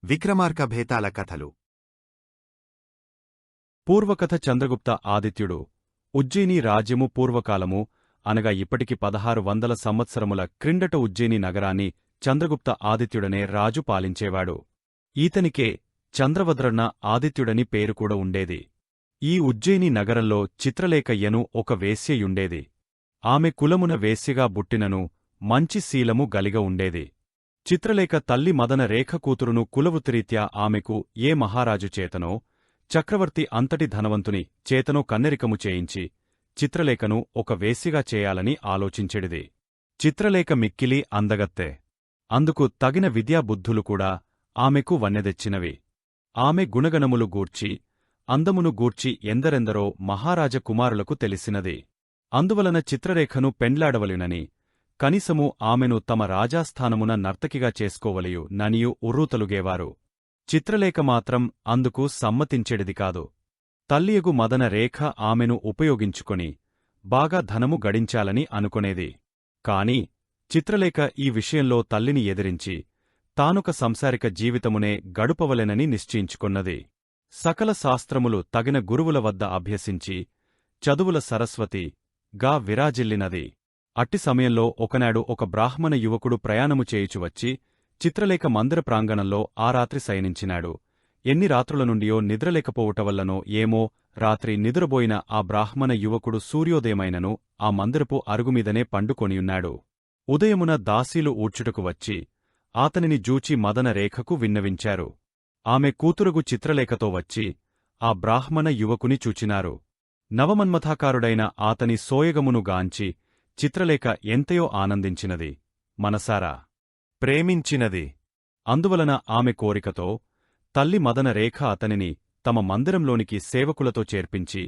విక్రమార్క భేతాల కథలు. పూర్వకథ చంద్రగుప్త ఆదిత్యుడు ఉజ్జయిని రాజ్యము పూర్వకాలము అనగా ఇప్పటికి 1600 సంవత్సరముల క్రిందట ఉజ్జయిని నగరాన్ని చంద్రగుప్త ఆదిత్యుడనే రాజు పాలించేవాడు. ఈతనికే చంద్రవద్రన్న ఆదిత్యుడని పేరు కూడా ఉండేది. ఈ ఉజ్జయిని నగరంలో చిత్రలేఖయ్యను ఒక వేశ్యయుండేది. ఆమె కులమున వేశ్యగా బుట్టినను మంచి శీలము గలిగ ఉండేది. చిత్రలేఖ తల్లి మదన రేఖ కూతురును కులవృత్తిరీత్యా ఆమెకు ఏ మహారాజు చేతనో చక్రవర్తి అంతటి ధనవంతుని చేతనో కన్నెరికము చేయించి చిత్రలేఖను ఒక వేశ్యగా చేయాలని ఆలోచించెడిది. చిత్రలేఖ మిక్కిలి అందగత్తె. అందుకు తగిన విద్యాబుద్ధులు కూడా ఆమెకు వన్నెదెచ్చినవి. ఆమె గుణగణములు గూర్చి అందమును గూర్చి ఎందరెందరో మహారాజ కుమారులకు తెలిసినది. అందువలన చిత్రరేఖను పెండ్లాడవలెనని కనీసము ఆమెను తమ రాజాస్థానమున నర్తకిగా చేసుకోవలయు ననియు ఉర్రూతలుగేవారు. చిత్రలేఖ మాత్రం అందుకు సమ్మతించెడిది కాదు. తల్లియగు మదన రేఖ ఆమెను ఉపయోగించుకొని బాగా ధనము గడించాలని అనుకొనేది. కాని చిత్రలేఖ ఈ విషయంలో తల్లిని ఎదిరించి తానొక సంసారిక జీవితమునే గడుపవలెనని నిశ్చయించుకొన్నది. సకల శాస్త్రములు తగిన గురువుల వద్ద అభ్యసించి చదువుల సరస్వతి గా విరాజిల్లినది. అట్టి సమయంలో ఒకనాడు ఒక బ్రాహ్మణ యువకుడు ప్రయాణము చేయుచు వచ్చి చిత్రలేఖ మందిర ప్రాంగణంలో ఆ రాత్రి శయనించినాడు. ఎన్ని రాత్రుల నుండియో నిద్రలేకపోవుటవల్లనో ఏమో రాత్రి నిద్రబోయిన ఆ బ్రాహ్మణ యువకుడు సూర్యోదయమైనను ఆ మందిరపు అరుగుమీదనే పండుకొనియున్నాడు. ఉదయమున దాసీలు ఊడ్చుటకు వచ్చి ఆతనిని జూచి మదన రేఖకు విన్నవించారు. ఆమె కూతురుగు చిత్రలేఖతో వచ్చి ఆ బ్రాహ్మణ యువకుని చూచినారు. నవమన్మథాకారుడైన ఆతని సోయగమును గాంచి చిత్రలేఖ ఎంతయో ఆనందించినది, మనసారా ప్రేమించినది. అందువలన ఆమె కోరికతో తల్లి మదన రేఖ అతనిని తమ మందిరంలోనికి సేవకులతో చేర్పించి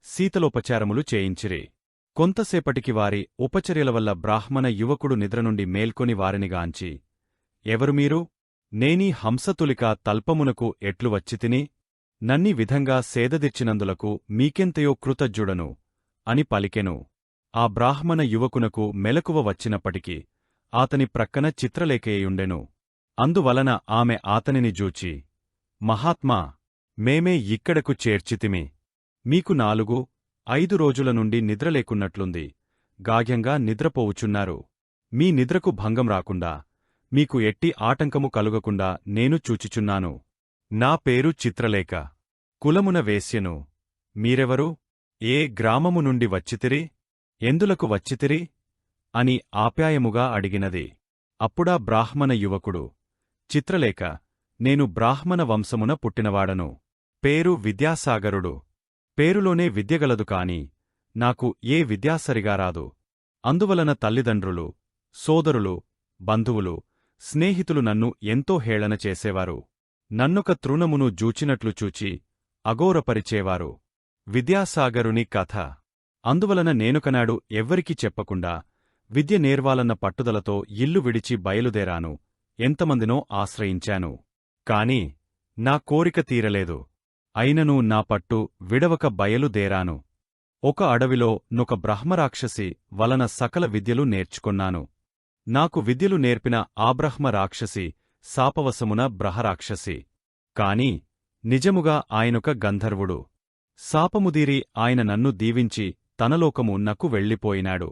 శీతలోపచారములు చేయించిరి. కొంతసేపటికి వారి ఉపచర్యలవల్ల బ్రాహ్మణ యువకుడు నిద్రనుండి మేల్కొని వారినిగాంచి, ఎవరు మీరు? నేనీ హంసతులిక తల్పమునకు ఎట్లు వచ్చితిని? నన్ని విధంగా సేదదీర్చినందులకు మీకెంతయో కృతజ్ఞుడను అని పలికెను. ఆ బ్రాహ్మణ యువకునకు మెలకువ వచ్చినప్పటికీ ఆతని ప్రక్కన చిత్రలేఖయుండెను. అందువలన ఆమె ఆతనిని జూచి, మహాత్మా, మేమే ఇక్కడకు చేర్చితిమి. మీకు 4-5 రోజుల నుండి నిద్రలేకున్నట్లుంది. గాఢ్యంగా నిద్రపోవుచున్నారు. మీ నిద్రకు భంగం రాకుండా మీకు ఎట్టి ఆటంకము కలుగకుండా నేను చూచిచున్నాను. నా పేరు చిత్రలేఖ. కులమున వేశ్యను. మీరెవరు? ఏ గ్రామము నుండి వచ్చితిరి? ఎందులకు వచ్చితిరి? అని ఆప్యాయముగా అడిగినది. అప్పుడా బ్రాహ్మణ యువకుడు, చిత్రలేఖ, నేను బ్రాహ్మణ వంశమున పుట్టినవాడను. పేరు విద్యాసాగరుడు. పేరులోనే విద్యగలదు కాని నాకు ఏ విద్యాసరిగా రాదు. అందువలన తల్లిదండ్రులు, సోదరులు, బంధువులు, స్నేహితులు నన్ను ఎంతో హేళన చేసేవారు. నన్నొక తృణమును జూచినట్లు చూచి అఘోరపరిచేవారు. విద్యాసాగరుని కథ. అందువలన నేనొకనాడు ఎవ్వరికీ చెప్పకుండా విద్య నేర్వాలన్న పట్టుదలతో ఇల్లు విడిచి బయలుదేరాను. ఎంతమందినో ఆశ్రయించాను. కాని నా కోరిక తీరలేదు. అయినను నా పట్టు విడవక బయలుదేరాను. ఒక అడవిలో నొక బ్రహ్మరాక్షసి వలన సకల విద్యలు నేర్చుకొన్నాను. నాకు విద్యలు నేర్పిన ఆ బ్రహ్మ రాక్షసి శాపవశమున బ్రహరాక్షసి. కాని నిజముగా ఆయనొక గంధర్వుడు. శాపముదీరి ఆయన నన్ను దీవించి తనలోకము నకు వెళ్ళిపోయినాడు.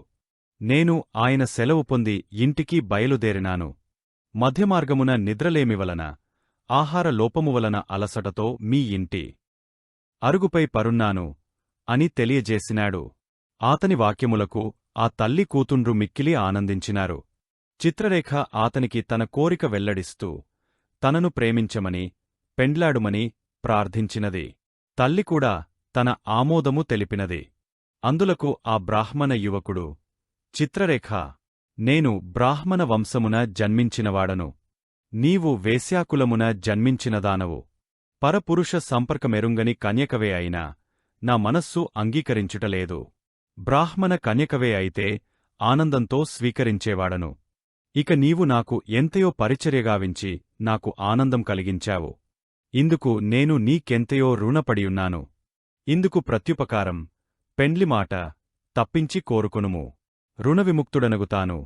నేను ఆయన సెలవు పొంది ఇంటికి బయలుదేరినాను. మధ్యమార్గమున నిద్రలేమివలన, ఆహార లోపమువలన అలసటతో మీ ఇంటి అరుగుపై పరున్నాను అని తెలియజేసినాడు. ఆతని వాక్యములకు ఆ తల్లి కూతుండ్రు మిక్కిలి ఆనందించినారు. చిత్రరేఖ ఆతనికి తన కోరిక వెల్లడిస్తూ తనను ప్రేమించమని, పెండ్లాడుమని ప్రార్థించినది. తల్లికూడా తన ఆమోదము తెలిపినది. అందులకు ఆ బ్రాహ్మణ యువకుడు, చిత్రరేఖ, నేను బ్రాహ్మణ వంశమున జన్మించినవాడను. నీవు వేశ్యాకులమున జన్మించినదానవు. పరపురుష సంపర్కమెరుంగని కన్యకవే అయినా నా మనస్సు అంగీకరించుటలేదు. బ్రాహ్మణ కన్యకవే అయితే ఆనందంతో స్వీకరించేవాడను. ఇక నీవు నాకు ఎంతయో పరిచర్యగావించి నాకు ఆనందం కలిగించావు. ఇందుకు నేను నీకెంతయో రుణపడియున్నాను. ఇందుకు ప్రత్యుపకారం పెండ్లిమాట తప్పించి కోరుకొనుము. రుణవిముక్తుడనగుతాను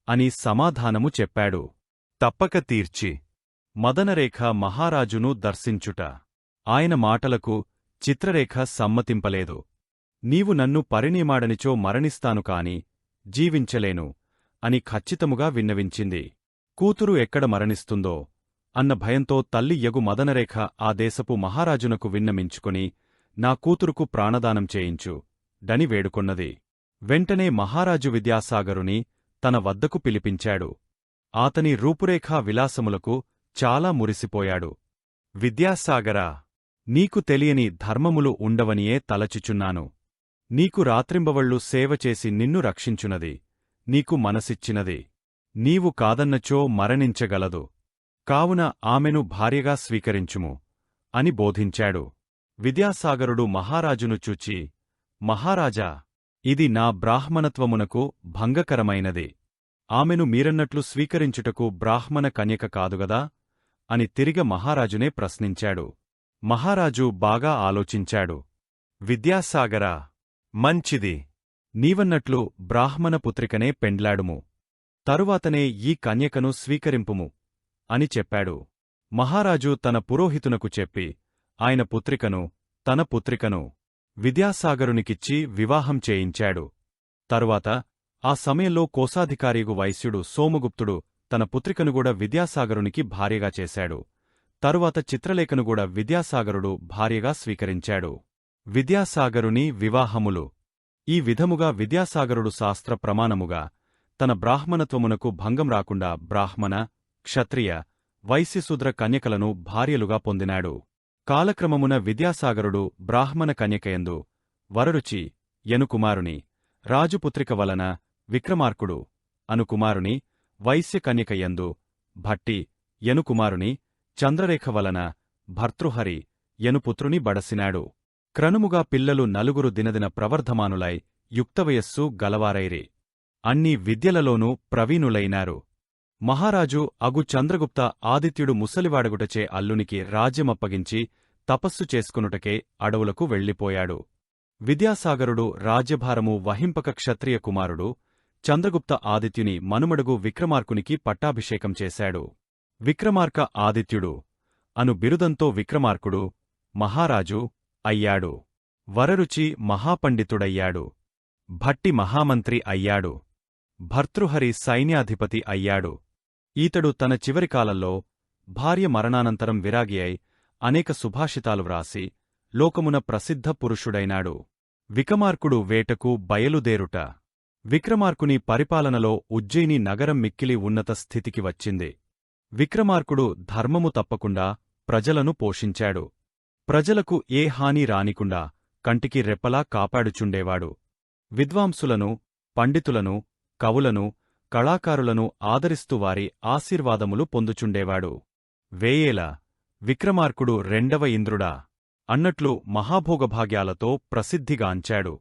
అని సమాధానము చెప్పాడు. తప్పక తీర్చి మదనరేఖ మహారాజును దర్శించుట. ఆయన మాటలకు చిత్రరేఖ సమ్మతింపలేదు. నీవు నన్ను పరిణీమాడనిచో మరణిస్తాను కాని జీవించలేను అని ఖచ్చితముగా విన్నవించింది. కూతురు ఎక్కడ మరణిస్తుందో అన్న భయంతో తల్లి యగు మదనరేఖ ఆ దేశపు మహారాజునకు విన్నమించుకుని నా కూతురుకు ప్రాణదానం చేయించు డని వేడుకొన్నది. వెంటనే మహారాజు విద్యాసాగరుని తన వద్దకు పిలిపించాడు. ఆతని రూపురేఖా విలాసములకు చాలా మురిసిపోయాడు. విద్యాసాగరా, నీకు తెలియని ధర్మములు ఉండవనియే తలచుచున్నాను. నీకు రాత్రింబవళ్ళు సేవచేసి నిన్ను రక్షించునది, నీకు మనసిచ్చినది. నీవు కాదన్నచో మరణించగలదు. కావున ఆమెను భార్యగా స్వీకరించుము అని బోధించాడు. విద్యాసాగరుడు మహారాజును చూచి, మహారాజా, ఇది నా బ్రాహ్మణత్వమునకు భంగకరమైనది. ఆమెను మీరన్నట్లు స్వీకరించుటకు బ్రాహ్మణ కన్యక కాదుగదా అని తిరిగ మహారాజునే ప్రశ్నించాడు. మహారాజు బాగా ఆలోచించాడు. విద్యాసాగరా, మంచిది. నీవన్నట్లు బ్రాహ్మణ పుత్రికనే పెండ్లాడుము. తరువాతనే ఈ కన్యకను స్వీకరింపుము అని చెప్పాడు. మహారాజు తన పురోహితునకు చెప్పి ఆయన పుత్రికను, తన పుత్రికను విద్యాసాగరునికిచ్చి వివాహం చేయించాడు. తరువాత ఆ సమయంలో కోశాధికారియగు వైశ్యుడు సోమగుప్తుడు తన పుత్రికనుగూడా విద్యాసాగరునికి భార్యగా చేశాడు. తరువాత చిత్రలేఖనుగూడా విద్యాసాగరుడు భార్యగా స్వీకరించాడు. విద్యాసాగరుని వివాహములు. ఈ విధముగా విద్యాసాగరుడు శాస్త్ర ప్రమాణముగా తన బ్రాహ్మణత్వమునకు భంగం రాకుండా బ్రాహ్మణ, క్షత్రియ, వైశ్యశూద్ర కన్యకలను భార్యలుగా పొందినాడు. కాలక్రమమున విద్యాసాగరుడు బ్రాహ్మణ కన్యకయందు వరరుచి యనుకుమారుని, రాజుపుత్రిక వలన విక్రమార్కుడు అనుకుమారుని, వైశ్య కన్యకయందు భట్టి యనుకుమారుని, చంద్రరేఖ వలన భర్తృహరి యనుపుత్రుని బడసినాడు. క్రనుముగా పిల్లలు నలుగురు దినదిన ప్రవర్ధమానులై యుక్తవయస్సు గలవారైరి. అన్ని విద్యలలోనూ ప్రవీణులైనారు. మహారాజు అగు చంద్రగుప్త ఆదిత్యుడు ముసలివాడగుటచే అల్లునికి రాజ్యమప్పగించి తపస్సు చేసుకొనుటకే అడవులకు వెళ్ళిపోయాడు. విద్యాసాగరుడు రాజ్యభారము వహింపక క్షత్రియ కుమారుడు చంద్రగుప్త ఆదిత్యుని మనుమడుగు విక్రమార్కునికి పట్టాభిషేకం చేశాడు. విక్రమార్క ఆదిత్యుడు అను బిరుదంతో విక్రమార్కుడు మహారాజు అయ్యాడు. వరరుచి మహాపండితుడయ్యాడు. భట్టి మహామంత్రి అయ్యాడు. భర్తృహరి సైన్యాధిపతి అయ్యాడు. ఈతడు తన చివరికాలంలో భార్య మరణానంతరం విరాగి అయి అనేక సుభాషితాలు వ్రాసి లోకమున ప్రసిద్ధ పురుషుడైనాడు. విక్రమార్కుడు వేటకు బయలుదేరుట. విక్రమార్కుని పరిపాలనలో ఉజ్జయిని నగరం మిక్కిలి ఉన్నత స్థితికి వచ్చింది. విక్రమార్కుడు ధర్మము తప్పకుండా ప్రజలను పోషించాడు. ప్రజలకు ఏ హాని రానికుండా కంటికి రెప్పలా కాపాడుచుండేవాడు. విద్వాంసులను, పండితులను, కవులను, కళాకారులను ఆదరిస్తూ వారి ఆశీర్వాదములు పొందుచుండేవాడు. వేయేల విక్రమార్కుడు రెండవ ఇంద్రుడా అన్నట్లు మహాభోగభాగ్యాలతో ప్రసిద్ధిగాంచాడు.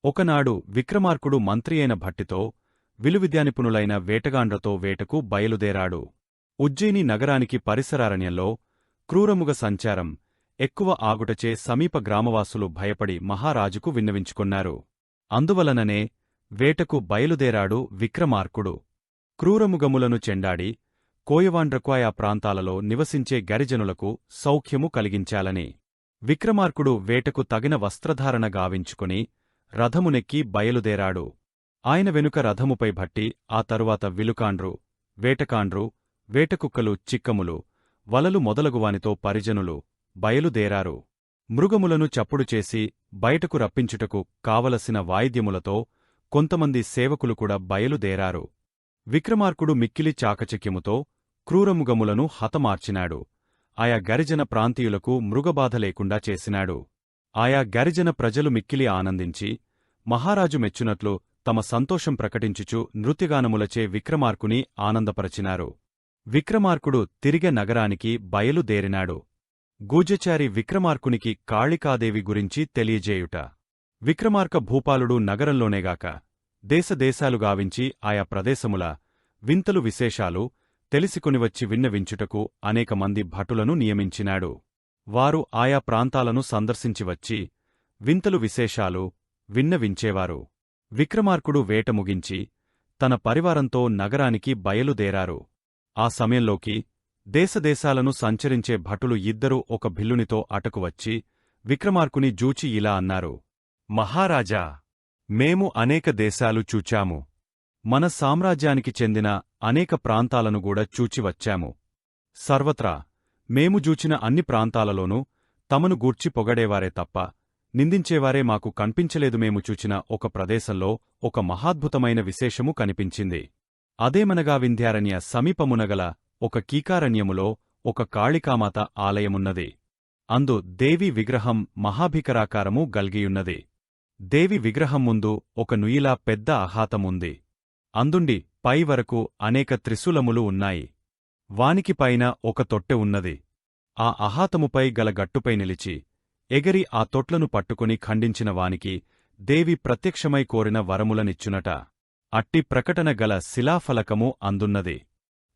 ఒకనాడు విక్రమార్కుడు మంత్రియైన భట్టితో విలువిద్యానిపుణులైన వేటగాండ్రతో వేటకు బయలుదేరాడు. ఉజ్జయిని నగరానికి పరిసరారణ్యంలో క్రూరముగ సంచారం ఎక్కువ ఆగుటచే సమీప గ్రామవాసులు భయపడి మహారాజుకు విన్నవించుకొన్నారు. అందువలననే వేటకు బయలుదేరాడు విక్రమార్కుడు. క్రూరముగములను చెండాడి కోయవాండ్రకు ఆయా ప్రాంతాలలో నివసించే గరిజనులకు సౌఖ్యము కలిగించాలని. విక్రమార్కుడు వేటకు తగిన వస్త్రధారణ గావించుకుని రథమునెక్కి బయలుదేరాడు. ఆయన వెనుక రథముపై భట్టి, ఆ తరువాత విలుకాండ్రు, వేటకాండ్రు, వేటకుక్కలు, చిక్కములు, వలలు మొదలగువానితో పరిజనులు బయలుదేరారు. మృగములను చప్పుడు చేసి బయటకు రప్పించుటకు కావలసిన వాయిద్యములతో కొంతమంది సేవకులు కూడా బయలుదేరారు. విక్రమార్కుడు మిక్కిలి చాకచక్యముతో క్రూరముగములను హతమార్చినాడు. ఆయా గరిజన ప్రాంతీయులకు మృగబాధ లేకుండా చేసినాడు. ఆయా గరిజన ప్రజలు మిక్కిలి ఆనందించి మహారాజు మెచ్చునట్లు తమ సంతోషం ప్రకటించుచు నృత్యగానములచే విక్రమార్కుని ఆనందపరచినారు. విక్రమార్కుడు తిరిగె నగరానికి బయలుదేరినాడు. గూజచారి విక్రమార్కునికి కాళికాదేవి గురించి తెలియజేయుట. విక్రమార్క భూపాలుడు నగరంలోనేగాక దేశదేశాలు గావించి ఆయా ప్రదేశముల వింతలు విశేషాలు తెలిసికొనివచ్చి విన్నవించుటకు అనేకమంది భటులను నియమించినాడు. వారు ఆయా ప్రాంతాలను సందర్శించివచ్చి వింతలు విశేషాలు విన్నవించేవారు. విక్రమార్కుడు వేట ముగించి తన పరివారంతో నగరానికి బయలుదేరారు. ఆ సమయంలోకి దేశదేశాలను సంచరించే భటులు ఇద్దరూ ఒక భిల్లునితో అటకువచ్చి విక్రమార్కుని జూచి ఇలా అన్నారు. మహారాజా, మేము అనేక దేశాలు చూచాము. మన సామ్రాజ్యానికి చెందిన అనేక ప్రాంతాలను కూడా చూచివచ్చాము. సర్వత్రా మేము జూచిన అన్ని ప్రాంతాలలోనూ తమను గూర్చి పొగడేవారే తప్ప నిందించేవారే మాకు కనిపించలేదు. మేము చూచిన ఒక ప్రదేశంలో ఒక మహాద్భుతమైన విశేషము కనిపించింది. అదేమనగా వింధ్యారణ్య సమీపమునగల ఒక కీకారణ్యములో ఒక కాళికామాత ఆలయమున్నది. అందు దేవి విగ్రహం మహాభికరాకారము గల్గియున్నది. దేవి విగ్రహం ముందు ఒక నుయిలా పెద్ద అహాతముంది. అందుండి పై వరకు అనేక త్రిశూలములు ఉన్నాయి. వానికి పైన ఒక తొట్టె ఉన్నది. ఆ అహాతముపై గల గట్టుపై నిలిచి ఎగరి ఆ తొట్లను పట్టుకుని ఖండించిన వానికి దేవి ప్రత్యక్షమై కోరిన వరములనిచ్చునట. అట్టి ప్రకటన గల శిలాఫలకము అందున్నది.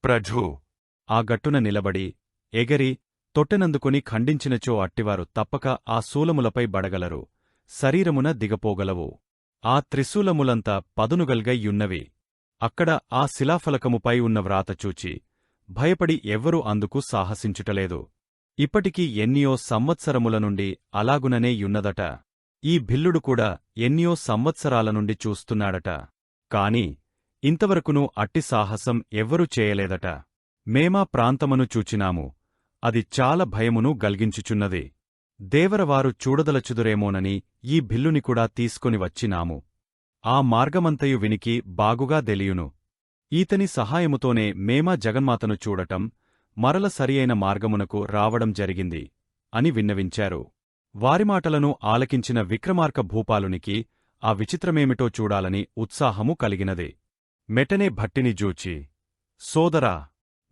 ప్రభూ, ఆ గట్టున నిలబడి ఎగరి తొట్టెనందుకొని ఖండించినచో అట్టివారు తప్పక ఆ శూలములపై బడగలరు, శరీరమున దిగపోగలవు. ఆ త్రిశూలములంతా పదునుగల్గయ్యున్నవి. అక్కడ ఆ శిలాఫలకముపై ఉన్న వ్రాత చూచి భయపడి ఎవ్వరూ అందుకు సాహసించుటలేదు. ఇప్పటికీ ఎన్నియో సంవత్సరముల నుండి అలాగుననే యున్నదట. ఈ భిల్లుడు కూడా ఎన్నియో సంవత్సరాల నుండి చూస్తున్నాడట. కాని ఇంతవరకునూ అట్టి సాహసం ఎవ్వరూ చేయలేదట. మేమా ప్రాంతమును చూచినాము. అది చాలా భయమును గల్గించుచున్నది. దేవరవారు చూడదలచుదురేమోనని ఈ భిల్లుని కూడా తీసుకొని వచ్చినాము. ఆ మార్గమంతయు వినికి బాగుగా దెలియును. ఈతని సహాయముతోనే మేమా జగన్మాతను చూడటం, మరల సరియైన మార్గమునకు రావడం జరిగింది అని విన్నవించారు. వారి మాటలను ఆలకించిన విక్రమార్క భూపాలునికి ఆ విచిత్రమేమిటో చూడాలని ఉత్సాహము కలిగినది. మెటనే భట్టిని జూచి, సోదరా,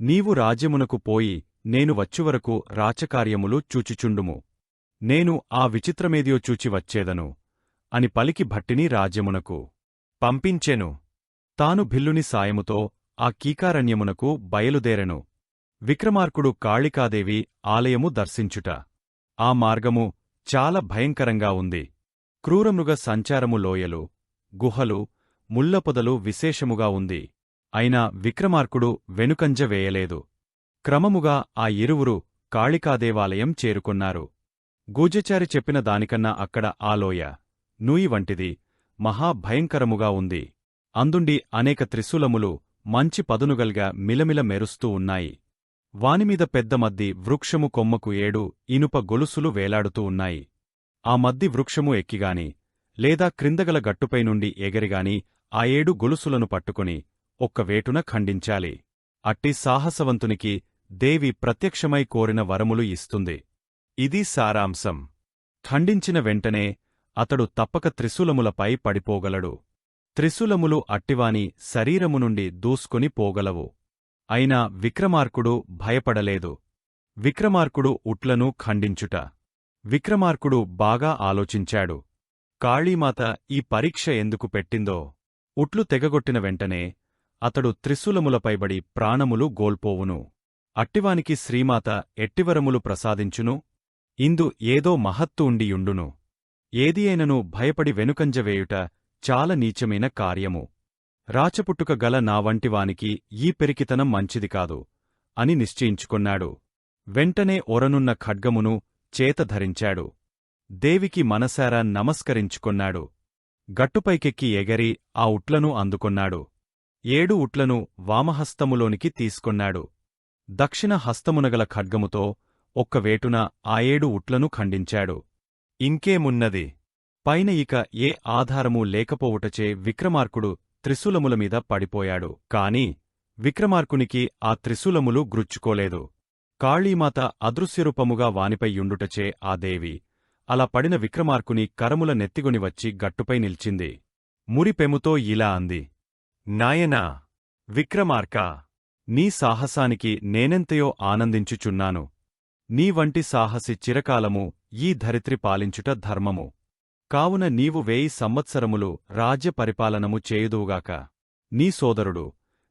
నీవు రాజ్యమునకు పోయి నేను వచ్చువరకు రాచకార్యములు చూచిచుండుము. నేను ఆ విచిత్రమేదియో చూచి వచ్చేదను అని పలికి భట్టిని రాజ్యమునకు పంపించెను. తాను భిల్లుని సాయముతో ఆ కీకారణ్యమునకు బయలుదేరెను. విక్రమార్కుడు కాళికాదేవి ఆలయము దర్శించుట. ఆ మార్గము చాలా భయంకరంగా ఉంది. క్రూరమృగ సంచారము, లోయలు, గుహలు, ముళ్లపొదలు విశేషముగా ఉంది. అయినా విక్రమార్కుడు వెనుకంజ వేయలేదు. క్రమముగా ఆ ఇరువురు కాళికాదేవాలయం చేరుకొన్నారు. గూజచారి చెప్పిన దానికన్నా అక్కడ ఆ లోయ, నూయి వంటిది మహాభయంకరముగా ఉంది. అందుండి అనేక త్రిశూలములు మంచి పదునుగల్గా మిలమిల మెరుస్తూ ఉన్నాయి. వానిమీద పెద్ద మద్ది వృక్షము కొమ్మకు 7 ఇనుప గొలుసులు వేలాడుతూ ఉన్నాయి. ఆ మద్ది వృక్షము ఎక్కిగాని లేదా క్రిందగల గట్టుపై నుండి ఎగరిగాని ఆ 7 గొలుసులను పట్టుకుని ఒక్క వేటున ఖండించాలి. అట్టి సాహసవంతునికి దేవి ప్రత్యక్షమై కోరిన వరములు ఇస్తుంది. ఇది సారాంశం. ఖండించిన వెంటనే అతడు తప్పక త్రిశూలములపై పడిపోగలడు. త్రిశూలములు అట్టివాని శరీరము నుండి దూసుకొని పోగలవు. అయినా విక్రమార్కుడు భయపడలేదు. విక్రమార్కుడు ఉట్లను ఖండించుట. విక్రమార్కుడు బాగా ఆలోచించాడు. కాళీమాత ఈ పరీక్ష ఎందుకు పెట్టిందో. ఉట్లు తెగగొట్టిన వెంటనే అతడు త్రిశూలములపైబడి ప్రాణములు గోల్పోవును. అట్టివానికి శ్రీమాత ఎట్టివరములు ప్రసాదించును. ఇందు ఏదో మహత్తు ఉండియుండును. ఏది అయినను భయపడి వెనుకంజవేయుట చాలా నీచమైన కార్యము. రాచపుట్టుక గల నా వంటివానికి ఈ పెరికితనం మంచిది కాదు అని నిశ్చయించుకొన్నాడు. వెంటనే ఒరనున్న ఖడ్గమును చేత ధరించాడు. దేవికి మనసారా నమస్కరించుకొన్నాడు. గట్టుపైకెక్కి ఎగరి ఆ ఉట్లను అందుకొన్నాడు. 7 ఉట్లను వామహస్తములోనికి తీసుకొన్నాడు. దక్షిణ హస్తమునగల ఖడ్గముతో ఒక్క వేటున ఆ 7 ఉట్లను ఖండించాడు. ఇంకేమున్నది? పైన ఇక ఏ ఆధారమూ లేకపోవుటచే విక్రమార్కుడు త్రిశూలములమీద పడిపోయాడు. కాని విక్రమార్కునికి ఆ త్రిశూలములు గ్రుచ్చుకోలేదు. కాళీమాత అదృశ్యరూపముగా వానిపై యుండుటచే ఆ దేవి అలా పడిన విక్రమార్కుని కరముల నెత్తిగొని వచ్చి గట్టుపై నిల్చింది. మురిపెముతో ఇలా అంది. నాయనా విక్రమార్కా, నీ సాహసానికి నేనెంతయో ఆనందించుచున్నాను. నీ వంటి సాహసి చిరకాలము ఈ ధరిత్రి పాలించుట ధర్మము. కావున నీవు 1000 సంవత్సరములు రాజ్య పరిపాలనము చేయుదువుగాక. నీ సోదరుడు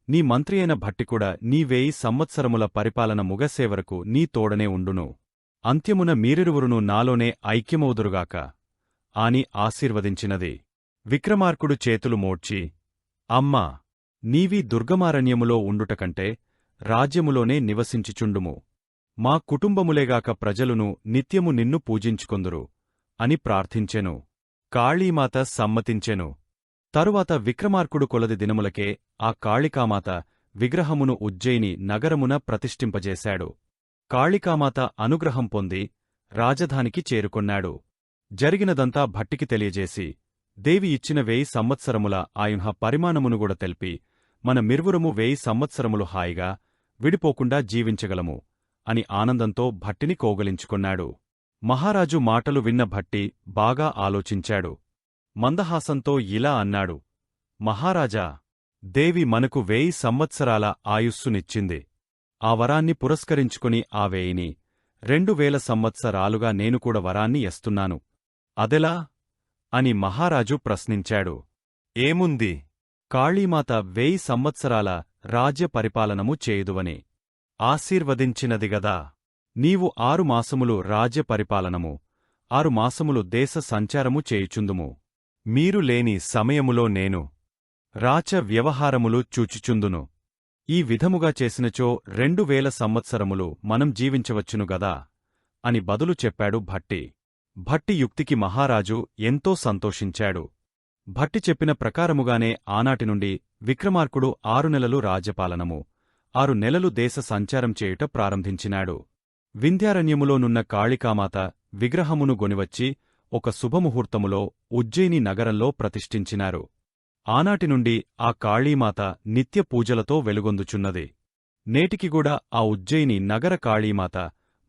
నీ మంత్రియైన భట్టికూడా నీ 1000 సంవత్సరముల పరిపాలన ముగసేవరకు నీ తోడనే ఉండును. అంత్యమున మీరిరువురును నాలోనే ఐక్యమవుదురుగాక అని ఆశీర్వదించినది. విక్రమార్కుడు చేతులు మోడ్చి, అమ్మా, నీవీ దుర్గమారణ్యములో ఉండుటకంటే రాజ్యములోనే నివసించుచుండుము. మా కుటుంబములేగాక ప్రజలును నిత్యము నిన్ను పూజించుకొందురు అని ప్రార్థించెను. కాళీమాత సమ్మతించెను. తరువాత విక్రమార్కుడు కొలది దినములకే ఆ కాళికామాత విగ్రహమును ఉజ్జయిని నగరమున ప్రతిష్ఠింపజేశాడు. కాళికామాత అనుగ్రహం పొంది రాజధానికి చేరుకొన్నాడు. జరిగినదంతా భట్టికి తెలియజేసి, దేవి ఇచ్చిన 1000 సంవత్సరముల ఆయుః పరిమాణమునుగూడ తెల్పి, మన మిర్వురము 1000 సంవత్సరములు హాయిగా విడిపోకుండా జీవించగలము అని ఆనందంతో భట్టిని కోగలించుకొన్నాడు. మహారాజు మాటలు విన్న భట్టి బాగా ఆలోచించాడు. మందహాసంతో ఇలా అన్నాడు: మహారాజా, దేవి మనకు 1000 సంవత్సరాల ఆయుస్సునిచ్చింది. ఆ వరాన్ని పురస్కరించుకుని ఆ 1000ని 2000 సంవత్సరాలుగా నేను కూడా వరాన్ని ఇస్తున్నాను. అదెలా అని మహారాజు ప్రశ్నించాడు. ఏముంది, కాళీమాత 1000 సంవత్సరాల రాజ్య పరిపాలనము చేయుదువని ఆశీర్వదించినదిగదా. నీవు 6 మాసములు రాజ్య పరిపాలనము, 6 మాసములు దేశ సంచారము చేయుచుందుము. మీరు లేని సమయములో నేను రాచ వ్యవహారములు చూచుచుందును. ఈ విధముగా చేసినచో 2000 సంవత్సరములు మనం జీవించవచ్చును గదా అని బదులు చెప్పాడు భట్టి. భట్టి యుక్తికి మహారాజు ఎంతో సంతోషించాడు. భట్టి చెప్పిన ప్రకారముగానే ఆనాటి నుండి విక్రమార్కుడు 6 నెలలు రాజ్యపాలనము, 6 నెలలు దేశ సంచారం చేయుట ప్రారంభించినాడు. వింధ్యారణ్యములోనున్న కాళికామాత విగ్రహమును గొనివచ్చి ఒక శుభముహూర్తములో ఉజ్జయిని నగరంలో ప్రతిష్ఠించినారు. ఆనాటి నుండి ఆ కాళీమాత నిత్య పూజలతో వెలుగొందుచున్నది. నేటికిగూడా ఆ ఉజ్జయిని నగర కాళీమాత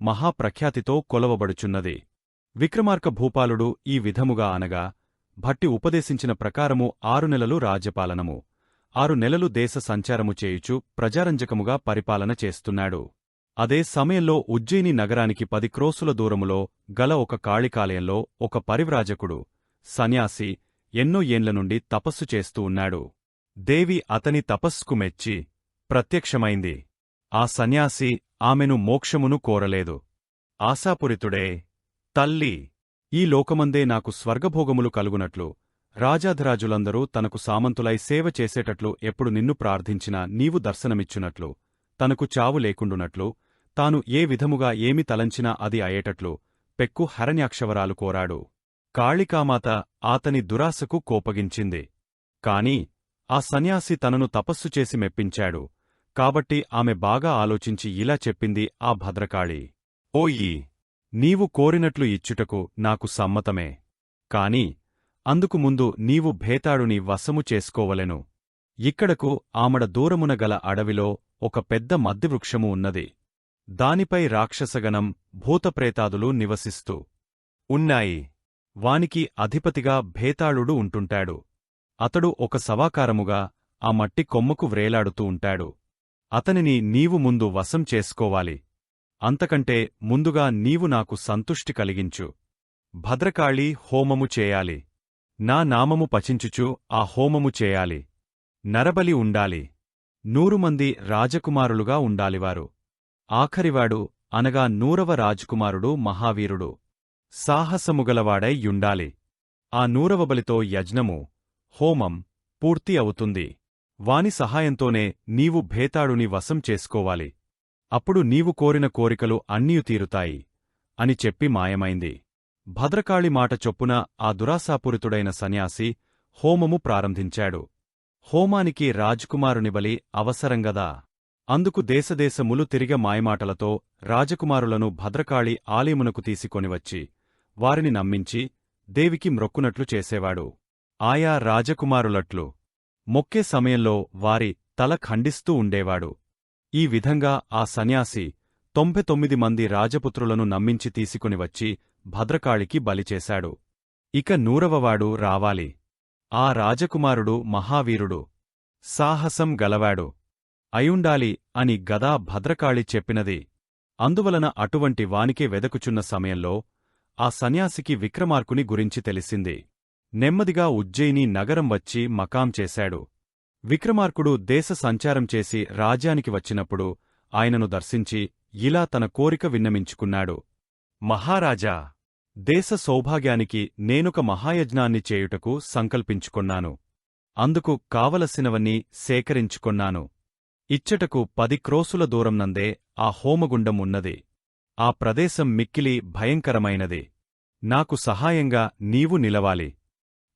మహాప్రఖ్యాతితో కొలవబడుచున్నది. విక్రమార్క భూపాలుడు ఈ విధముగా అనగా, భట్టి ఉపదేశించిన ప్రకారము 6 నెలలు రాజ్యపాలనము, 6 నెలలు దేశ సంచారము చేయుచు ప్రజారంజకముగా పరిపాలన చేస్తున్నాడు. అదే సమయంలో ఉజ్జయిని నగరానికి 10 క్రోసుల దూరములో గల ఒక కాళికాలయంలో ఒక పరివ్రాజకుడు, సన్యాసి ఎన్నో ఏండ్ల నుండి తపస్సు చేస్తూ ఉన్నాడు. దేవి అతని తపస్సుకు మెచ్చి ప్రత్యక్షమైంది. ఆ సన్యాసి ఆమెను మోక్షమును కోరలేదు. ఆశాపురితుడే, తల్లి, ఈ లోకమందే నాకు స్వర్గభోగములు కలుగునట్లు, రాజాధిరాజులందరూ తనకు సామంతులై సేవ చేసేటట్లు ఎప్పుడు నిన్ను ప్రార్థించినా నీవు దర్శనమిచ్చునట్లు, తనకు చావు లేకుండునట్లు, తాను ఏ విధముగా ఏమి తలంచినా అది అయేటట్లు పెక్కు హరణ్యాక్షవరాలు కోరాడు. కాళికామాత ఆతని దురాశకు కోపగించింది. కాని ఆ సన్యాసి తనను తపస్సు చేసి మెప్పించాడు. కాబట్టి ఆమె బాగా ఆలోచించి ఇలా చెప్పింది ఆ భద్రకాళి: ఓయి, నీవు కోరినట్లు ఇచ్చుటకు నాకు సమ్మతమే. కాని అందుకు ముందు నీవు భేతాళుని వశము చేసుకోవలెను. ఇక్కడకు ఆమడ దూరమున గల అడవిలో ఒక పెద్ద మద్దివృక్షము ఉన్నది. దానిపై రాక్షసగణం, భూతప్రేతాదులు నివసిస్తూ ఉన్నాయి. వానికి అధిపతిగా భేతాళుడు ఉంటుంటాడు. అతడు ఒక సవాకారముగా ఆ మట్టి కొమ్మకు వ్రేలాడుతూ ఉంటాడు. అతనిని నీవు ముందు వశం చేసుకోవాలి. అంతకంటే ముందుగా నీవు నాకు సంతుష్టి కలిగించు. భద్రకాళి హోమము చేయాలి. నా నామము పచించుచు ఆ హోమము చేయాలి. నరబలి ఉండాలి. 100 మంది రాజకుమారులుగా ఉండాలివారు. ఆఖరివాడు అనగా 100వ రాజకుమారుడు మహావీరుడు, సాహసముగలవాడై యుండాలి. ఆ 100వ బలితో యజ్ఞము, హోమం పూర్తి అవుతుంది. వాని సహాయంతోనే నీవు భేతాళుని వశం చేసుకోవాలి. అప్పుడు నీవు కోరిన కోరికలు అన్నీయు తీరుతాయి అని చెప్పి మాయమైంది. భద్రకాళి మాట చొప్పున ఆ దురాశాపూరితుడైన సన్యాసి హోమము ప్రారంభించాడు. హోమానికి రాజకుమారుని బలి అవసరంగదా. అందుకు దేశదేశములు తిరిగ మాయమాటలతో రాజకుమారులను భద్రకాళి ఆలయమునకు తీసుకొనివచ్చి వారిని నమ్మించి దేవికి మ్రొక్కునట్లు చేసేవాడు. ఆయా రాజకుమారులట్లు మొక్కే సమయంలో వారి తల ఖండిస్తూ ఉండేవాడు. ఈ విధంగా ఆ సన్యాసి 99 మంది రాజపుత్రులను నమ్మించి తీసుకునివచ్చి భద్రకాళికి బలిచేశాడు. ఇక 100వవాడు రావాలి. ఆ రాజకుమారుడు మహావీరుడు, సాహసం గలవాడు అయుండాలి అని గదా భద్రకాళి చెప్పినది. అందువలన అటువంటి వానికే వెదకుచున్న సమయంలో ఆ సన్యాసికి విక్రమార్కుని గురించి తెలిసింది. నెమ్మదిగా ఉజ్జయిని నగరం వచ్చి మకాం చేశాడు. విక్రమార్కుడు దేశ సంచారం చేసి రాజ్యానికి వచ్చినప్పుడు ఆయనను దర్శించి ఇలా తన కోరిక విన్నమించుకున్నాడు: మహారాజా, దేశ సౌభాగ్యానికి నేనొక మహాయజ్ఞాన్ని చేయుటకు సంకల్పించుకొన్నాను. అందుకు కావలసినవన్నీ సేకరించుకొన్నాను. ఇచ్చటకు 10 క్రోసుల దూరంనందే ఆ హోమగుండం ఉన్నది. ఆ ప్రదేశం మిక్కిలి భయంకరమైనది. నాకు సహాయంగా నీవు నిలవాలి.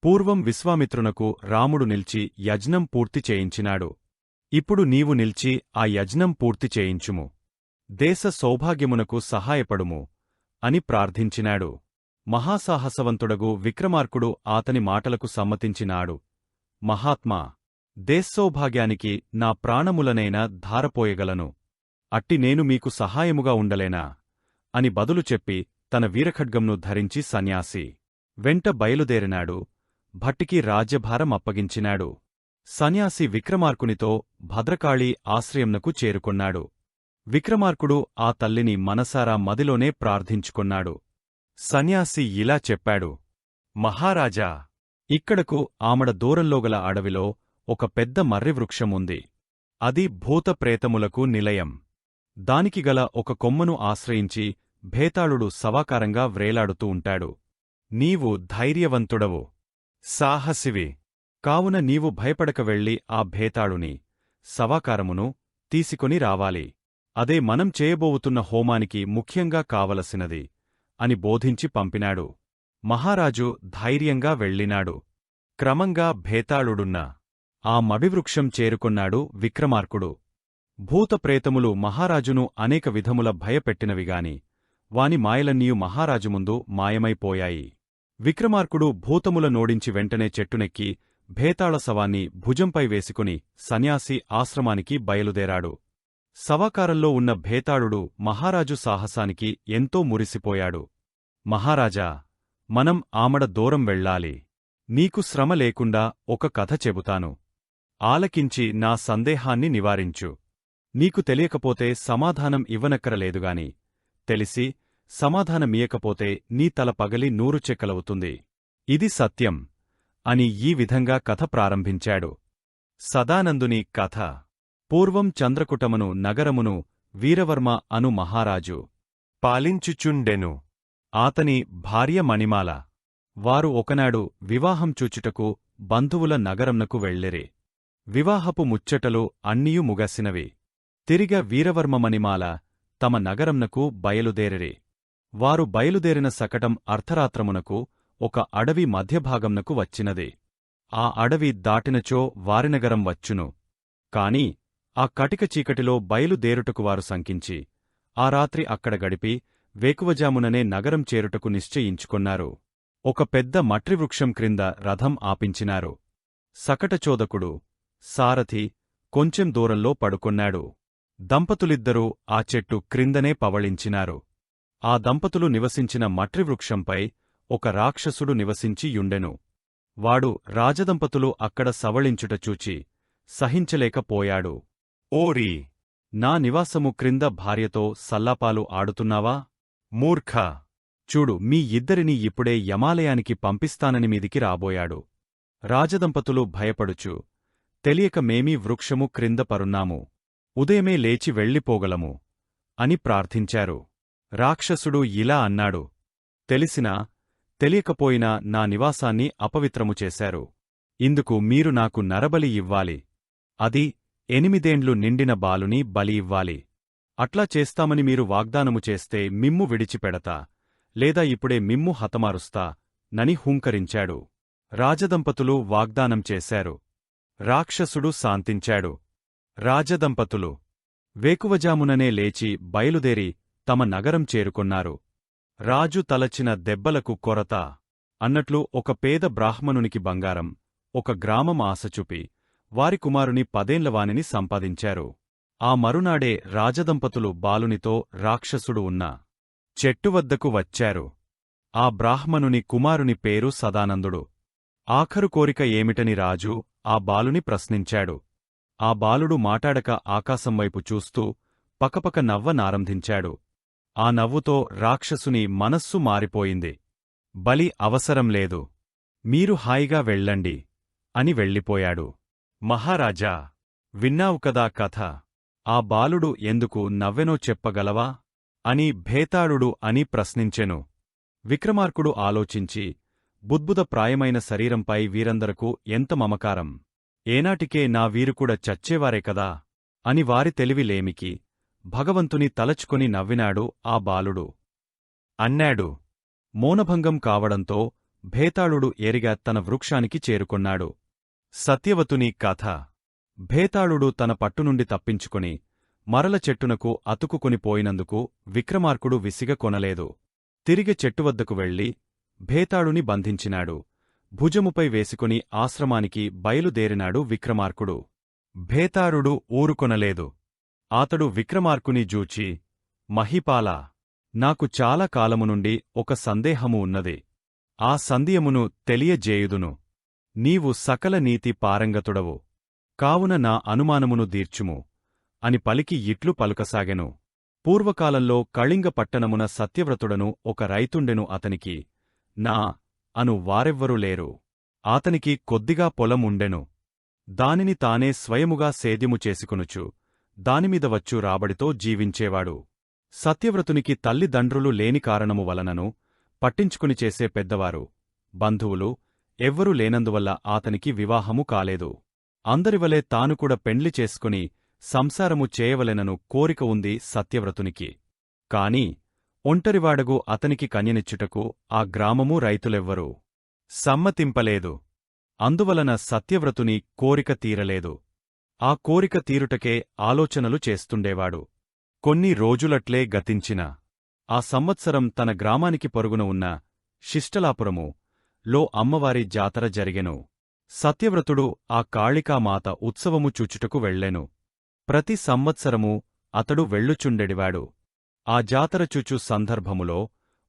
పూర్వం విశ్వామిత్రునకు రాముడు నిల్చి యజ్ఞం పూర్తి చేయించినాడు. ఇప్పుడు నీవు నిల్చి ఆ యజ్ఞం పూర్తి చేయించుము. దేశ సౌభాగ్యమునకు సహాయపడుము అని ప్రార్థించినాడు. మహాసాహసవంతుడగు విక్రమార్కుడు ఆతని మాటలకు సమ్మతించినాడు. మహాత్మా, దేశసౌభాగ్యానికి నా ప్రాణములనైనా ధారపోయగలను. అట్టి నేను మీకు సహాయముగా ఉండలేనా అని బదులు చెప్పి తన వీరఖడ్గంను ధరించి సన్యాసి వెంట బయలుదేరినాడు. భట్టికి రాజ్యభారం అప్పగించినాడు. సన్యాసి విక్రమార్కునితో భద్రకాళి ఆశ్రయంనకు చేరుకొన్నాడు. విక్రమార్కుడు ఆ తల్లిని మనసారా మదిలోనే ప్రార్థించుకొన్నాడు. సన్యాసి ఇలా చెప్పాడు: మహారాజా, ఇక్కడకు ఆమడ దూరంలోగల అడవిలో ఒక పెద్ద మర్రివృక్షముంది. అది భూతప్రేతములకు నిలయం. దానికి గల ఒక కొమ్మను ఆశ్రయించి భేతాళుడు సవాకారంగా వ్రేలాడుతూ ఉంటాడు. నీవు ధైర్యవంతుడవు, సాహసివి. కావున నీవు భయపడక వెళ్ళి ఆ భేతాళుని సవాకారమును తీసుకొని రావాలి. అదే మనం చేయబోవుతున్న హోమానికి ముఖ్యంగా కావలసినది అని బోధించి పంపినాడు. మహారాజు ధైర్యంగా వెళ్ళినాడు. క్రమంగా భేతాళుడున్న ఆ మడివృక్షం చేరుకొన్నాడు విక్రమార్కుడు. భూతప్రేతములు మహారాజును అనేక విధముల భయపెట్టినవిగాని వాని మాయలన్నీయు మహారాజు ముందు మాయమైపోయాయి. విక్రమార్కుడు భూతముల నోడించి వెంటనే చెట్టునెక్కి భేతాళ శవాన్ని భుజంపై వేసుకుని సన్యాసి ఆశ్రమానికి బయలుదేరాడు. సవాకారంలో ఉన్న భేతాళుడు మహారాజు సాహసానికి ఎంతో మురిసిపోయాడు. మహారాజా, మనం ఆమడ దూరం వెళ్ళాలి. నీకు శ్రమ లేకుండా ఒక కథ చెబుతాను. ఆలకించి నా సందేహాన్ని నివారించు. నీకు తెలియకపోతే సమాధానం ఇవ్వనక్కరలేదుగాని తెలిసి సమాధానమియకపోతే నీ తల పగలి 100 చెక్కలవుతుంది. ఇది సత్యం అని ఈ విధంగా కథ ప్రారంభించాడు. సదానందుని కథ. పూర్వం చంద్రకుటమను నగరమును వీరవర్మ అను మహారాజు పాలించుచుండెను. ఆతని భార్య మణిమాల. వారు ఒకనాడు వివాహం చూచుటకు బంధువుల నగరంనకు వెళ్ళిరి. వివాహపు ముచ్చటలు అన్నియు ముగసినవి. తిరిగ వీరవర్మ మణిమాల తమ నగరంనకు బయలుదేరిరి. వారు బయలుదేరిన సకటం అర్ధరాత్రమునకు ఒక అడవి మధ్యభాగంనకు వచ్చినది. ఆ అడవి దాటినచో వారినగరం వచ్చును. కాని ఆ కటిక చీకటిలో బయలుదేరుటకు వారు సంకించి ఆ రాత్రి అక్కడ గడిపి వేకువజాముననే నగరం చేరుటకు నిశ్చయించుకొన్నారు. ఒక పెద్ద మట్రివృక్షం క్రింద రథం ఆపించినారు. సకటచోదకుడు సారథి కొంచెం దూరంలో పడుకొన్నాడు. దంపతులిద్దరూ ఆ చెట్టు క్రిందనే పవళించినారు. ఆ దంపతులు నివసించిన మట్రివృక్షంపై ఒక రాక్షసుడు నివసించి యుండెను. వాడు రాజదంపతులు అక్కడ సవళించుట చూచి సహించలేకపోయాడు. ఓరీ, నా నివాసము క్రింద భార్యతో సల్లాపాలు ఆడుతున్నావా? మూర్ఖా! చూడు, మీ ఇద్దరినీ ఇప్పుడే యమాలయానికి పంపిస్తానని మీదికి రాబోయాడు. రాజదంపతులు భయపడుచు, తెలియక మేమీ వృక్షము క్రింద పరున్నాము. ఉదయమే లేచి వెళ్ళిపోగలము అని ప్రార్థించారు. రాక్షసుడు ఇలా అన్నాడు: తెలిసినా తెలియకపోయినా నా నివాసాన్ని అపవిత్రము చేశారు. ఇందుకు మీరు నాకు నరబలి ఇవ్వాలి. అది 8 ఏండ్లు నిండిన బాలుని బలి ఇవ్వాలి. అట్లా చేస్తామని మీరు వాగ్దానము చేస్తే మిమ్ము విడిచిపెడతా, లేదా ఇప్పుడే మిమ్ము హతమారుస్తా నని హుంకరించాడు. రాజదంపతులు వాగ్దానం చేశారు. రాక్షసుడు శాంతించాడు. రాజదంపతులు వేకువజాముననే లేచి బయలుదేరి తమ నగరం చేరుకొన్నారు. రాజు తలచిన దెబ్బలకు కొరత అన్నట్లు ఒక పేద బ్రాహ్మణునికి బంగారం, ఒక గ్రామం ఆశచూపి వారి కుమారుని 10 ఏండ్లవానిని సంపాదించారు. ఆ మరునాడే రాజదంపతులు బాలునితో రాక్షసుడు ఉన్న చెట్టువద్దకు వచ్చారు. ఆ బ్రాహ్మణుని కుమారుని పేరు సదానందుడు. ఆఖరు కోరిక ఏమిటని రాజు ఆ బాలుని ప్రశ్నించాడు. ఆ బాలుడు మాటాడక ఆకాశంవైపు చూస్తూ పకపక నవ్వనారంభించాడు. ఆ నవ్వుతో రాక్షసుని మనస్సు మారిపోయింది. బలి అవసరం లేదు, మీరు హాయిగా వెళ్ళండి అని వెళ్ళిపోయాడు. మహారాజా, విన్నావు కదా కథ. ఆ బాలుడు ఎందుకు నవ్వెనో చెప్పగలవా అని భేతాళుడు అని ప్రశ్నించెను. విక్రమార్కుడు ఆలోచించి, బుద్బుద శరీరంపై వీరందరకు ఎంత మమకారం! ఏనాటికే నా వీరుకూడ చచ్చేవారే కదా అని వారి తెలివిలేమికి భగవంతుని తలచుకొని నవ్వినాడు ఆ బాలుడు. అన్నాడు. మౌనభంగం కావడంతో భేతాళుడు ఏరిగా తన వృక్షానికి చేరుకొన్నాడు. సత్యవతుని కథ. భేతాళుడు తన పట్టునుండి తప్పించుకొని మరల చెట్టునకు అతుకుకొని పోయినందుకు విక్రమార్కుడు విసిగ కొనలేదు. తిరిగి చెట్టువద్దకు వెళ్లి భేతాళుని బంధించినాడు. భుజముపై వేసుకుని ఆశ్రమానికి బయలుదేరినాడు విక్రమార్కుడు. భేతాళుడు ఊరుకొనలేదు. అతడు విక్రమార్కుని జూచి, మహిపాలా, నాకు చాలా కాలము నుండి ఒక సందేహము ఉన్నది. ఆ సందేహమును తెలియజేయుదును. నీవు సకల నీతి పారంగతుడవు. కావున నా అనుమానమును దీర్చుము అని పలికి ఇట్లు పలుకసాగెను. పూర్వకాలంలో కళింగ పట్టణమున సత్యవ్రతుడను ఒక రైతుండెను. అతనికి నా అను వారెవ్వరూ లేరు. ఆతనికి కొద్దిగా పొలం ఉండెను. దానిని తానే స్వయముగా సేద్యము చేసుకొనుచు దానిమీద వచ్చు రాబడితో జీవించేవాడు. సత్యవ్రతునికి తల్లిదండ్రులు లేని కారణము వలనను పట్టించుకుని చేసే పెద్దవారు, బంధువులు ఎవ్వరూ లేనందువల్ల ఆతనికి వివాహము కాలేదు. అందరివలే తానుకూడా పెండ్లి చేసుకుని సంసారము చేయవలెనను కోరిక ఉంది సత్యవ్రతునికి. కాని ఒంటరివాడగు అతనికి కన్యనిచ్చుటకు ఆ గ్రామము రైతులెవ్వరూ సమ్మతింపలేదు. అందువలన సత్యవ్రతుని కోరిక తీరలేదు. ఆ కోరిక తీరుటకే ఆలోచనలు చేస్తుండేవాడు. కొన్ని రోజులట్లే గతించిన ఆ సంవత్సరం తన గ్రామానికి పొరుగున ఉన్న శిష్టలాపురము లో అమ్మవారి జాతర జరిగెను. సత్యవ్రతుడు ఆ కాళికామాత ఉత్సవము చూచుటకు వెళ్ళెను. ప్రతి సంవత్సరము అతడు వెళ్ళుచుండెడివాడు. ఆ జాతర చూచు సందర్భములో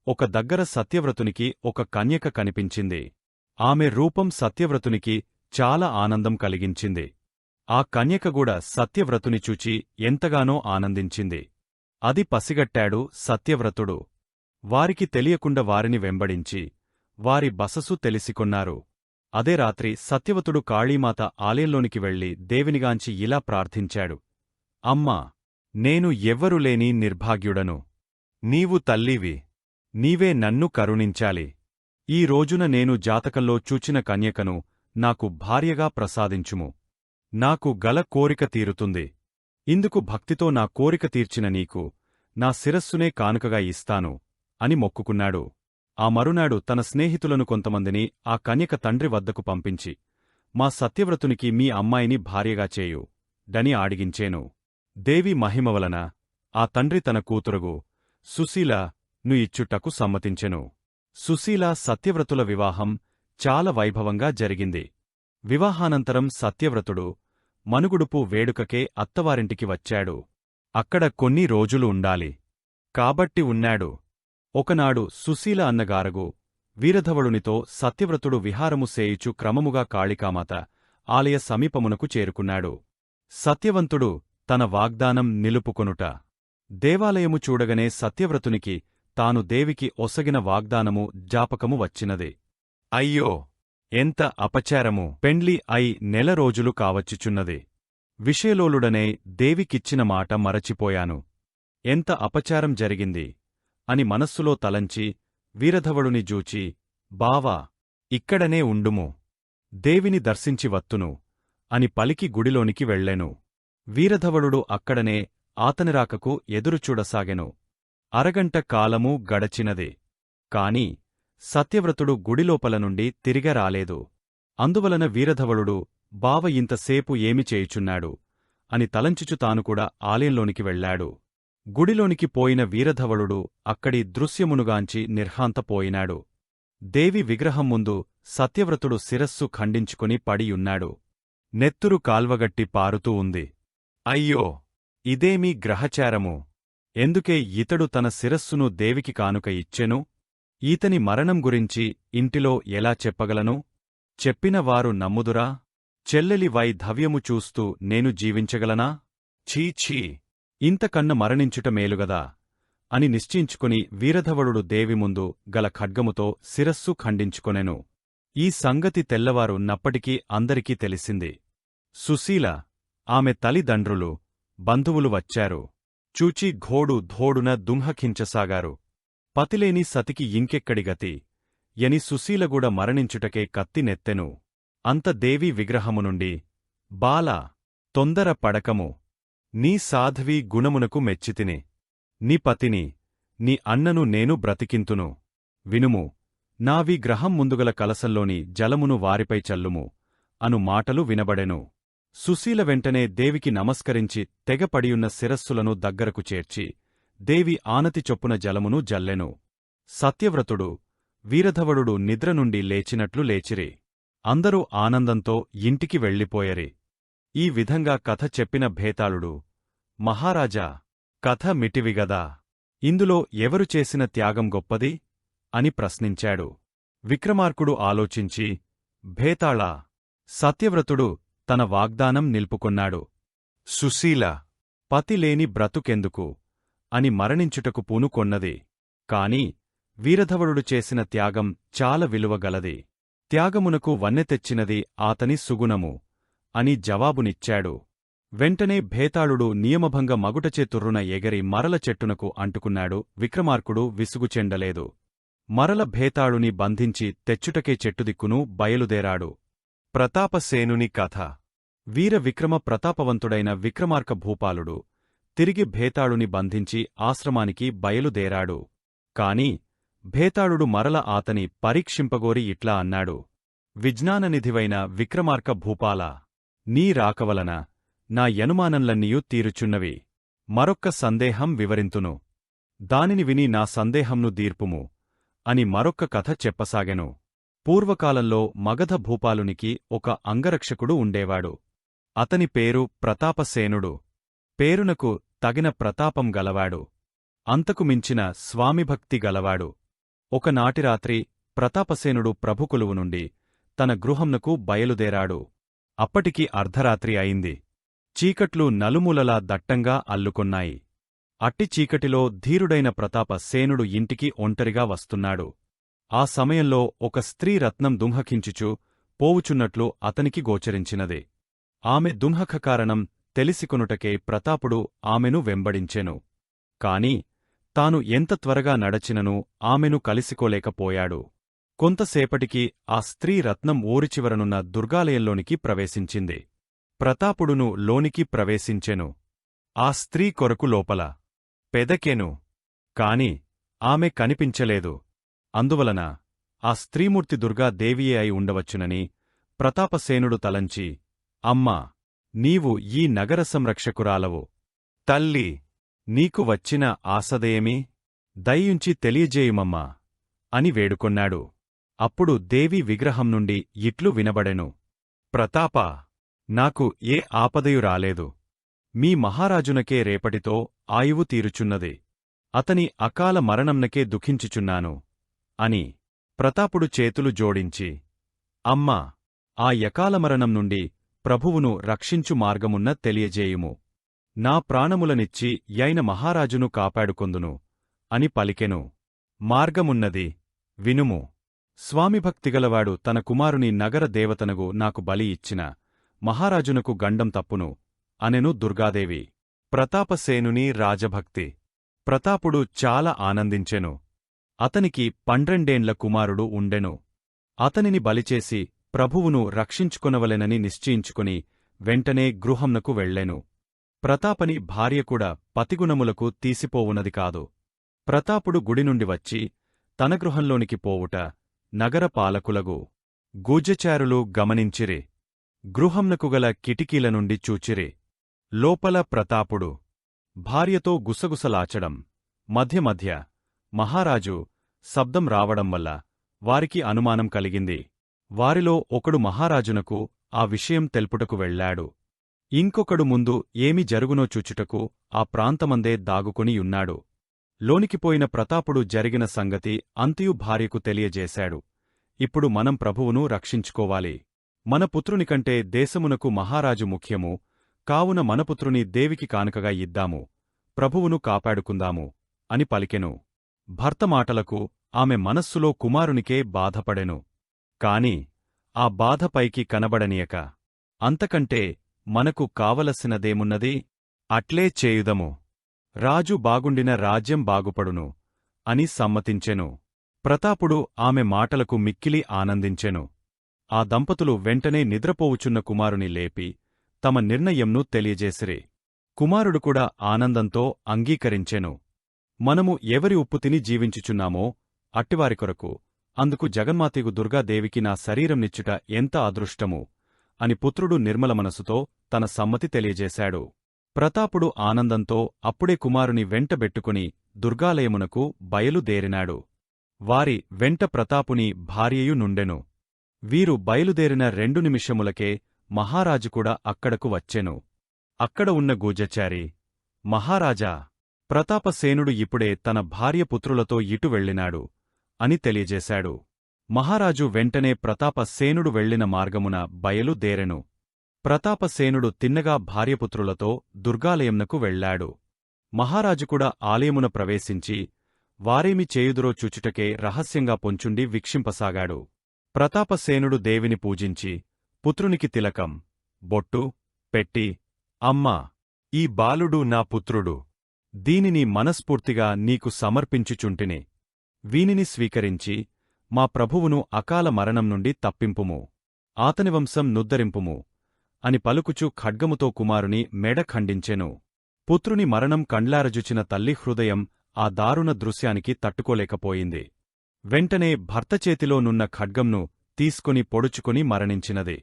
ఒక దగ్గర సత్యవ్రతునికి ఒక కన్యక కనిపించింది. ఆమె రూపం సత్యవ్రతునికి చాలా ఆనందం కలిగించింది. ఆ కన్యకగూడా సత్యవ్రతుని చూచి ఎంతగానో ఆనందించింది. అది పసిగట్టాడు సత్యవ్రతుడు. వారికి తెలియకుండా వారిని వెంబడించి వారి బససు తెలిసికొన్నారు. అదే రాత్రి సత్యవ్రతుడు కాళీమాత ఆలయంలోనికి వెళ్లి దేవినిగాంచి ఇలా ప్రార్థించాడు. అమ్మా, నేను ఎవ్వరులేని నిర్భాగ్యుడను. నీవు తల్లివి. నీవే నన్ను కరుణించాలి. ఈ రోజున నేను జాతకంలో చూచిన కన్యకను నాకు భార్యగా ప్రసాదించుము. నాకు గల కోరిక తీరుతుంది. ఇందుకు భక్తితో నా కోరిక తీర్చిన నీకు నా శిరస్సునే కానుకగా ఇస్తాను అని మొక్కుకున్నాడు. ఆ మరునాడు తన స్నేహితులను కొంతమందిని ఆ కన్యక తండ్రి వద్దకు పంపించి, మా సత్యవ్రతునికి మీ అమ్మాయిని భార్యగా చేయు డని ఆడిగించేను. దేవి మహిమవలన ఆ తండ్రి తన కూతురుగు సుశీల ను ఇచ్చుటకు సమ్మతించెను. సుశీల సత్యవ్రతుల వివాహం చాలా వైభవంగా జరిగింది. వివాహానంతరం సత్యవ్రతుడు మనుగుడుపు వేడుకకే అత్తవారింటికి వచ్చాడు. అక్కడ కొన్ని రోజులు ఉండాలి కాబట్టి ఉన్నాడు. ఒకనాడు సుశీల అన్నగారగు వీరధవళునితో సత్యవ్రతుడు విహారము సేయుచు క్రమముగా కాళికామాత ఆలయ సమీపమునకు చేరుకున్నాడు. సత్యవంతుడు తన వాగ్దానం నిలుపుకొనుట. దేవాలయము చూడగనే సత్యవ్రతునికి తాను దేవికి ఒసగిన వాగ్దానము జ్ఞాపకము వచ్చినది. అయ్యో, ఎంత అపచారము! పెండ్లి అయి నెల రోజులు కావచ్చుచున్నది. విషయలోలుడనే దేవికిచ్చిన మాట మరచిపోయాను. ఎంత అపచారం జరిగింది అని మనస్సులో తలంచి వీరధవళుని జూచి, బావా, ఇక్కడనే ఉండుము. దేవిని దర్శించి వత్తును అని పలికి గుడిలోనికి వెళ్ళెను. వీరధవళుడు అక్కడనే ఆతనిరాకకు ఎదురుచూడసాగెను. అరగంట కాలము గడచినది. కాని సత్యవ్రతుడు గుడిలోపల నుండి తిరిగ రాలేదు. అందువలన వీరధవళుడు బావ ఇంతసేపు ఏమి చేయుచున్నాడు అని తలంచుచు తానుకూడా ఆలయంలోనికి వెళ్లాడు. గుడిలోనికి పోయిన వీరధవళుడు అక్కడి దృశ్యమునుగాంచి నిర్హాంతపోయినాడు. దేవి విగ్రహం ముందు సత్యవ్రతుడు శిరస్సు ఖండించుకుని పడియున్నాడు. నెత్తురు కాల్వగట్టి పారుతూ ఉంది. అయ్యో, ఇదేమీ గ్రహచారము! ఎందుకే ఇతడు తన శిరస్సును దేవికి కానుక ఇచ్చెను? ఈతని మరణం గురించి ఇంటిలో ఎలా చెప్పగలను? చెప్పిన వారు నమ్ముదురా? చెల్లెలి వైధవ్యము చూస్తూ నేను జీవించగలనా? ఛీ! ఇంతకన్న మరణించుట మేలుగదా అని నిశ్చయించుకుని వీరధవళుడు దేవి ముందు గల ఖడ్గముతో శిరస్సు ఖండించుకొనెను. ఈ సంగతి తెల్లవారు నప్పటికీ అందరికీ తెలిసింది. సుశీల, ఆమె తల్లిదండ్రులు, బంధువులు వచ్చారు. చూచి ఘోడు ధోడున దుంహకించసాగారు. పతిలేని సతికి ఇంకెక్కడి గతి యని సుశీలగూడ మరణించుటకే కత్తి నెత్తెను. అంత దేవి విగ్రహము నుండి, బాలా, తొందర పడకము, నీ సాధ్వి గుణమునకు మెచ్చితిని. నీ పతిని, నీ అన్నను నేను బ్రతికింతును. వినుము, నా విగ్రహం ముందుగల కలసంలోని జలమును వారిపై చల్లుము అను మాటలు వినబడెను. సుశీల వెంటనే దేవికి నమస్కరించి తెగపడియున్న శిరస్సులను దగ్గరకు చేర్చి దేవి ఆనతి చొప్పున జలమును జల్లెను. సత్యవ్రతుడు, వీరధవడు నిద్ర నుండి లేచినట్లు లేచిరి. అందరూ ఆనందంతో ఇంటికి వెళ్ళిపోయరి. ఈ విధంగా కథ చెప్పిన భేతాళుడు, మహారాజా, కథ మిటివిగదా, ఇందులో ఎవరు చేసిన త్యాగం గొప్పది అని ప్రశ్నించాడు. విక్రమార్కుడు ఆలోచించి, భేతాళా, సత్యవ్రతుడు తన వాగ్దానం నిలుపుకొన్నాడు. సుశీల పతిలేని బ్రతుకెందుకు అని మరణించుటకు పూనుకొన్నది. కాని వీరధవడు చేసిన త్యాగం చాలా విలువగలది. త్యాగమునకు వన్నె తెచ్చినది ఆతని సుగుణము అని జవాబునిచ్చాడు. వెంటనే భేతాళుడు నియమభంగ మగుటచే తుర్రున ఎగరి మరల చెట్టునకు అంటుకున్నాడు. విక్రమార్కుడు విసుగుచెండలేదు. మరల భేతాళుని బంధించి తెచ్చుటకే చెట్టుదిక్కును బయలుదేరాడు. ప్రతాపసేనుని కథ. వీర విక్రమ ప్రతాపవంతుడైన విక్రమార్క భూపాలుడు తిరిగి భేతాళుని బంధించి ఆశ్రమానికి బయలుదేరాడు. కాని భేతాళుడు మరల ఆతని పరీక్షింపగోరి ఇట్లా అన్నాడు. విజ్ఞాననిధివైన విక్రమార్క భూపాలా, నీ రాకవలన నా యనుమానంలన్నీయూ తీరుచున్నవి. మరొక్క సందేహం వివరింతును. దానిని విని నా సందేహంను దీర్పుము అని మరొక్క కథ చెప్పసాగెను. పూర్వకాలంలో మగధ భూపాలునికి ఒక అంగరక్షకుడు ఉండేవాడు. అతని పేరు ప్రతాపసేనుడు. పేరునకు తగిన ప్రతాపం గలవాడు. అంతకు మించిన స్వామిభక్తి గలవాడు. ఒకనాటి రాత్రి ప్రతాపసేనుడు ప్రభుకొలువు నుండి తన గృహంనకు బయలుదేరాడు. అప్పటికి అర్ధరాత్రి అయింది. చీకట్లు నలుమూలలా దట్టంగా అల్లుకొన్నాయి. అట్టి చీకటిలో ధీరుడైన ప్రతాపసేనుడు ఇంటికి ఒంటరిగా వస్తున్నాడు. ఆ సమయంలో ఒక స్త్రీ రత్నం దుంహకించుచు పోవుచున్నట్లు అతనికి గోచరించినది. ఆమె దుంహక కారణం తెలిసికొనుటకే ప్రతాపుడు ఆమెను వెంబడించెను. కాని తాను ఎంత త్వరగా నడచినను ఆమెను కలిసికోలేకపోయాడు. కొంతసేపటికి ఆ స్త్రీ రత్నం ఊరిచివరనున్న దుర్గాలయంలోనికి ప్రవేశించింది. ప్రతాపుడును లోనికి ప్రవేశించెను. ఆ స్త్రీ కొరకు లోపల పెదకెను. కాని ఆమె కనిపించలేదు. అందువలన ఆ స్త్రీమూర్తి దుర్గాదేవియే అయి ఉండవచ్చునని ప్రతాపసేనుడు తలంచి, అమ్మా, నీవు ఈ నగర సంరక్షకురాలవు. తల్లి, నీకు వచ్చిన ఆసదయేమి? దయ్యుంచి తెలియజేయుమమ్మా అని వేడుకొన్నాడు. అప్పుడు దేవి విగ్రహం నుండి ఇట్లు వినబడెను. ప్రతాపా, నాకు ఏ ఆపదయు రాలేదు. మీ మహారాజునకే రేపటితో ఆయువు తీరుచున్నది. అతని అకాల మరణంనకే దుఃఖించుచున్నాను అని. ప్రతాపుడు చేతులు జోడించి, అమ్మా, ఆ యకాలమరణం నుండి ప్రభువును రక్షించు మార్గమున్న తెలియజేయుము. నా ప్రాణములనిచ్చి యైన మహారాజును కాపాడుకొందును అని పలికెను. మార్గమున్నది, వినుము. స్వామిభక్తిగలవాడు తన కుమారుని నగర దేవతనగు నాకు బలి ఇచ్చిన మహారాజునకు గండం తప్పును అనెను దుర్గాదేవి. ప్రతాపసేనుని రాజభక్తి. ప్రతాపుడు చాలా ఆనందించెను. అతనికి 12 కుమారుడు ఉండెను. అతనిని బలిచేసి ప్రభువును రక్షించుకొనవలెనని నిశ్చయించుకుని వెంటనే గృహంనకు వెళ్ళెను. ప్రతాపని భార్య కూడా పతిగుణములకు తీసిపోవునది కాదు. ప్రతాపుడు గుడి నుండి వచ్చి తన గృహంలోనికి పోవుట నగర పాలకులగు గూజచారులు గమనించిరి. గృహంనకు గల కిటికీల నుండి చూచిరి. లోపల ప్రతాపుడు భార్యతో గుసగుసలాచడం, మధ్య మధ్య మహారాజు శబ్దం రావడం వల్ల వారికి అనుమానం కలిగింది. వారిలో ఒకడు మహారాజునకు ఆ విషయం తెలుపుటకు వెళ్లాడు. ఇంకొకడు ముందు ఏమి జరుగునో చూచుటకు ఆ ప్రాంతమందే దాగుకొనియున్నాడు. లోనికిపోయిన ప్రతాపుడు జరిగిన సంగతి అంతయు భార్యకు తెలియజేశాడు. ఇప్పుడు మనం ప్రభువును రక్షించుకోవాలి. మన పుత్రునికంటే దేశమునకు మహారాజు ముఖ్యము. కావున మన పుత్రుని దేవికి కానుకగా ఇద్దాము, ప్రభువును కాపాడుకుందాము అని పలికెను. భర్త మాటలకు ఆమె మనస్సులో కుమారునికే బాధపడెను. కాని ఆ బాధ పైకి కనబడనీయక, అంతకంటే మనకు కావలసినదేమున్నది? అట్లే చేయుదము. రాజు బాగుండిన రాజ్యం బాగుపడును అని సమ్మతించెను. ప్రతాపుడు ఆమె మాటలకు మిక్కిలి ఆనందించెను. ఆ దంపతులు వెంటనే నిద్రపోవుచున్న కుమారుని లేపి తమ నిర్ణయంను తెలియజేసిరి. కుమారుడు కూడా ఆనందంతో అంగీకరించెను. మనము ఎవరి ఉప్పు తిని జీవించుచున్నామో అట్టివారి కొరకు అందుకు జగన్మాతయగు దుర్గాదేవికి నా శరీరం నిచ్చుట ఎంత అదృష్టము అని పుత్రుడు నిర్మల మనసుతో తన సమ్మతి తెలియజేశాడు. ప్రతాపుడు ఆనందంతో అప్పుడే కుమారుని వెంటబెట్టుకుని దుర్గాలయమునకు బయలుదేరినాడు. వారి వెంట ప్రతాపుని భార్యయు నుండెను. వీరు బయలుదేరిన 2 నిమిషములకే మహారాజు కూడా అక్కడకు వచ్చెను. అక్కడ ఉన్న గూజచారి, మహారాజా, ప్రతాపసేనుడు ఇప్పుడే తన భార్య పుత్రులతో ఇటు వెళ్ళినాడు అని తెలియజేశాడు. మహారాజు వెంటనే ప్రతాపసేనుడు వెళ్లిన మార్గమున బయలుదేరెను. ప్రతాపసేనుడు తిన్నగా భార్యపుత్రులతో దుర్గాలయంనకు వెళ్లాడు. మహారాజు కూడా ఆలయమున ప్రవేశించి వారేమి చేయుదురో చూచుటకే రహస్యంగా పొంచుండి వీక్షింపసాగాడు. ప్రతాపసేనుడు దేవిని పూజించి పుత్రునికి తిలకం, బొట్టు పెట్టి, అమ్మా, ఈ బాలుడు నా పుత్రుడు. దీనిని మనస్ఫూర్తిగా నీకు సమర్పించుచుంటినే. వీనిని స్వీకరించి మా ప్రభువును అకాల మరణం నుండి తప్పింపుము, ఆతని వంశం నుద్దరింపుము అని పలుకుచు ఖడ్గముతో కుమారుని మెడ ఖండించెను. పుత్రుని మరణం కండ్లారజుచిన తల్లి హృదయం ఆ దారుణ దృశ్యానికి తట్టుకోలేకపోయింది. వెంటనే భర్త చేతిలో నున్న ఖడ్గంను తీసుకుని పొడుచుకుని మరణించినది.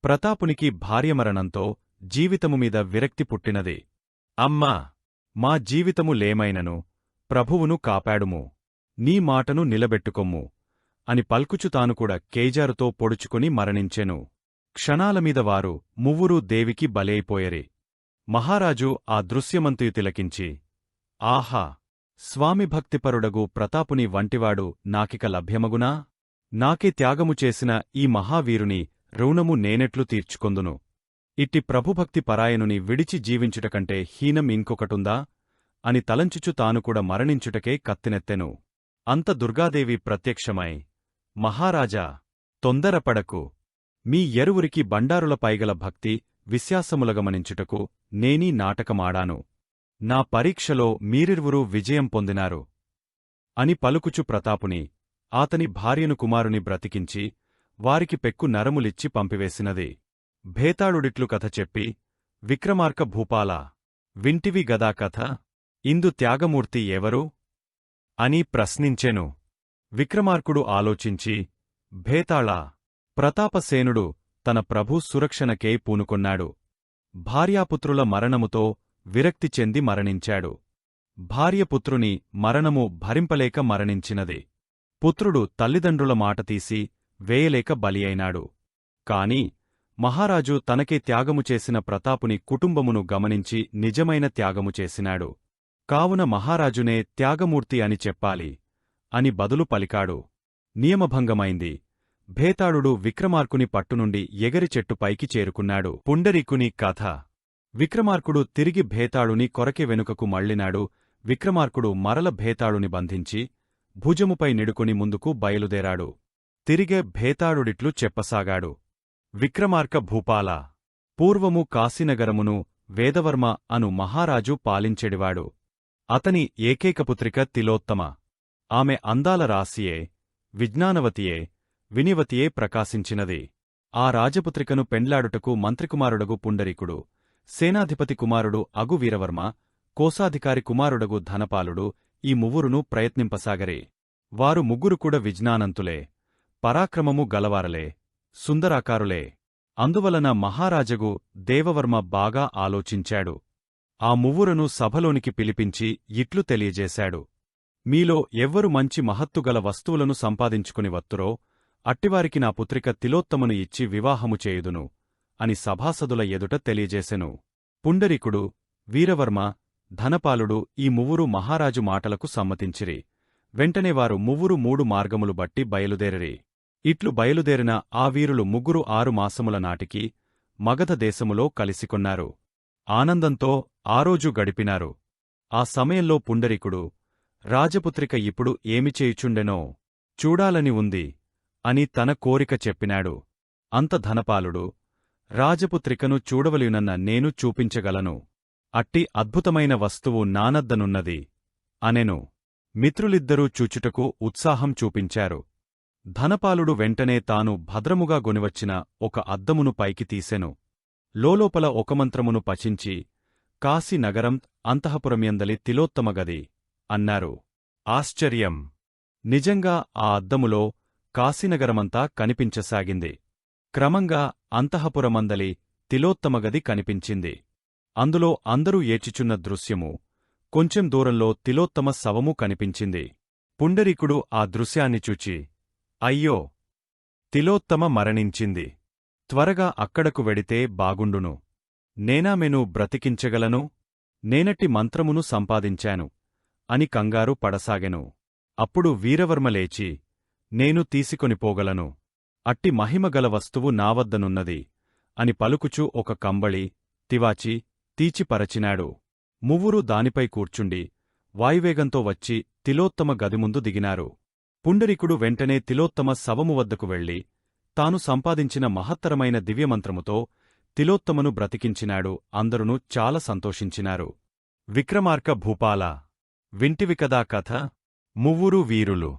ప్రతాపునికి భార్యమరణంతో జీవితముమీద విరక్తి పుట్టినది. అమ్మా, మా జీవితము లేమైనను ప్రభువును కాపాడుము, నీ మాటను నిలబెట్టుకొమ్ము అని పల్కుచు తానుకూడా కేజారుతో పొడుచుకుని మరణించెను. క్షణాలమీద వారు మువ్వురూ దేవికి బలైపోయరి. మహారాజు ఆ దృశ్యమంతయు తిలకించి, ఆహా, స్వామి భక్తిపరుడగు ప్రతాపుని వంటివాడు నాకిక లభ్యమగునా? నాకే త్యాగము చేసిన ఈ మహావీరుని రుణము నేనెట్లు తీర్చుకొందును? ఇట్టి ప్రభుభక్తి పరాయణుని విడిచి జీవించుటకంటే హీనం ఇంకొకటుందా అని తలంచుచు తానుకూడా మరణించుటకే కత్తినెత్తెను. అంత దుర్గాదేవి ప్రత్యక్షమై, మహారాజా, తొందరపడకు. మీ ఎరువురికి బండారుల పైగల భక్తి విశ్వాసములగమనించుటకు నేనీ నాటకమాడాను. నా పరీక్షలో మీరిరువురూ విజయం పొందినారు అని పలుకుచు ప్రతాపుని, ఆతని భార్యను కుమారుని బ్రతికించి వారికి పెక్కు నరములిచ్చి పంపివేసినది. భేతాళుడిట్లు కథ చెప్పి, విక్రమార్క భూపాలా, వింటివి గదా కథ? ఇందు త్యాగమూర్తి ఎవరు అని ప్రశ్నించెను. విక్రమార్కుడు ఆలోచించి, భేతాళా, ప్రతాపసేనుడు తన ప్రభు సురక్షణకే పూనుకొన్నాడు. భార్యాపుత్రుల మరణముతో విరక్తి చెంది మరణించాడు. భార్యపుత్రుని మరణము భరింపలేక మరణించినది. పుత్రుడు తల్లిదండ్రుల మాట తీసి వేయలేక బలియైనాడు. కాని మహారాజు తనకే త్యాగము చేసిన ప్రతాపుని కుటుంబమును గమనించి నిజమైన త్యాగము చేసినాడు. కావున మహారాజునే త్యాగమూర్తి అని చెప్పాలి అని బదులు పలికాడు. నియమభంగమైంది. భేతాళుడు విక్రమార్కుని పట్టునుండి ఎగరి చెట్టుపైకి చేరుకున్నాడు. పుండరీకుని కథ. విక్రమార్కుడు తిరిగి భేతాళుని కొరకె వెనుకకు మళ్ళినాడు. విక్రమార్కుడు మరల భేతాళుని బంధించి భుజముపై నిడుకుని ముందుకు బయలుదేరాడు. తిరిగే భేతాళుడిట్లు చెప్పసాగాడు. విక్రమార్క భూపాల, పూర్వము కాశీనగరమును వేదవర్మ అను మహారాజు పాలించెడివాడు. అతని ఏకైకపుత్రిక తిలోత్తమ. ఆమె అందాల రాశియే, విజ్ఞానవతియే, వినివతియే ప్రకాశించినది. ఆ రాజపుత్రికను పెండ్లాడుటకు మంత్రికుమారుడగు పుండరీకుడు, సేనాధిపతి కుమారుడు అగు వీరవర్మ, కోశాధికారి కుమారుడగు ధనపాలుడు ఈ మువ్వురును ప్రయత్నింపసాగరే. వారు ముగ్గురు కూడా విజ్ఞానంతులే, పరాక్రమము గలవారలే, సుందరాకారులే. అందువలన మహారాజగు దేవవర్మ బాగా ఆలోచించాడు. ఆ మువ్వురును సభలోనికి పిలిపించి ఇట్లు తెలియజేశాడు. మీలో ఎవ్వరు మంచి మహత్తుగల వస్తువులను సంపాదించుకుని వత్తురో అట్టివారికి నా పుత్రిక తిలోత్తమును ఇచ్చి వివాహము చేయుదును అని సభాసదుల ఎదుట తెలియజేసెను. పుండరీకుడు, వీరవర్మ, ధనపాలుడు ఈ మువ్వురు మహారాజు మాటలకు సమ్మతించిరి. వెంటనే వారు మువ్వురు 3 మార్గములు బట్టి బయలుదేరిరి. ఇట్లు బయలుదేరిన ఆ వీరులు ముగ్గురు 6 మాసముల నాటికి మగధ దేశములో కలిసికొన్నారు. ఆనందంతో ఆ రోజు గడిపినారు. ఆ సమయంలో పుండరీకుడు, రాజపుత్రిక ఇప్పుడు ఏమి చేయుచుండెనో చూడాలని ఉంది అని తన కోరిక చెప్పినాడు. అంత ధనపాలుడు, రాజపుత్రికను చూడవలయునన్న నేను చూపించగలను. అట్టి అద్భుతమైన వస్తువు నానద్దనున్నది అనెను. మిత్రులిద్దరూ చూచుటకు ఉత్సాహం చూపించారు. ధనపాలుడు వెంటనే తాను భద్రముగా గొనివచ్చిన ఒక అద్దమును పైకి తీసెను. లోలోపల ఒక మంత్రమును పఠించి కాశీనగరం అంతఃపురమ్యందలి తిలోత్తమగది అన్నారు. ఆశ్చర్యం! నిజంగా ఆ అద్దములో కాశీనగరమంతా కనిపించసాగింది. క్రమంగా అంతఃపురమందలి తిలోత్తమగది కనిపించింది. అందులో అందరూ ఏచిచున్న దృశ్యము, కొంచెం దూరంలో తిలోత్తమ శవము కనిపించింది. పుండరీకుడు ఆ దృశ్యాన్ని చూచి, అయ్యో! తిలోత్తమ మరణించింది. త్వరగా అక్కడకు వెడితే బాగుండును. నేనామెను బ్రతికించగలను? నేనట్టి మంత్రమును సంపాదించాను అని కంగారు పడసాగెను. అప్పుడు వీరవర్మ లేచి, నేను తీసుకొనిపోగలను. అట్టి మహిమగల వస్తువు నావద్దనున్నది అని పలుకుచూ ఒక కంబళి, తివాచి తీచిపరచినాడు. మువ్వురు దానిపై కూర్చుండి వాయువేగంతో వచ్చి తిలోత్తమ గదిముందు దిగినారు. పుండరీకుడు వెంటనే తిలోత్తమ శవము వద్దకు వెళ్లి తాను సంపాదించిన మహత్తరమైన దివ్యమంత్రముతో తిలోత్తమను బ్రతికించినాడు. అందరునూ చాలా సంతోషించినారు. విక్రమార్క భూపాల, వింటివికదా కథ? మువ్వురు వీరులు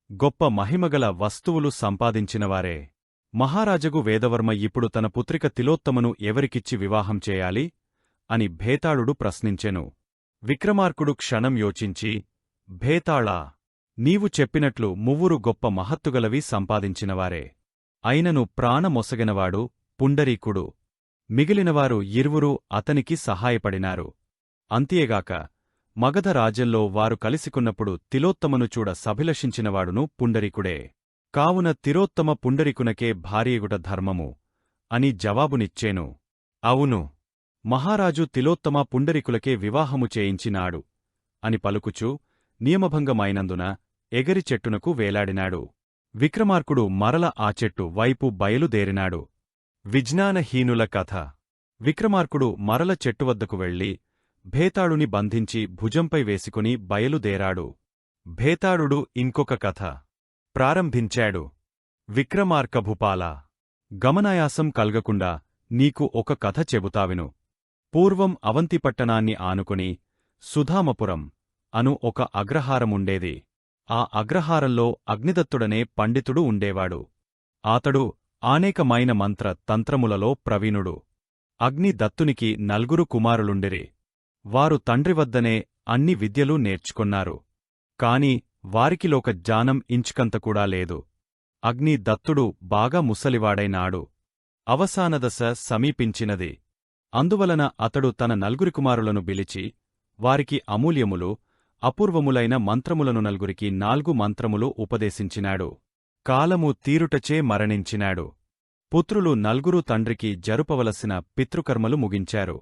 గొప్ప మహిమగల వస్తువులు సంపాదించినవారే. మహారాజగు వేదవర్మ ఇప్పుడు తన పుత్రిక తిలోత్తమను ఎవరికిచ్చి వివాహం చేయాలి అని భేతాళుడు ప్రశ్నించెను. విక్రమార్కుడు క్షణం యోచించి, భేతాళా, నీవు చెప్పినట్లు మువ్వురు గొప్ప మహత్తుగలవి సంపాదించినవారే. అయినను ప్రాణమొసగినవాడు పుండరీకుడు. మిగిలినవారు ఇరువురూ అతనికి సహాయపడినారు. అంతేగాక మగధ రాజ్యంలో వారు కలిసికున్నప్పుడు తిలోత్తమను చూడ సభిలషించినవాడును పుండరీకుడే. కావున తిరోత్తమ పుండరీకునకే భార్యగుట ధర్మము అని జవాబునిచ్చేను. అవును, మహారాజు తిలోత్తమ పుండరీకులకే వివాహము చేయించినాడు అని పలుకుచూ నియమభంగమైనందున ఎగరి చెట్టునకు వేలాడినాడు. విక్రమార్కుడు మరల ఆ చెట్టు వైపు బయలుదేరినాడు. విజ్ఞానహీనుల కథ. విక్రమార్కుడు మరల చెట్టువద్దకు వెళ్లి భేతాళుని బంధించి భుజంపై వేసుకుని బయలుదేరాడు. భేతాళుడు ఇంకొక కథ ప్రారంభించాడు. విక్రమార్కభూపాల, గమనాయాసం కల్గకుండా నీకు ఒక కథ చెబుతావిను. పూర్వం అవంతిపట్టణాన్ని ఆనుకుని సుధామపురం అను ఒక అగ్రహారముండేది. ఆ అగ్రహారంలో అగ్నిదత్తుడనే పండితుడు ఉండేవాడు. ఆతడు అనేకమైన మంత్ర తంత్రములలో ప్రవీణుడు. అగ్నిదత్తునికి 4 కుమారులుండిరి. వారు తండ్రివద్దనే అన్ని విద్యలూ నేర్చుకొన్నారు. కాని వారికిలోక జ్ఞానం ఇంచుకంతకూడా లేదు. అగ్నిదత్తుడు బాగా ముసలివాడైనాడు. అవసానదశ సమీపించినది. అందువలన అతడు తన 4 కుమారులను పిలిచి వారికి అమూల్యములు, అపూర్వములైన మంత్రములను 4కి 4 మంత్రములు ఉపదేశించినాడు. కాలము తీరుటచే మరణించినాడు. పుత్రులు 4 తండ్రికి జరుపవలసిన పితృకర్మలు ముగించారు.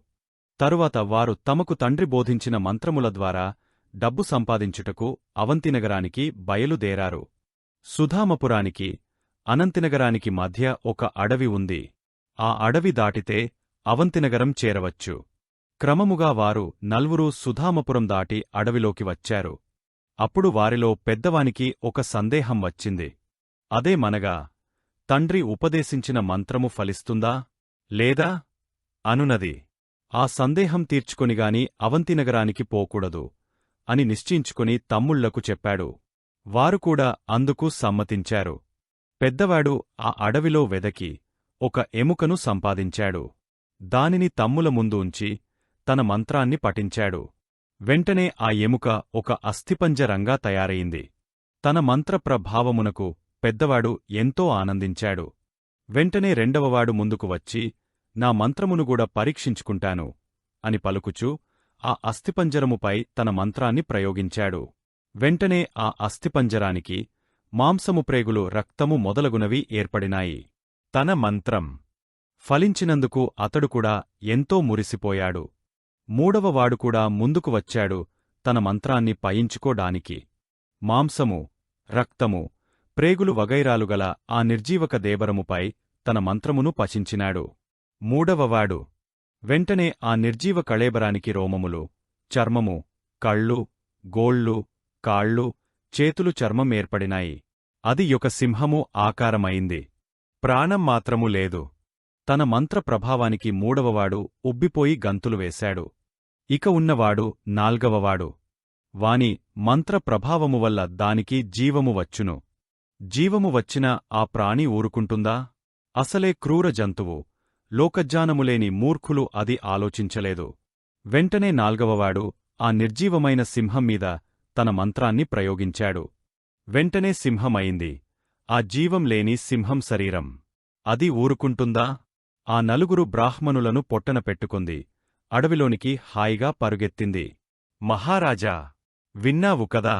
తరువాత వారు తమకు తండ్రి బోధించిన మంత్రముల ద్వారా డబ్బు సంపాదించుటకు అవంతినగరానికి బయలుదేరారు. సుధామపురానికి, అనంతినగరానికి మధ్య ఒక అడవి ఉంది. ఆ అడవి దాటితే అవంతినగరం చేరవచ్చు. క్రమముగా వారు 4 సుధామపురం దాటి అడవిలోకి వచ్చారు. అప్పుడు వారిలో పెద్దవానికి ఒక సందేహం వచ్చింది. అదేమనగా, తండ్రి ఉపదేశించిన మంత్రము ఫలిస్తుందా లేదా అనునది. ఆ సందేహం తీర్చుకొనిగాని అవంతినగరానికి పోకూడదు అని నిశ్చయించుకుని తమ్ముళ్లకు చెప్పాడు. వారు కూడా అందుకు సమ్మతించారు. పెద్దవాడు ఆ అడవిలో వెదకి ఒక ఎముకను సంపాదించాడు. దానిని తమ్ముల ముందు ఉంచి తన మంత్రాన్ని పఠించాడు. వెంటనే ఆ ఎముక ఒక అస్థిపంజరంగా తయారయింది. తన మంత్ర ప్రభావమునకు పెద్దవాడు ఎంతో ఆనందించాడు. వెంటనే రెండవవాడు ముందుకు వచ్చి, నా మంత్రమునుగూడా పరీక్షించుకుంటాను అని పలుకుచూ ఆ అస్థిపంజరముపై తన మంత్రాన్ని ప్రయోగించాడు. వెంటనే ఆ అస్థిపంజరానికి మాంసము, ప్రేగులు, రక్తము మొదలగునవి ఏర్పడినాయి. తన మంత్రం ఫలించినందుకు అతడు కూడా ఎంతో మురిసిపోయాడు. మూడవవాడు కూడా ముందుకు వచ్చాడు తన మంత్రాన్ని పయించుకోడానికి. మాంసము, రక్తము, ప్రేగులు వగైరాలుగల ఆ నిర్జీవక దేబరముపై తన మంత్రమును పచించినాడు. మూడవవాడు వెంటనే ఆ నిర్జీవ కళేబరానికి రోమములు, చర్మము, కళ్ళు, గోళ్ళు, కాళ్ళు, చేతులు, చర్మం ఏర్పడినాయి. అది ఒక సింహము ఆకారమైంది. ప్రాణం మాత్రము లేదు. తన మంత్ర ప్రభావానికి మూడవవాడు ఉబ్బిపోయి గంతులు వేశాడు. ఇక ఉన్నవాడు నాల్గవవాడు. వాని మంత్ర ప్రభావము వల్ల దానికి జీవము వచ్చును. జీవము వచ్చినా ఆ ప్రాణి ఊరుకుంటుందా? అసలే క్రూర జంతువు. లోకజ్ఞానములేని మూర్ఖులు అది ఆలోచించలేదు. వెంటనే నాల్గవవాడు ఆ నిర్జీవమైన సింహం మీద తన మంత్రాన్ని ప్రయోగించాడు. వెంటనే సింహమయింది. ఆ జీవం లేని సింహం శరీరం. అది ఊరుకుంటుందా? ఆ నలుగురు బ్రాహ్మణులను పొట్టన పెట్టుకుంది. అడవిలోనికి హాయిగా పరుగెత్తింది. మహారాజా! విన్నావు కదా?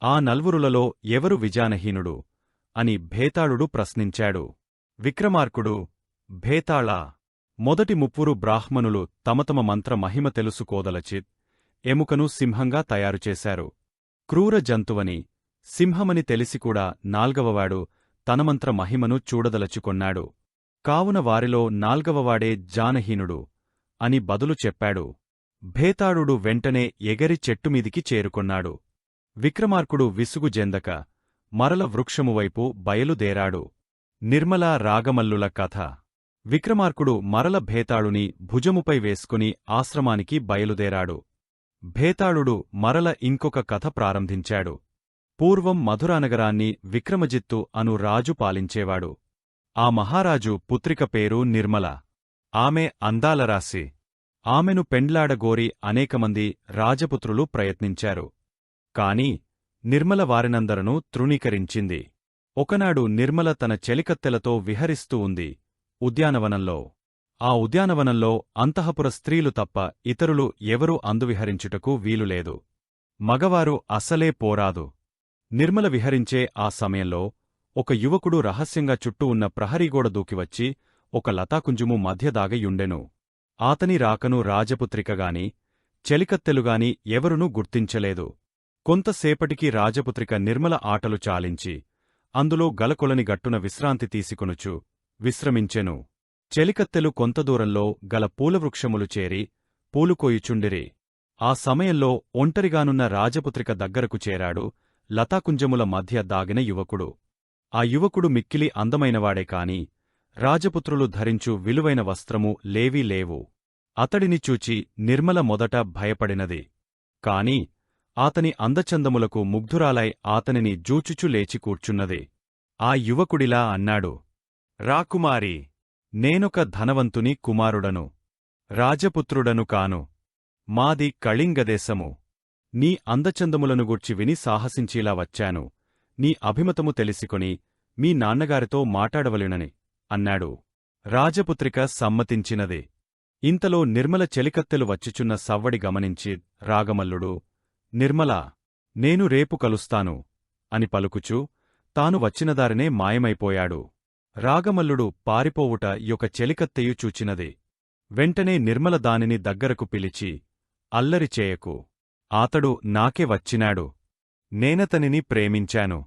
ఆ నల్వురులలో ఎవరు విజానహీనుడు? అని భేతాళుడు ప్రశ్నించాడు. విక్రమార్కుడు, భేతాళా! మొదటి ముప్పురు బ్రాహ్మణులు తమతమ మంత్ర మహిమ తెలుసుకోదలచి ఎముకను సింహంగా తయారుచేశారు. క్రూర జంతువని, సింహమని తెలిసికూడా నాల్గవవాడు తనమంత్ర మహిమను చూడదలచుకొన్నాడు. కావున వారిలో నాల్గవవాడే జానహీనుడు అని బదులు చెప్పాడు. భేతాళుడు వెంటనే ఎగరి చెట్టుమీదికి చేరుకొన్నాడు. విక్రమార్కుడు విసుగు జెందక మరల వృక్షమువైపు బయలుదేరాడు. నిర్మల రాగమల్లుల కథ. విక్రమార్కుడు మరల భేతాళుని భుజముపై వేసుకుని ఆశ్రమానికి బయలుదేరాడు. భేతాళుడు మరల ఇంకొక కథ ప్రారంభించాడు. పూర్వం మధురానగరాన్ని విక్రమజిత్తు అను రాజు పాలించేవాడు. ఆ మహారాజు పుత్రిక పేరు నిర్మల. ఆమె అందాలరాశి. ఆమెను పెండ్లాడగోరి అనేకమంది రాజపుత్రులు ప్రయత్నించారు. కాని నిర్మల వారినందరనూ తృణీకరించింది. ఒకనాడు నిర్మల తన చెలికత్తెలతో విహరిస్తూ ఉంది ఉద్యానవనంలో. ఆ ఉద్యానవనంలో అంతఃపుర స్త్రీలు తప్ప ఇతరులు ఎవరూ అందువిహరించుటకు వీలులేదు. మగవారు అసలే పోరాదు. నిర్మల విహరించే ఆ సమయంలో ఒక యువకుడు రహస్యంగా చుట్టూ ఉన్న ప్రహరీగోడ దూకివచ్చి ఒక లతాకుంజుము మధ్య దాగయుండెను. ఆతని రాకను రాజపుత్రికగాని చెలికత్తెలుగాని ఎవరునూ గుర్తించలేదు. కొంతసేపటికి రాజపుత్రిక నిర్మల ఆటలు చాలించి అందులో గలకొలని గట్టున విశ్రాంతి తీసుకొనుచు విశ్రమించెను. చెలికత్తెలు కొంతదూరంలో గల పూలవృక్షములు చేరి పూలుకోయుచుండిరి. ఆ సమయంలో ఒంటరిగానున్న రాజపుత్రిక దగ్గరకు చేరాడు లతాకుంజముల మధ్య దాగిన యువకుడు. ఆ యువకుడు మిక్కిలి అందమైనవాడే కాని రాజపుత్రులు ధరించు విలువైన వస్త్రము లేవీ లేవు. అతడిని చూచి నిర్మల మొదట భయపడినది. కాని ఆతని అందచందములకు ముగ్ధురాలై ఆతనిని జూచుచు లేచి కూర్చున్నది. ఆ యువకుడిలా అన్నాడు, రాకుమారీ! నేనొక ధనవంతుని కుమారుడను. రాజపుత్రుడను కాను. మాది కళింగదేశము. నీ అందచందములను గూర్చి విని సాహసించిలా వచ్చాను. నీ అభిమతము తెలిసికొని మీ నాన్నగారితో మాటాడవలెనని అన్నాడు. రాజపుత్రిక సమ్మతించినది. ఇంతలో నిర్మల చెలికత్తెలు వచ్చిచున్న సవ్వడి గమనించి రాగమల్లుడు, నిర్మలా! నేను రేపు కలుస్తాను అని పలుకుచూ తాను వచ్చినదారినే మాయమైపోయాడు. రాగమల్లుడు పారిపోవుట యొక చెలికత్తెయు చూచినది. వెంటనే నిర్మల దానిని దగ్గరకు పిలిచి, అల్లరి చేయకు. ఆతడు నాకే వచ్చినాడు. నేనతనిని ప్రేమించాను.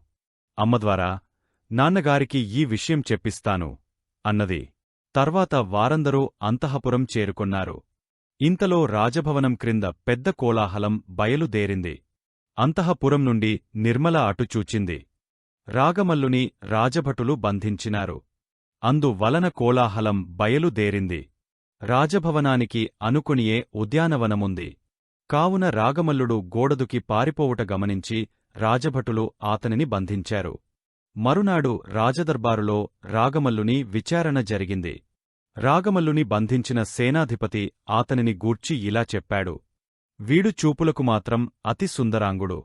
అమ్మద్వారా నాన్నగారికి ఈ విషయం చెప్పిస్తాను అన్నది. తర్వాత వారందరూ అంతఃపురం చేరుకొన్నారు. ఇంతలో రాజభవనం క్రింద పెద్ద కోలాహలం బయలుదేరింది. అంతఃపురం నుండి నిర్మల అటు చూచింది. రాగమల్లుని రాజభటులు బంధించినారు. అందువలన కోలాహలం బయలుదేరింది. రాజభవనానికి అనుకునియే ఉద్యానవనముంది. కావున రాగమల్లుడు గోడదుకి పారిపోవుట గమనించి రాజభటులు ఆతనిని బంధించారు. మరునాడు రాజదర్బారులో రాగమల్లుని విచారణ జరిగింది. రాగమల్లుని బంధించిన సేనాధిపతి ఆతనిని గూర్చి ఇలా చెప్పాడు, వీడు చూపులకు మాత్రం అతి సుందరాంగుడు.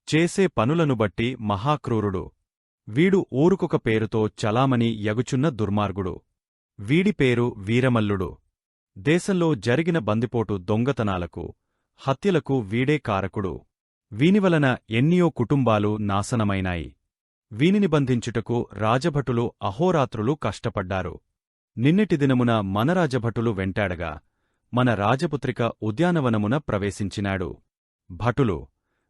చేసే పనులను బట్టి మహాక్రూరుడు. వీడు ఊరుకొక పేరుతో చలామణి యగుచున్న దుర్మార్గుడు. వీడి పేరు వీరమల్లుడు. దేశంలో జరిగిన బందిపోటు దొంగతనాలకు, హత్యలకు వీడే కారకుడు. వీనివలన ఎన్నియో కుటుంబాలు నాశనమైనాయి. వీనిని బంధించుటకు రాజభటులు అహోరాత్రులు కష్టపడ్డారు. నిన్నటి దినమున మన రాజభటులు వెంటాడగా మన రాజపుత్రిక ఉద్యానవనమున ప్రవేశించినాడు. భటులు,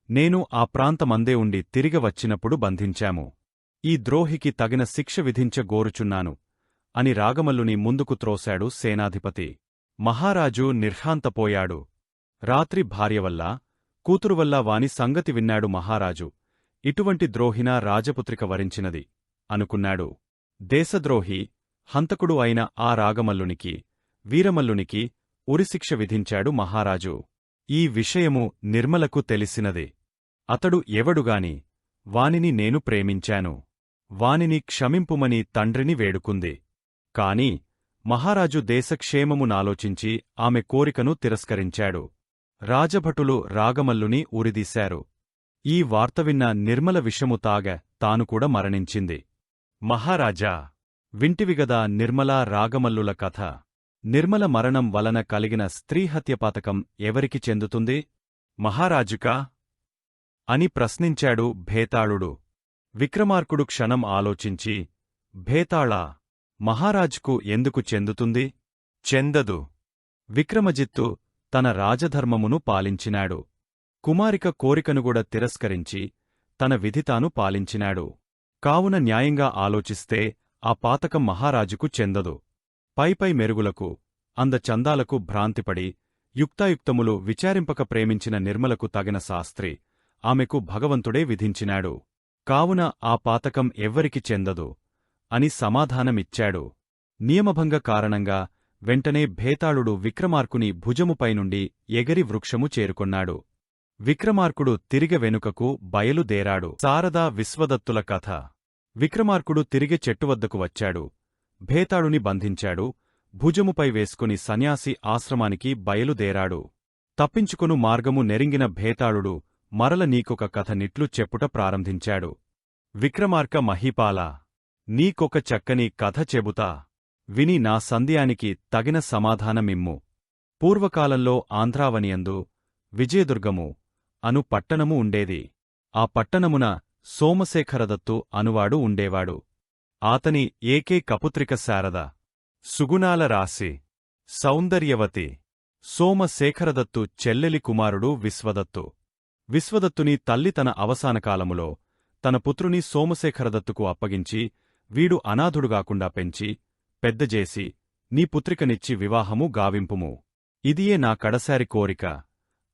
నేను ఆ ప్రాంతమందే ఉండి తిరిగి వచ్చినప్పుడు బంధించాము. ఈ ద్రోహికి తగిన శిక్ష విధించగోరుచున్నాను అని రాగమల్లుని ముందుకు త్రోశాడు సేనాధిపతి. మహారాజు నిర్ఘాంతపోయాడు. రాత్రి భార్యవల్ల, కూతురువల్ల వాని సంగతి విన్నాడు మహారాజు. ఇటువంటి ద్రోహినా రాజపుత్రిక వరించినది అనుకున్నాడు. దేశద్రోహి, హంతకుడు అయిన ఆ రాగమల్లునికి, వీరమల్లునికి ఉరిశిక్ష విధించాడు మహారాజు. ఈ విషయము నిర్మలకు తెలిసినది. అతడు ఎవడుగాని, వానిని నేను ప్రేమించాను. వానిని క్షమింపుమని తండ్రిని వేడుకుంది. కాని మహారాజు దేశక్షేమమునాలోచించి ఆమె కోరికను తిరస్కరించాడు. రాజభటులు రాగమల్లుని ఉరిదీశారు. ఈ వార్త విన్న నిర్మల విషము తాగ తానుకూడా మరణించింది. మహారాజా, వింటివిగదా నిర్మలా రాగమల్లుల కథ. నిర్మల మరణం వలన కలిగిన స్త్రీహత్యపాతకం ఎవరికి చెందుతుంది? మహారాజుకా అని ప్రశ్నించాడు భేతాళుడు. విక్రమార్కుడు క్షణం ఆలోచించి, భేతాళా, మహారాజుకు ఎందుకు చెందుతుంది? చెందదు. విక్రమజిత్తు తన రాజధర్మమును పాలించినాడు. కుమారిక కోరికనుగూడ తిరస్కరించి తన విధితాను పాలించినాడు. కావున న్యాయంగా ఆలోచిస్తే ఆ పాతకం మహారాజుకు చెందదు. పైపై మెరుగులకు, అందచందాలకు భ్రాంతిపడి యుక్తాయుక్తములు విచారింపక ప్రేమించిన నిర్మలకు తగిన శాస్త్రి ఆమెకు భగవంతుడే విధించినాడు. కావున ఆ పాతకం ఎవ్వరికి చెందదు అని సమాధానమిచ్చాడు. నియమభంగ కారణంగా వెంటనే భేతాళుడు విక్రమార్కుని భుజముపైనుండి ఎగరి వృక్షము చేరుకొన్నాడు. విక్రమార్కుడు తిరిగె వెనుకకు బయలుదేరాడు. శారదా విశ్వదత్తుల కథ. విక్రమార్కుడు తిరిగి చెట్టువద్దకు వచ్చాడు. భేతాళుని బంధించాడు. భుజముపై వేసుకుని సన్యాసి ఆశ్రమానికి బయలుదేరాడు. తప్పించుకొను మార్గము నెరింగిన భేతాళుడు మరల నీకొక కథ నిట్లు చెప్పుట ప్రారంభించాడు. విక్రమార్క మహీపాలా, నీకొక చక్కని కథ చెబుతా. విని నా సందేహానికి తగిన సమాధానమిమ్ము. పూర్వకాలంలో ఆంధ్రావనియందు విజయదుర్గము అను పట్టణము ఉండేది. ఆ పట్టణమున సోమశేఖరదత్తు అనువాడు ఉండేవాడు. ఆతని ఏకైక పుత్రిక శారద. సుగుణాల రాశి, సౌందర్యవతి. సోమశేఖరదత్తు చెల్లెలి కుమారుడు విశ్వదత్తు. విశ్వదత్తుని తల్లి తన అవసానకాలములో తన పుత్రుని సోమశేఖరదత్తుకు అప్పగించి వీడు అనాథుడుగాకుండా పెంచి పెద్దజేసి నీ పుత్రికనిచ్చి వివాహము గావింపుము. ఇదియే నా కడసారి కోరిక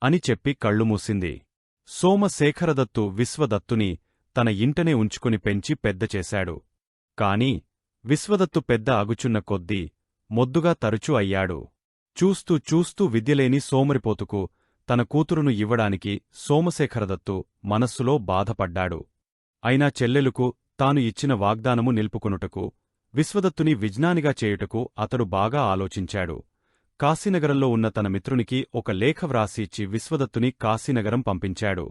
అని చెప్పి కళ్ళు మూసింది. సోమశేఖరదత్తు విశ్వదత్తుని తన ఇంటనే ఉంచుకుని పెంచి పెద్దచేశాడు. కాని విశ్వదత్తు పెద్ద అగుచున్న కొద్దీ మొద్దుగా తరచూ అయ్యాడు. చూస్తూ చూస్తూ విద్యలేని సోమరిపోతుకు తన కూతురును ఇవ్వడానికి సోమశేఖరదత్తు మనస్సులో బాధపడ్డాడు. అయినా చెల్లెలుకు తాను ఇచ్చిన వాగ్దానము నిలుపుకొనుటకు, విశ్వదత్తుని విజ్ఞానిగా చేయుటకు అతడు బాగా ఆలోచించాడు. కాశీనగరంలో ఉన్న తన మిత్రునికి ఒక లేఖ వ్రాసి ఇచ్చి విశ్వదత్తుని కాశీనగరం పంపించాడు.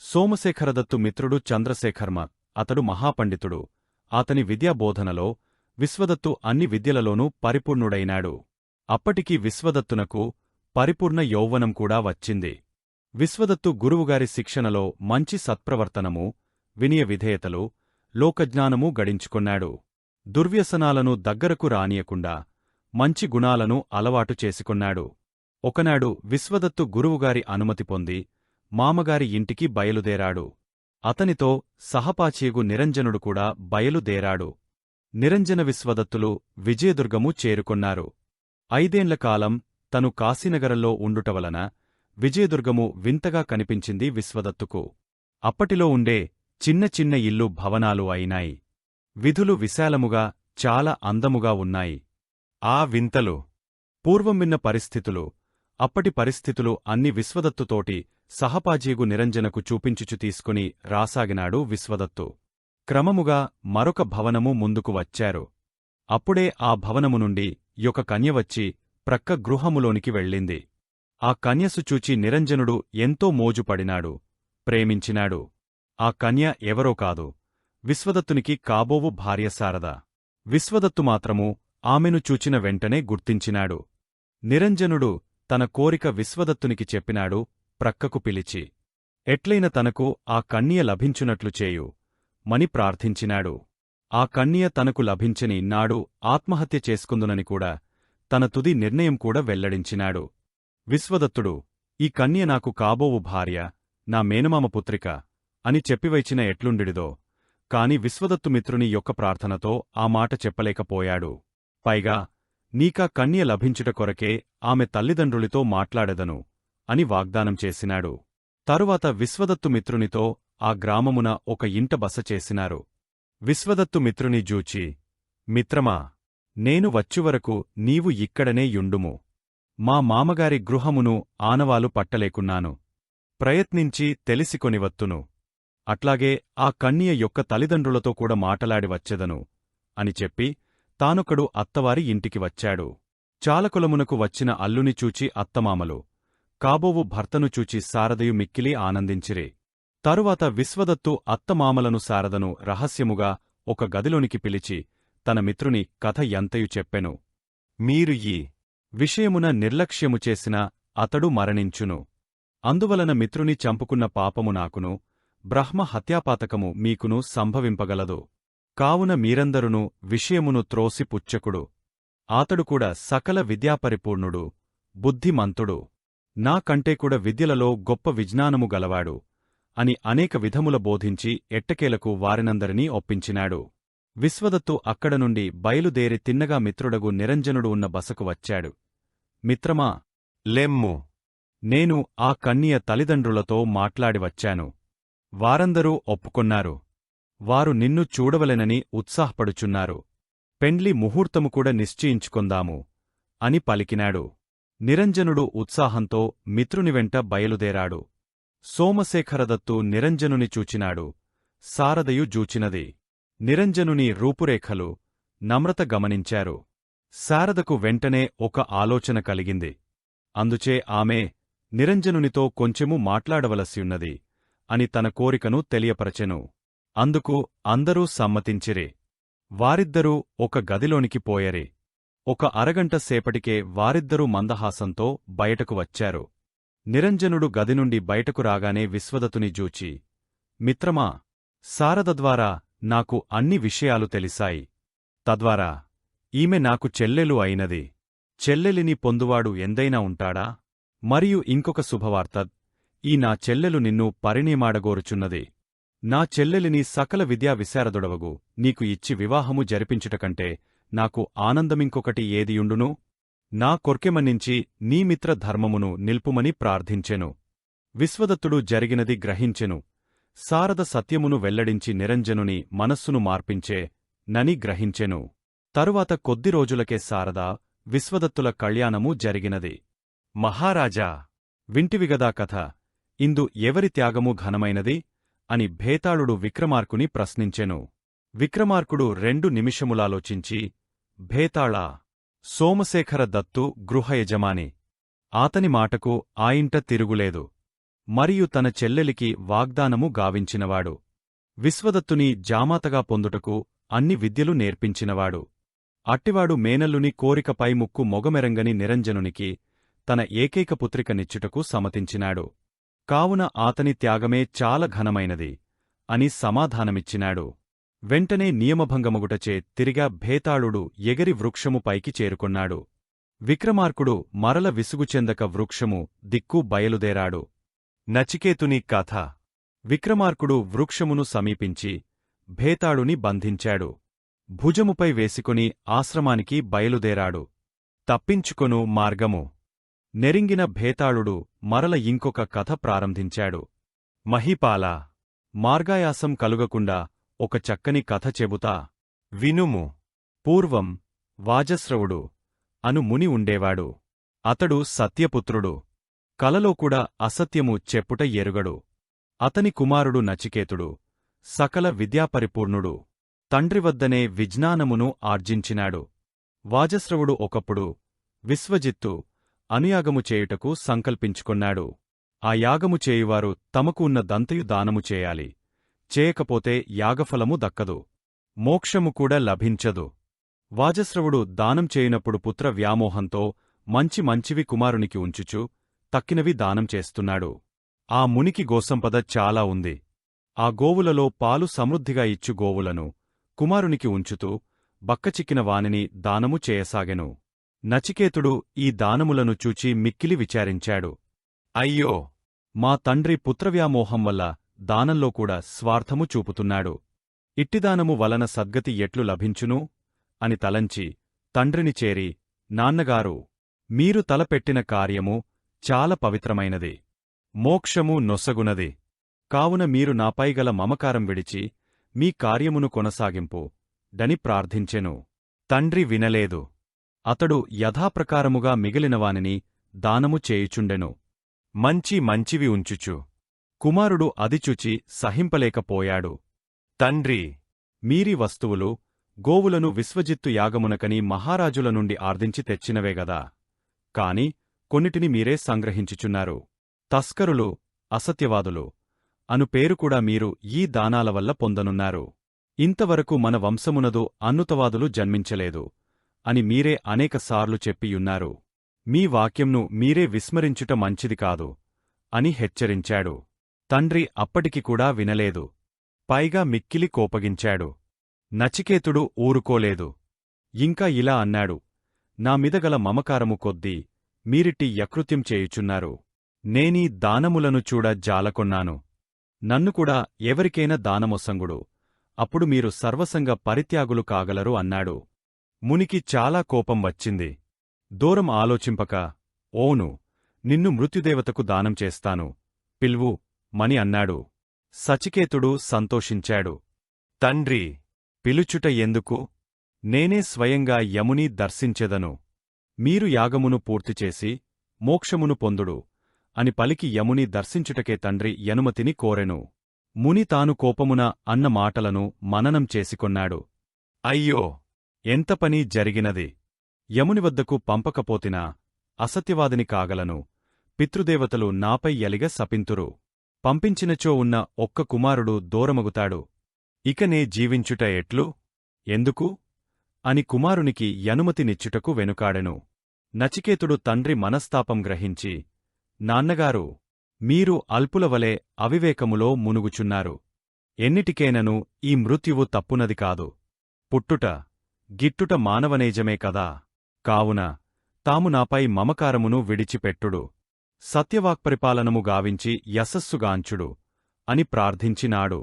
సోమశేఖరదత్తు మిత్రుడు చంద్రశేఖర్మ. అతడు మహాపండితుడు. అతని విద్యాబోధనలో విశ్వదత్తు అన్ని విద్యలలోనూ పరిపూర్ణుడైనాడు. అప్పటికి విశ్వదత్తునకు పరిపూర్ణ యౌవనం కూడా వచ్చింది. విశ్వదత్తు గురువుగారి శిక్షణలో మంచి సత్ప్రవర్తనము, వినయ విధేయతలు, లోకజ్ఞానమూ గడించుకొన్నాడు. దుర్వ్యసనాలను దగ్గరకు రానియకుండా మంచి గుణాలను అలవాటు చేసుకొన్నాడు. ఒకనాడు విశ్వదత్తు గురువుగారి అనుమతి పొంది మామగారి ఇంటికి బయలుదేరాడు. అతనితో సహపాచేగు నిరంజనుడు కూడా బయలుదేరాడు. నిరంజన విశ్వదత్తులు విజయదుర్గము చేరుకొన్నారు. 5 ఏండ్ల కాలం తను కాశీనగరంలో ఉండుటవలన విజయదుర్గము వింతగా కనిపించింది విశ్వదత్తుకు. అప్పటిలో ఉండే చిన్న చిన్న ఇల్లు భవనాలు అయినాయి. విధులు విశాలముగా చాలా అందముగా ఉన్నాయి. ఆ వింతలు, పూర్వం విన్న పరిస్థితులు, అప్పటి పరిస్థితులు అన్ని విశ్వదత్తుతోటి సహపాజీగు నిరంజనకు చూపించుచు తీసుకుని రాసాగినాడు విశ్వదత్తు. క్రమముగా మరొక భవనము ముందుకు వచ్చారు. అప్పుడే ఆ భవనము నుండి యొక కన్య వచ్చి ప్రక్క గృహములోనికి వెళ్ళింది. ఆ కన్యసు చూచి నిరంజనుడు ఎంతో మోజుపడినాడు, ప్రేమించినాడు. ఆ కన్య ఎవరో కాదు, విశ్వదత్తునికి కాబోవు భార్య శారద. విశ్వదత్తు మాత్రము ఆమెను చూచిన వెంటనే గుర్తించినాడు. నిరంజనుడు తన కోరిక విశ్వదత్తునికి చెప్పినాడు, ప్రక్కకు పిలిచి. ఎట్లైన తనకు ఆ కన్య లభించునట్లు చేయు మని ప్రార్థించినాడు. ఆ కన్య తనకు లభించని నాడు ఆత్మహత్య చేసుకుందునని కూడా తన తుది నిర్ణయం కూడా వెల్లడించినాడు. విశ్వదత్తుడు, ఈ కన్య నాకు కాబోవు భార్య, నా మేనమామ పుత్రిక అని చెప్పివైచిన ఎట్లుండిడిదో, కాని విశ్వదత్తు మిత్రుని యొక్క ప్రార్థనతో ఆ మాట చెప్పలేకపోయాడు. పైగా నీకా కన్య లభించుట కొరకే ఆమె తల్లిదండ్రులితో మాట్లాడెదను అని వాగ్దానం చేసినాడు. తరువాత విశ్వదత్తు మిత్రునితో ఆ గ్రామమున ఒక ఇంట బస చేసినారు. విశ్వదత్తు మిత్రుని జూచి, మిత్రమా, నేను వచ్చువరకు నీవు ఇక్కడనే యుండుము. మా మామగారి గృహమును ఆనవాలు పట్టలేకున్నాను. ప్రయత్నించి తెలిసికొనివత్తును. అట్లాగే ఆ కన్య యొక్క తల్లిదండ్రులతో కూడా మాటలాడి వచ్చెదను అని చెప్పి తానొకడు అత్తవారి ఇంటికి వచ్చాడు. చాలకులమునకు వచ్చిన అల్లుని చూచి అత్తమామలు కాబోవు భర్తను చూచి శారదయు మిక్కిలి ఆనందించిరి. తరువాత విశ్వదత్తు అత్తమామలను శారదను రహస్యముగా ఒక గదిలోనికి పిలిచి తన మిత్రుని కథ ఎంతయు చెప్పెను. మీరు ఈ విషయమున నిర్లక్ష్యము చేసిన అతడు మరణించును. అందువలన మిత్రుని చంపుకున్న పాపము నాకును బ్రహ్మ హత్యాపాతకము మీకును సంభవింపగలదు. కావున మీరందరును విషయమును త్రోసి పుచ్చకుడు. ఆతడు కూడా సకల విద్యాపరిపూర్ణుడు, బుద్ధిమంతుడు, నాకంటే కూడా విద్యలలో గొప్ప విజ్ఞానము గలవాడు అని అనేక విధముల బోధించి ఎట్టకేలకు వారినందరినీ ఒప్పించినాడు. విశ్వదత్తు అక్కడ నుండి బయలుదేరి తిన్నగా మిత్రుడగు నిరంజనుడు ఉన్న బసకు వచ్చాడు. మిత్రమా, లెమ్ము, నేను ఆ కన్య తల్లిదండ్రులతో మాట్లాడివచ్చాను. వారందరూ ఒప్పుకొన్నారు. వారు నిన్ను చూడవలెనని ఉత్సాహపడుచున్నారు. పెండ్లి ముహూర్తము కూడా నిశ్చయించుకొందాము అని పలికినాడు. నిరంజనుడు ఉత్సాహంతో మిత్రుని వెంట బయలుదేరాడు. సోమశేఖరదత్తు నిరంజనుని చూచినాడు. శారదయు జూచినది. నిరంజనుని రూపురేఖలు, నమ్రత గమనించారు. శారదకు వెంటనే ఒక ఆలోచన కలిగింది. అందుచే ఆమె నిరంజనునితో కొంచెము మాట్లాడవలసియున్నది అని తన కోరికను తెలియపరచెను. అందుకు అందరూ సమ్మతించిరి. వారిద్దరూ ఒక గదిలోనికి పోయరి. ఒక అరగంట సేపటికే వారిద్దరూ మందహాసంతో బయటకు వచ్చారు. నిరంజనుడు గది నుండి బయటకు రాగానే విశ్వదతుని జూచి, మిత్రమా, శారద ద్వారా నాకు అన్ని విషయాలు తెలిసాయి. తద్వారా ఈమె నాకు చెల్లెలు అయినది. చెల్లెలిని పొందువాడు ఎందైనా ఉంటాడా? మరియు ఇంకొక శుభవార్త, ఈ నా చెల్లెలు నిన్ను పరిణయమాడగోరుచున్నది. నా చెల్లెలిని సకల విద్యా విశారదుడవగు నీకు ఇచ్చి వివాహము జరిపించుటకంటే నాకు ఆనందమింకొకటి ఏదియుండును? నా కొర్కెమన్నించి నీ మిత్ర ధర్మమును నిల్పుమని ప్రార్థించెను. విశ్వదత్తుడు జరిగినది గ్రహించెను. శారద సత్యమును వెల్లడించి నిరంజనుని మనస్సును మార్పించే నని గ్రహించెను. తరువాత కొద్ది రోజులకే శారద, విశ్వదత్తుల కళ్యాణము జరిగినది. మహారాజా, వింటివిగదా కథ, ఇందు ఎవరి త్యాగము ఘనమైనది అని భేతాళుడు విక్రమార్కుని ప్రశ్నించెను. విక్రమార్కుడు 2 నిమిషములాలోచించి, భేతాళా, సోమశేఖర దత్తు గృహయజమాని. ఆతని మాటకు ఆయింట తిరుగులేదు. మరియు తన చెల్లెలికి వాగ్దానము గావించినవాడు. విశ్వదత్తుని జామాతగా పొందుటకు అన్ని విద్యలు నేర్పించినవాడు. అట్టివాడు మేనల్లుని కోరికపై ముక్కు మొగమెరంగని నిరంజనునికి తన ఏకైక పుత్రికనిచ్చుటకు సమ్మతించినాడు. కావున ఆతని త్యాగమే చాలా ఘనమైనది అని సమాధానమిచ్చినాడు. వెంటనే నియమభంగమగుటచే తిరిగా భేతాళుడు ఎగరి వృక్షము పైకి చేరుకొన్నాడు. విక్రమార్కుడు మరల విసుగుచెందక వృక్షము దిక్కు బయలుదేరాడు. నచికేతుని కథ. విక్రమార్కుడు వృక్షమును సమీపించి భేతాళుని బంధించాడు. భుజముపై వేసుకుని ఆశ్రమానికి బయలుదేరాడు. తప్పించుకొను మార్గము. నెరింగిన భేతాళుడు మరల ఇంకొక కథ ప్రారంభించాడు. మహీపాలా, మార్గాయాసం కలుగకుండా ఒక చక్కని కథ చెబుతా వినుము. పూర్వం వాజస్రవుడు అను ముని ఉండేవాడు. అతడు సత్యపుత్రుడు. కలలో కూడా అసత్యము చెప్పుట ఎరుగడు. అతని కుమారుడు నచికేతుడు సకల విద్యాపరిపూర్ణుడు. తండ్రివద్దనే విజ్ఞానమును ఆర్జించినాడు. వాజస్రవుడు ఒకప్పుడు విశ్వజిత్తు అనుయాగము చేయుటకు సంకల్పించుకొన్నాడు. ఆ యాగము చేయువారు తమకు ఉన్న దంతయు దానము చేయాలి. చేయకపోతే యాగఫలము దక్కదు, మోక్షము కూడా లభించదు. వాజస్రవుడు దానం చేయునప్పుడు పుత్ర వ్యామోహంతో మంచివి కుమారునికి ఉంచుచు తక్కినవి దానం చేస్తున్నాడు. ఆ మునికి గోసంపద చాలా ఉంది. ఆ గోవులలో పాలు సమృద్ధిగా ఇచ్చు గోవులను కుమారునికి ఉంచుతూ బక్కచిక్కిన వానిని దానము చేయసాగెను. నచికేతుడు ఈ దానములను చూచి మిక్కిలి విచారించాడు. అయ్యో, మా తండ్రి పుత్రవ్యామోహం వల్ల దానంలో కూడా స్వార్థము చూపుతున్నాడు. ఇట్టిదానము వలన సద్గతి ఎట్లు లభించును అని తలంచి తండ్రిని చేరి, నాన్నగారు, మీరు తలపెట్టిన కార్యము చాలా పవిత్రమైనది, మోక్షము నొసగునది. కావున మీరు నాపైగల మమకారం విడిచి మీ కార్యమును కొనసాగింపు డని ప్రార్థించెను. తండ్రి వినలేదు. అతడు యథాప్రకారముగా మిగిలినవానిని దానము చేయుచుండెను. మంచివి ఉంచుచు. కుమారుడు అదిచుచి సహింపలేకపోయాడు. తండ్రి, మీరి వస్తువులు గోవులను విశ్వజిత్తు యాగమునకని మహారాజుల నుండి ఆర్దించి తెచ్చినవేగదా. కాని కొన్నిటిని మీరే సంగ్రహించుచున్నారు. తస్కరులు, అసత్యవాదులు అను పేరుకూడా మీరు ఈ దానాల వల్ల పొందనున్నారు. ఇంతవరకు మన వంశమునదు అన్నుతవాదులు జన్మించలేదు అని మీరే అనేకసార్లు చెప్పియున్నారు. మీ వాక్యంను మీరే విస్మరించుట మంచిది కాదు అని హెచ్చరించాడు. తండ్రి అప్పటికి కూడా వినలేదు. పైగా మిక్కిలి కోపగించాడు. నచికేతుడు ఊరుకోలేదు. ఇంకా ఇలా అన్నాడు, నా మీదగల మమకారము కొద్దీ మీరిట్టి యకృత్యం చేయుచున్నారు. నేనీ దానములను చూడ జాలకొన్నాను. నన్నుకూడా ఎవరికైనా దానమొసంగుడు, అప్పుడు మీరు సర్వసంగ పరిత్యాగులు కాగలరు అన్నాడు. మునికి చాలా కోపం వచ్చింది. దూరం ఆలోచింపక, ఓను, నిన్ను మృత్యుదేవతకు దానం చేస్తాను, పిల్వు మని అన్నాడు. సచికేతుడు సంతోషించాడు. తండ్రి, పిలుచుట ఎందుకు? నేనే స్వయంగా యముని దర్శించెదను. మీరు యాగమును పూర్తిచేసి మోక్షమును పొందుడు అని పలికి యముని దర్శించుటకే తండ్రి యనుమతిని కోరెను. ముని తాను కోపమున అన్న మాటలను మననం చేసికొన్నాడు. అయ్యో, ఎంత పని జరిగినది! యముని వద్దకు పంపకపోతినా అసత్యవాదిని కాగలను. పితృదేవతలు నాపై యలిగ శపింతురు. పంపించినచో ఉన్న ఒక్క కుమారుడు దూరమగుతాడు. ఇక నే జీవించుట ఎట్లు? ఎందుకు? అని కుమారునికి యనుమతినిచ్చుటకు వెనుకాడెను. నచికేతుడు తండ్రి మనస్తాపం గ్రహించి, నాన్నగారు, మీరు అల్పులవలే అవివేకములో మునుగుచున్నారు. ఎన్నిటికేనను ఈ మృత్యువు తప్పునది కాదు. పుట్టుట, గిట్టుట మానవనేజమే కదా. కావున తాము నాపై మమకారమును విడిచిపెట్టుడు. సత్యవాక్పరిపాలనము గావించి యశస్సుగాంచుడు అని ప్రార్థించినాడు.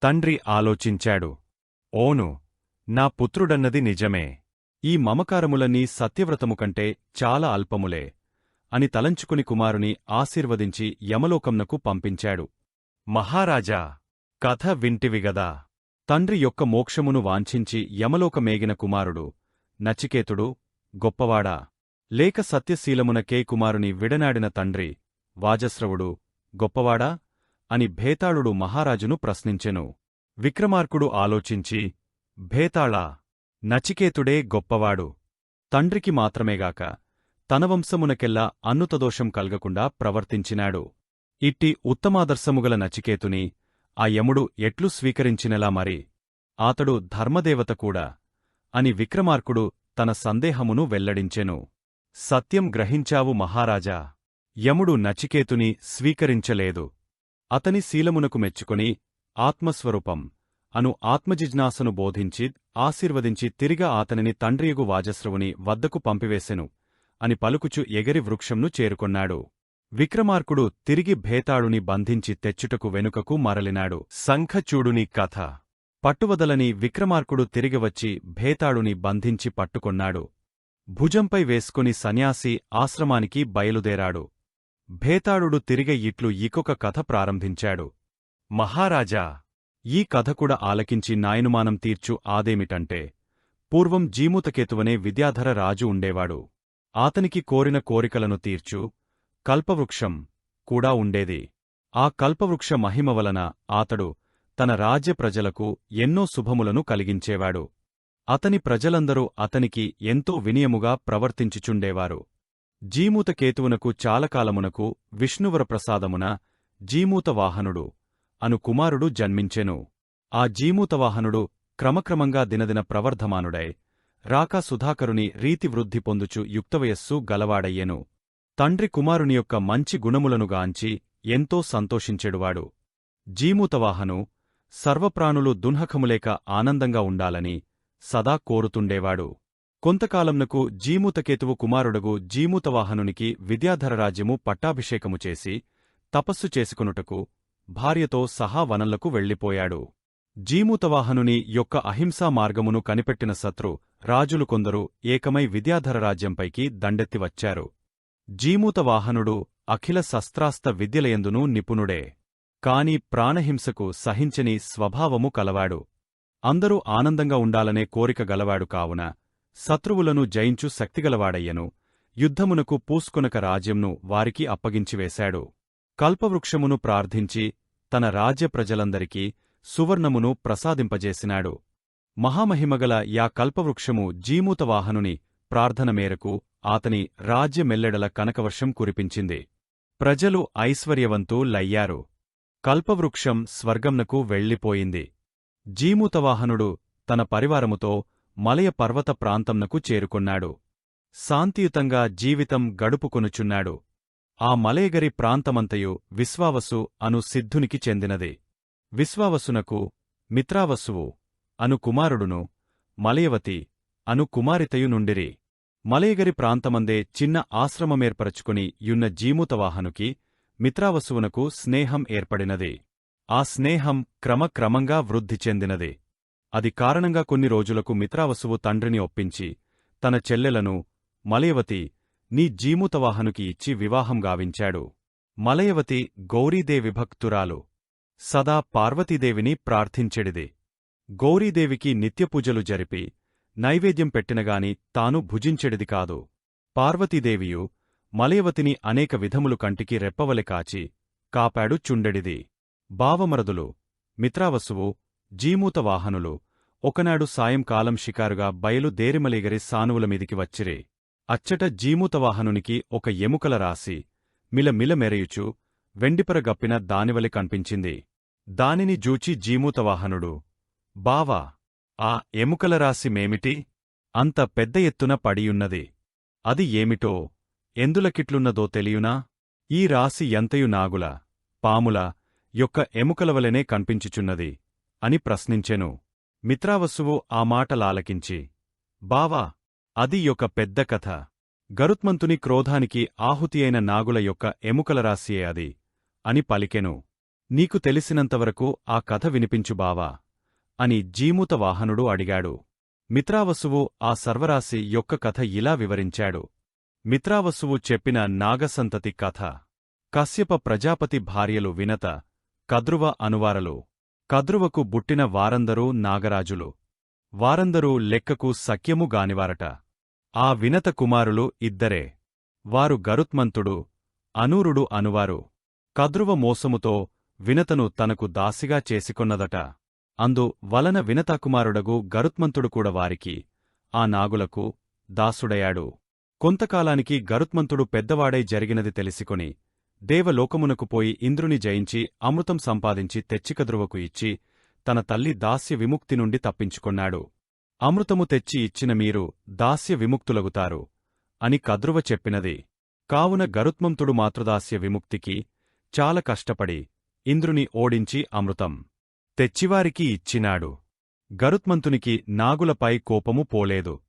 తండ్రి ఆలోచించాడు. ఓను, నా పుత్రుడన్నది నిజమే. ఈ మమకారములన్నీ సత్యవ్రతము కంటే చాలా అల్పములే అని తలంచుకుని కుమారుని ఆశీర్వదించి యమలోకంనకు పంపించాడు. మహారాజా, కథ వింటివిగదా. తండ్రి యొక్క మోక్షమును వాంఛించి యమలోకమేగిన కుమారుడు నచికేతుడు గొప్పవాడా, లేక సత్యశీలమునకే కుమారుని విడనాడిన తండ్రి వాజస్రవుడు గొప్పవాడా అని భేతాళుడు మహారాజును ప్రశ్నించెను. విక్రమార్కుడు ఆలోచించి, భేతాళా, నచికేతుడే గొప్పవాడు. తండ్రికి మాత్రమేగాక తన వంశమునకెల్లా అన్నుతదోషం కల్గకుండా ప్రవర్తించినాడు. ఇట్టి ఉత్తమాదర్శముగల నచికేతుని ఆ యముడు ఎట్లు స్వీకరించినలా మరి? ఆతడు ధర్మదేవత కూడా అని విక్రమార్కుడు తన సందేహమును వెల్లడించెను. సత్యం గ్రహించావు మహారాజా. యముడు నచికేతుని స్వీకరించలేదు. అతని శీలమునకు మెచ్చుకొని ఆత్మస్వరూపం అను ఆత్మజిజ్ఞాసను బోధించి ఆశీర్వదించి తిరిగా ఆతనిని తండ్రియగు వాజస్రవుని వద్దకు పంపివేసెను అని పలుకుచు ఎగిరి వృక్షంను చేరుకొన్నాడు. విక్రమార్కుడు తిరిగి భేతాళుని బంధించి తెచ్చుటకు వెనుకకు మరలినాడు. శంఖచూడుని కథ. పట్టువదలని విక్రమార్కుడు తిరిగివచ్చి భేతాళుని బంధించి పట్టుకొన్నాడు. భుజంపై వేసుకుని సన్యాసి ఆశ్రమానికి బయలుదేరాడు. భేతాళుడు తిరిగె ఇట్లు ఇంకొక కథ ప్రారంభించాడు. మహారాజా, ఈ కథ కూడా ఆలకించి నాయనుమానం తీర్చు. ఆదేమిటంటే, పూర్వం జీమూతకేతువనే విద్యాధర రాజు ఉండేవాడు. ఆతనికి కోరిన కోరికలను తీర్చు కల్పవృక్షం కూడా ఉండేది. ఆ కల్పవృక్ష మహిమ వలన ఆతడు తన రాజ్య ప్రజలకు ఎన్నో శుభములను కలిగించేవాడు. అతని ప్రజలందరూ అతనికి ఎంతో వినయముగా ప్రవర్తించుచుండేవారు. జీమూతకేతువునకు చాలకాలమునకు విష్ణువరప్రసాదమున జీమూతవాహనుడు అను కుమారుడు జన్మించెను. ఆ జీమూతవాహనుడు క్రమక్రమంగా దినదిన ప్రవర్ధమానుడై రాకా సుధాకరుని రీతి వృద్ధి పొందుచు యుక్తవయస్సు గలవాడయ్యెను. తండ్రి కుమారుని యొక్క మంచి గుణములను గాంచి ఎంతో సంతోషించెడువాడు. జీమూతవాహను సర్వప్రాణులు దున్హకములేక ఆనందంగా ఉండాలని సదా కోరుతుండేవాడు. కొంతకాలంనకు జీమూతకేతువు కుమారుడగు జీమూతవాహనునికి విద్యాధరరాజ్యము పట్టాభిషేకము చేసి తపస్సు చేసుకొనుటకు భార్యతో సహా వనంలకు వెళ్ళిపోయాడు. జీమూతవాహనుని యొక్క అహింసా మార్గమును కనిపెట్టిన శత్రు రాజులు కొందరు ఏకమై విద్యాధరరాజ్యంపైకి దండెత్తివచ్చారు. జీమూతవాహనుడు అఖిల శస్త్రాస్త్ర విద్యలయందునూ నిపుణుడే. కాని ప్రాణహింసకు సహించని స్వభావము కలవాడు. అందరూ ఆనందంగా ఉండాలనే కోరిక గలవాడు కావున శత్రువులను జయించు శక్తిగలవాడయ్యను. యుద్ధమునకు పూస్కొనక రాజ్యంను వారికి అప్పగించివేశాడు. కల్పవృక్షమును ప్రార్థించి తన రాజ్య ప్రజలందరికీ సువర్ణమును ప్రసాదింపజేసినాడు. మహామహిమగల యా కల్పవృక్షము జీమూతవాహనుని ప్రార్థన మేరకు ఆతని రాజ్యమెల్లెడల కనకవర్షం కురిపించింది. ప్రజలు ఐశ్వర్యవంతులయ్యారు. కల్పవృక్షం స్వర్గంనకు వెళ్ళిపోయింది. జీమూతవాహనుడు తన పరివారముతో మలయ పర్వత ప్రాంతంనకు చేరుకొన్నాడు. శాంతియుతంగా జీవితం గడుపుకొనుచున్నాడు. ఆ మలయగరి ప్రాంతమంతయు విశ్వావసు అను సిద్ధునికి చెందినది. విశ్వావసునకు మిత్రావసువు అను కుమారుడును మలయవతి అను కుమారితయు నుండిరి. మలయగరి ప్రాంతమందే చిన్న ఆశ్రమమేర్పరచుకుని యున్న జీమూతవాహనుకి మిత్రావసువునకు స్నేహం ఏర్పడినది. ఆ స్నేహం క్రమక్రమంగా వృద్ధి చెందినది. అది కారణంగా కొన్ని రోజులకు మిత్రావసువు తండ్రిని ఒప్పించి తన చెల్లెలను మలయవతి నీ జీమూతవాహనుకి ఇచ్చి వివాహం గావించాడు. మలయవతి గౌరీదేవి భక్తురాలు. సదా పార్వతీదేవిని ప్రార్థించెడిది. గౌరీదేవికి నిత్యపూజలు జరిపి నైవేద్యం పెట్టినగాని తాను భుజించెడిది కాదు. పార్వతీదేవియు మలయవతిని అనేక విధములు కంటికి రెప్పవలె కాచి కాపాడు చుండెడిది. బావమరదులు మిత్రావసువు జీమూతవాహనులు ఒకనాడు సాయంకాలం షికారుగా బయలుదేరిమలయగరి సానువుల మీదికి వచ్చిరి. అచ్చట జీమూతవాహనునికి ఒక ఎముకల రాసి మిలమిల మెరయుచు వెండిపర గప్పిన దానివలె కనిపించింది. దానిని జూచి జీమూతవాహనుడు, బావా, ఆ ఎముకల రాసి మేమిటి? అంత పెద్ద ఎత్తున పడియున్నది. అది ఏమిటో, ఎందులకిట్లున్నదో తెలియునా? ఈ రాసి ఎంతయు నాగుల, పాముల యొక్క ఎముకలవలెనే కనిపించుచున్నది అని ప్రశ్నించెను. మిత్రావసువు ఆ మాటలాలకించి, బావా, అది యొక్క పెద్ద కథ. గరుత్మంతుని క్రోధానికి ఆహుతియైన నాగుల యొక్క ఎముకల రాశియే అది అని పలికెను. నీకు తెలిసినంతవరకు ఆ కథ వినిపించు బావా అని జీమూతవాహనుడు అడిగాడు. మిత్రావసువు ఆ సర్వరాశి యొక్క కథ ఇలా వివరించాడు. మిత్రావసువు చెప్పిన నాగసంతతి కథ. కశ్యప ప్రజాపతి భార్యలు వినత, కద్రువ అనువారలు. కద్రువకు బుట్టిన వారందరూ నాగరాజులు. వారందరూ లెక్కకు సఖ్యము గానివారట. ఆ వినత కుమారులు ఇద్దరే. వారు గరుత్మంతుడు, అనూరుడు అనువారు. కద్రువ మోసముతో వినతను తనకు దాసిగా చేసికొన్నదట. అందు వలన వినతాకుమారుడగు గరుత్మంతుడు కూడా వారికి, ఆ నాగులకు, దాసుడయాడు. కొంతకాలానికి గరుత్మంతుడు పెద్దవాడై జరిగినది తెలిసికొని దేవలోకమునకు పోయి ఇంద్రుని జయించి అమృతం సంపాదించి తెచ్చికద్రువకు ఇచ్చి తన తల్లి దాస్య విముక్తి నుండి తప్పించుకొన్నాడు. అమృతము తెచ్చి ఇచ్చిన మీరు దాస్య విముక్తులగుతారు అని కద్రువ చెప్పినది. కావున గరుత్మంతుడు మాతృదాస్య విముక్తికి చాలా కష్టపడి ఇంద్రుని ఓడించి అమృతం తెచ్చివారికి ఇచ్చినాడు. గరుత్మంతునికి నాగులపై కోపము పోలేదు.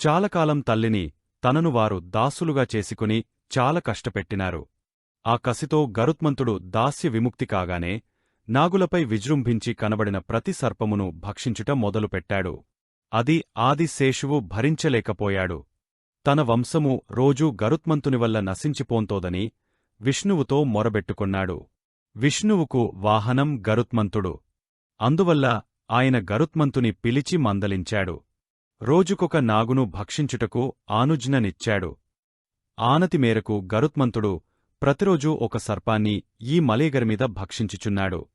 చాలాకాలం తల్లిని తనను వారు దాసులుగా చేసుకుని చాలా కష్టపెట్టినారు. ఆ కసితో గరుత్మంతుడు దాస్య విముక్తి కాగానే నాగులపై విజృంభించి కనబడిన ప్రతి సర్పమును భక్షించుట మొదలుపెట్టాడు. అది ఆదిశేషువు భరించలేకపోయాడు. తన వంశము రోజూ గరుత్మంతునివల్ల నశించిపోంతోదని విష్ణువుతో మొరబెట్టుకొన్నాడు. విష్ణువుకు వాహనం గరుత్మంతుడు. అందువల్ల ఆయన గరుత్మంతుని పిలిచి మందలించాడు. రోజుకొక నాగును భక్షించుటకు ఆనుజ్ఞనిచ్చాడు. ఆనతి మేరకు గరుత్మంతుడు ప్రతిరోజూ ఒక సర్పాన్ని ఈ మలయగరిమీద భక్షించుచున్నాడు.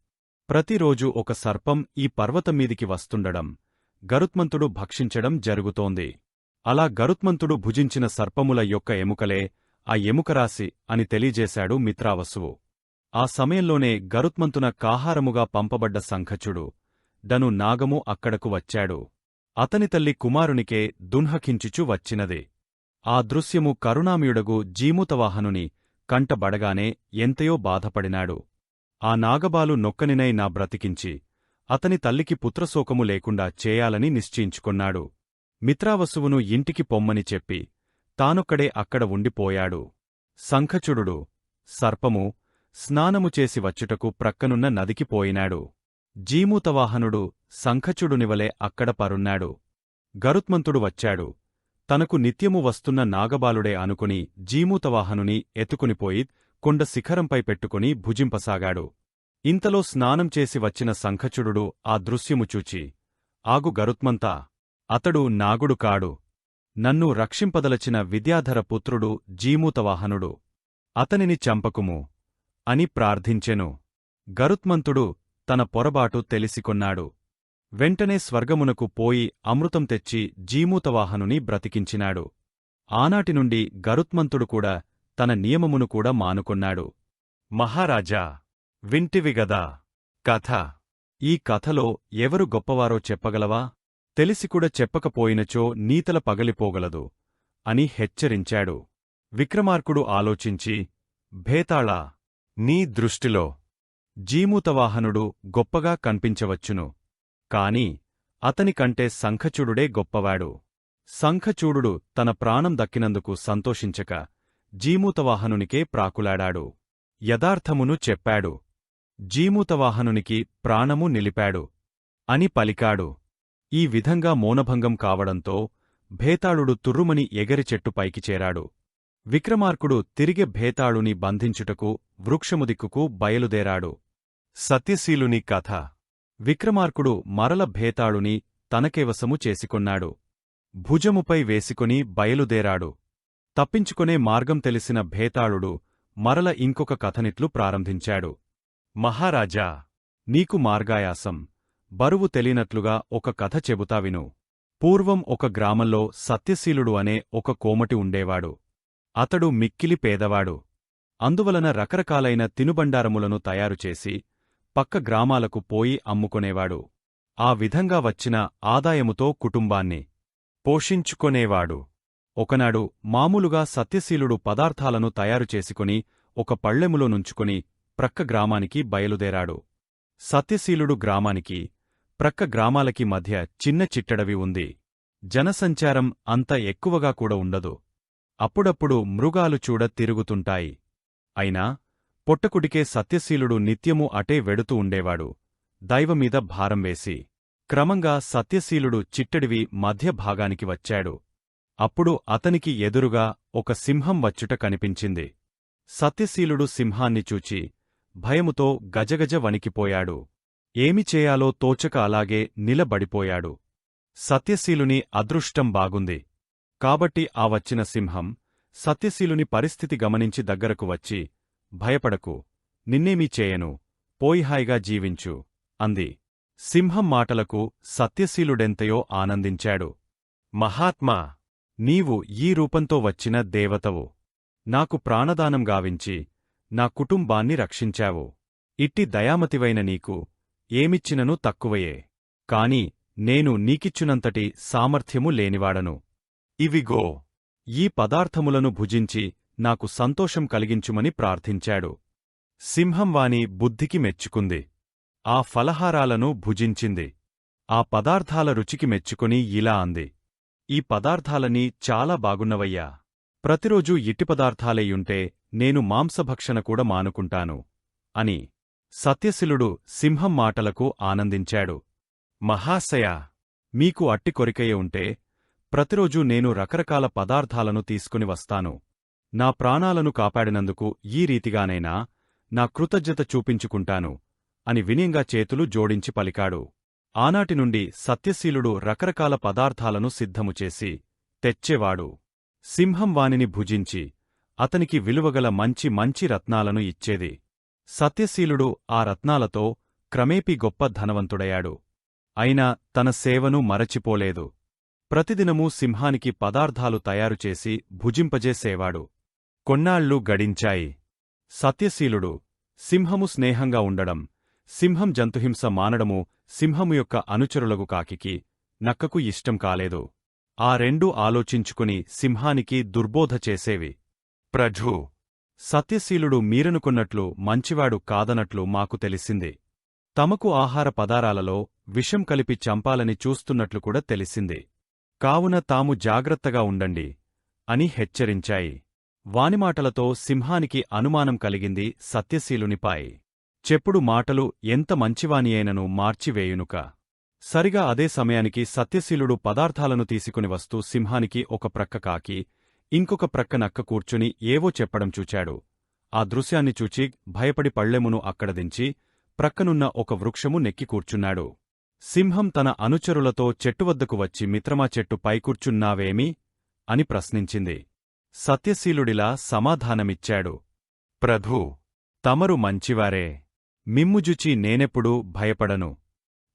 ప్రతిరోజూ ఒక సర్పం ఈ పర్వతం మీదికి వస్తుండడం, గరుత్మంతుడు భక్షించడం జరుగుతోంది. అలా గరుత్మంతుడు భుజించిన సర్పముల యొక్క ఎముకలే ఆ ఎముకరాశి అని తెలియజేశాడు మిత్రావసువు. ఆ సమయంలోనే గరుత్మంతున కాహారముగా పంపబడ్డ సంఖచుడు డను నాగము అక్కడకు వచ్చాడు. అతని తల్లి కుమారునికే దున్హకించుచు వచ్చినది. ఆ దృశ్యము కరుణామయుడగు జీమూతవాహనుని కంటబడగానే ఎంతయో బాధపడినాడు. ఆ నాగబాలు నొక్కనినై నా బ్రతికించి అతని తల్లికి పుత్రశోకము లేకుండా చేయాలని నిశ్చయించుకొన్నాడు. మిత్రావసువును ఇంటికి పొమ్మని చెప్పి తానొక్కడే అక్కడ ఉండిపోయాడు. సంఖచుడు సర్పము స్నానము చేసి వచ్చుటకు ప్రక్కనున్న నదికి పోయినాడు. జీమూతవాహనుడు సంఖచుడునివలే అక్కడ పరున్నాడు. గరుత్మంతుడు వచ్చాడు. తనకు నిత్యము వస్తున్న నాగబాలుడే అనుకుని జీమూతవాహనుని ఎత్తుకునిపోయి కొండ శిఖరంపై పెట్టుకుని భుజింపసాగాడు. ఇంతలో స్నానం చేసి వచ్చిన సంఖచుడు ఆ దృశ్యము చూచి, ఆగు గరుత్మంతా, అతడు నాగుడు కాడు. నన్ను రక్షింపదలచిన విద్యాధర పుత్రుడు జీమూతవాహనుడు. అతనిని చంపకుము అని ప్రార్థించెను. గరుత్మంతుడు తన పొరబాటు తెలిసికొన్నాడు. వెంటనే స్వర్గమునకు పోయి అమృతం తెచ్చి జీమూతవాహనుని బ్రతికించినాడు. ఆనాటినుండి గరుత్మంతుడు కూడా తన నియమమును కూడా మానుకొన్నాడు. మహారాజా, వింటివిగదా కథ. ఈ కథలో ఎవరు గొప్పవారో చెప్పగలవా? తెలిసికూడా చెప్పకపోయినచో నీతల పగలిపోగలదు అని హెచ్చరించాడు. విక్రమార్కుడు ఆలోచించి, భేతాళా, నీ దృష్టిలో జీమూతవాహనుడు గొప్పగా కన్పించవచ్చును. కాని అతనికంటే శంఖచూడుడే గొప్పవాడు. శంఖచూడుడు తన ప్రాణం దక్కినందుకు సంతోషించక జీమూతవాహనునికే ప్రాకులాడాడు. యథార్థమును చెప్పాడు. జీమూతవాహనునికి ప్రాణము నిలిపాడు అని పలికాడు. ఈ విధంగా మౌనభంగం కావడంతో భేతాళుడు తుర్రుమని ఎగరి చెట్టు పైకి చేరాడు. విక్రమార్కుడు తిరిగి భేతాళుని బంధించుటకు వృక్షముదిక్కుకు బయలుదేరాడు. సత్యశీలుని కథ. విక్రమార్కుడు మరల భేతాళుని తనకేవసము చేసుకొన్నాడు. భుజముపై వేసుకుని బయలుదేరాడు. తప్పించుకునే మార్గం తెలిసిన భేతాళుడు మరల ఇంకొక కథనిట్లు ప్రారంభించాడు. మహారాజా, నీకు మార్గాయాసం, బరువు తెలియనట్లుగా ఒక కథ చెబుతా విను. పూర్వం ఒక గ్రామంలో సత్యశీలుడు అనే ఒక కోమటి ఉండేవాడు. అతడు మిక్కిలి పేదవాడు. అందువలన రకరకాలైన తినుబండారములను తయారుచేసి పక్క గ్రామాలకు పోయి అమ్ముకొనేవాడు. ఆ విధంగా వచ్చిన ఆదాయముతో కుటుంబాన్ని పోషించుకొనేవాడు. ఒకనాడు మామూలుగా సత్యశీలుడు పదార్థాలను తయారుచేసుకుని ఒక పళ్ళెములో నుంచుకుని ప్రక్క గ్రామానికి బయలుదేరాడు. సత్యశీలుడు గ్రామానికి, ప్రక్క గ్రామాలకి మధ్య చిన్న చిట్టడవి ఉంది. జనసంచారం అంత ఎక్కువగా కూడా ఉండదు. అప్పుడప్పుడు మృగాలు చూడ తిరుగుతుంటాయి. అయినా పొట్టకుడికే సత్యశీలుడు నిత్యమూ అటే వెడుతూ ఉండేవాడు, దైవమీద భారం వేసి. క్రమంగా సత్యశీలుడు చిట్టడివి మధ్య భాగానికి వచ్చాడు. అప్పుడు అతనికి ఎదురుగా ఒక సింహం వచ్చుట కనిపించింది. సత్యశీలుడు సింహాన్ని చూచి భయముతో గజగజ వణికిపోయాడు. ఏమి చేయాలో తోచక అలాగే నిలబడిపోయాడు. సత్యశీలుని అదృష్టం బాగుంది. కాబట్టి ఆ వచ్చిన సింహం సత్యశీలుని పరిస్థితి గమనించి దగ్గరకు వచ్చి, భయపడకు, నిన్నేమీ చేయను, పోయి హాయిగా జీవించు అంది. సింహం మాటలకు సత్యశీలుడెంతయో ఆనందించాడు. మహాత్మా, నీవు ఈ రూపంతో వచ్చిన దేవతవు. నాకు ప్రాణదానం గావించి నా కుటుంబాన్ని రక్షించావు. ఇట్టి దయామతివైన నీకు ఏమిచ్చినను తక్కువయే. కాని నేను నీకిచ్చునంతటి సామర్థ్యము లేనివాడను. ఇవిగో, ఈ పదార్థములను భుజించి నాకు సంతోషం కలిగించుమని ప్రార్థించాడు. సింహం వాని బుద్ధికి మెచ్చుకుంది. ఆ ఫలహారాలను భుజించింది. ఆ పదార్థాల రుచికి మెచ్చుకుని ఇలా అంది, ఈ పదార్థాలన్నీ చాలా బాగున్నవయ్యా. ప్రతిరోజూ ఇట్టి పదార్థాలెయ్యుంటే నేను మాంసభక్షణ కూడా మానుకుంటాను అని. సత్యశీలుడు సింహం మాటలకు ఆనందించాడు. మహాశయా, మీకు అట్టి కొరికయే ఉంటే ప్రతిరోజూ నేను రకరకాల పదార్థాలను తీసుకుని వస్తాను. నా ప్రాణాలను కాపాడినందుకు ఈ రీతిగానైనా నా కృతజ్ఞత చూపించుకుంటాను అని వినయంగా చేతులు జోడించి పలికాడు. ఆనాటినుండి సత్యశీలుడు రకరకాల పదార్థాలను సిద్ధముచేసి తెచ్చేవాడు. సింహం వానిని భుజించి అతనికి విలువగల మంచి మంచి రత్నాలను ఇచ్చేది. సత్యశీలుడు ఆ రత్నాలతో క్రమేపీ గొప్ప ధనవంతుడయాడు. అయినా తన సేవను మరచిపోలేదు. ప్రతిదినమూ సింహానికి పదార్థాలు తయారుచేసి భుజింపజేసేవాడు. కొన్నాళ్ళు గడించాయి. సత్యశీలుడు సింహము స్నేహంగా ఉండడం, సింహం జంతుహింస మానడము సింహము యొక్క అనుచరులగు కాకికి, నక్కకు ఇష్టం కాలేదు. ఆ రెండూ ఆలోచించుకుని సింహానికి దుర్బోధ చేసేవి. ప్రభూ, సత్యశీలుడు మీరనుకున్నట్లు మంచివాడు కాదనట్లు మాకు తెలిసింది. తమకు ఆహార పదారాలలో విషం కలిపి చంపాలని చూస్తున్నట్లు కూడా తెలిసింది. కావున తాము జాగ్రత్తగా ఉండండి అని హెచ్చరించాయి. వానిమాటలతో సింహానికి అనుమానం కలిగింది సత్యశీలునిపై. చెప్పుడు మాటలు ఎంత మంచివానియైనను మార్చివేయునుక. సరిగా అదే సమయానికి సత్యశీలుడు పదార్థాలను తీసుకుని వస్తూ సింహానికి ఒక ప్రక్క కాకి, ఇంకొక ప్రక్క నక్క కూర్చుని ఏవో చెప్పడం చూచాడు. ఆ దృశ్యాన్ని చూచి భయపడి పళ్ళెమును అక్కడ దించి ప్రక్కనున్న ఒక వృక్షము నెక్కి కూర్చున్నాడు. సింహం తన అనుచరులతో చెట్టువద్దకు వచ్చి మిత్రమా చెట్టు పైకూర్చున్నావేమి అని ప్రశ్నించింది. సత్యశీలుడిలా సమాధానమిచ్చాడు. ప్రభూ, తమరు మంచివారే. మిమ్ముజుచి నేనెప్పుడూ భయపడను.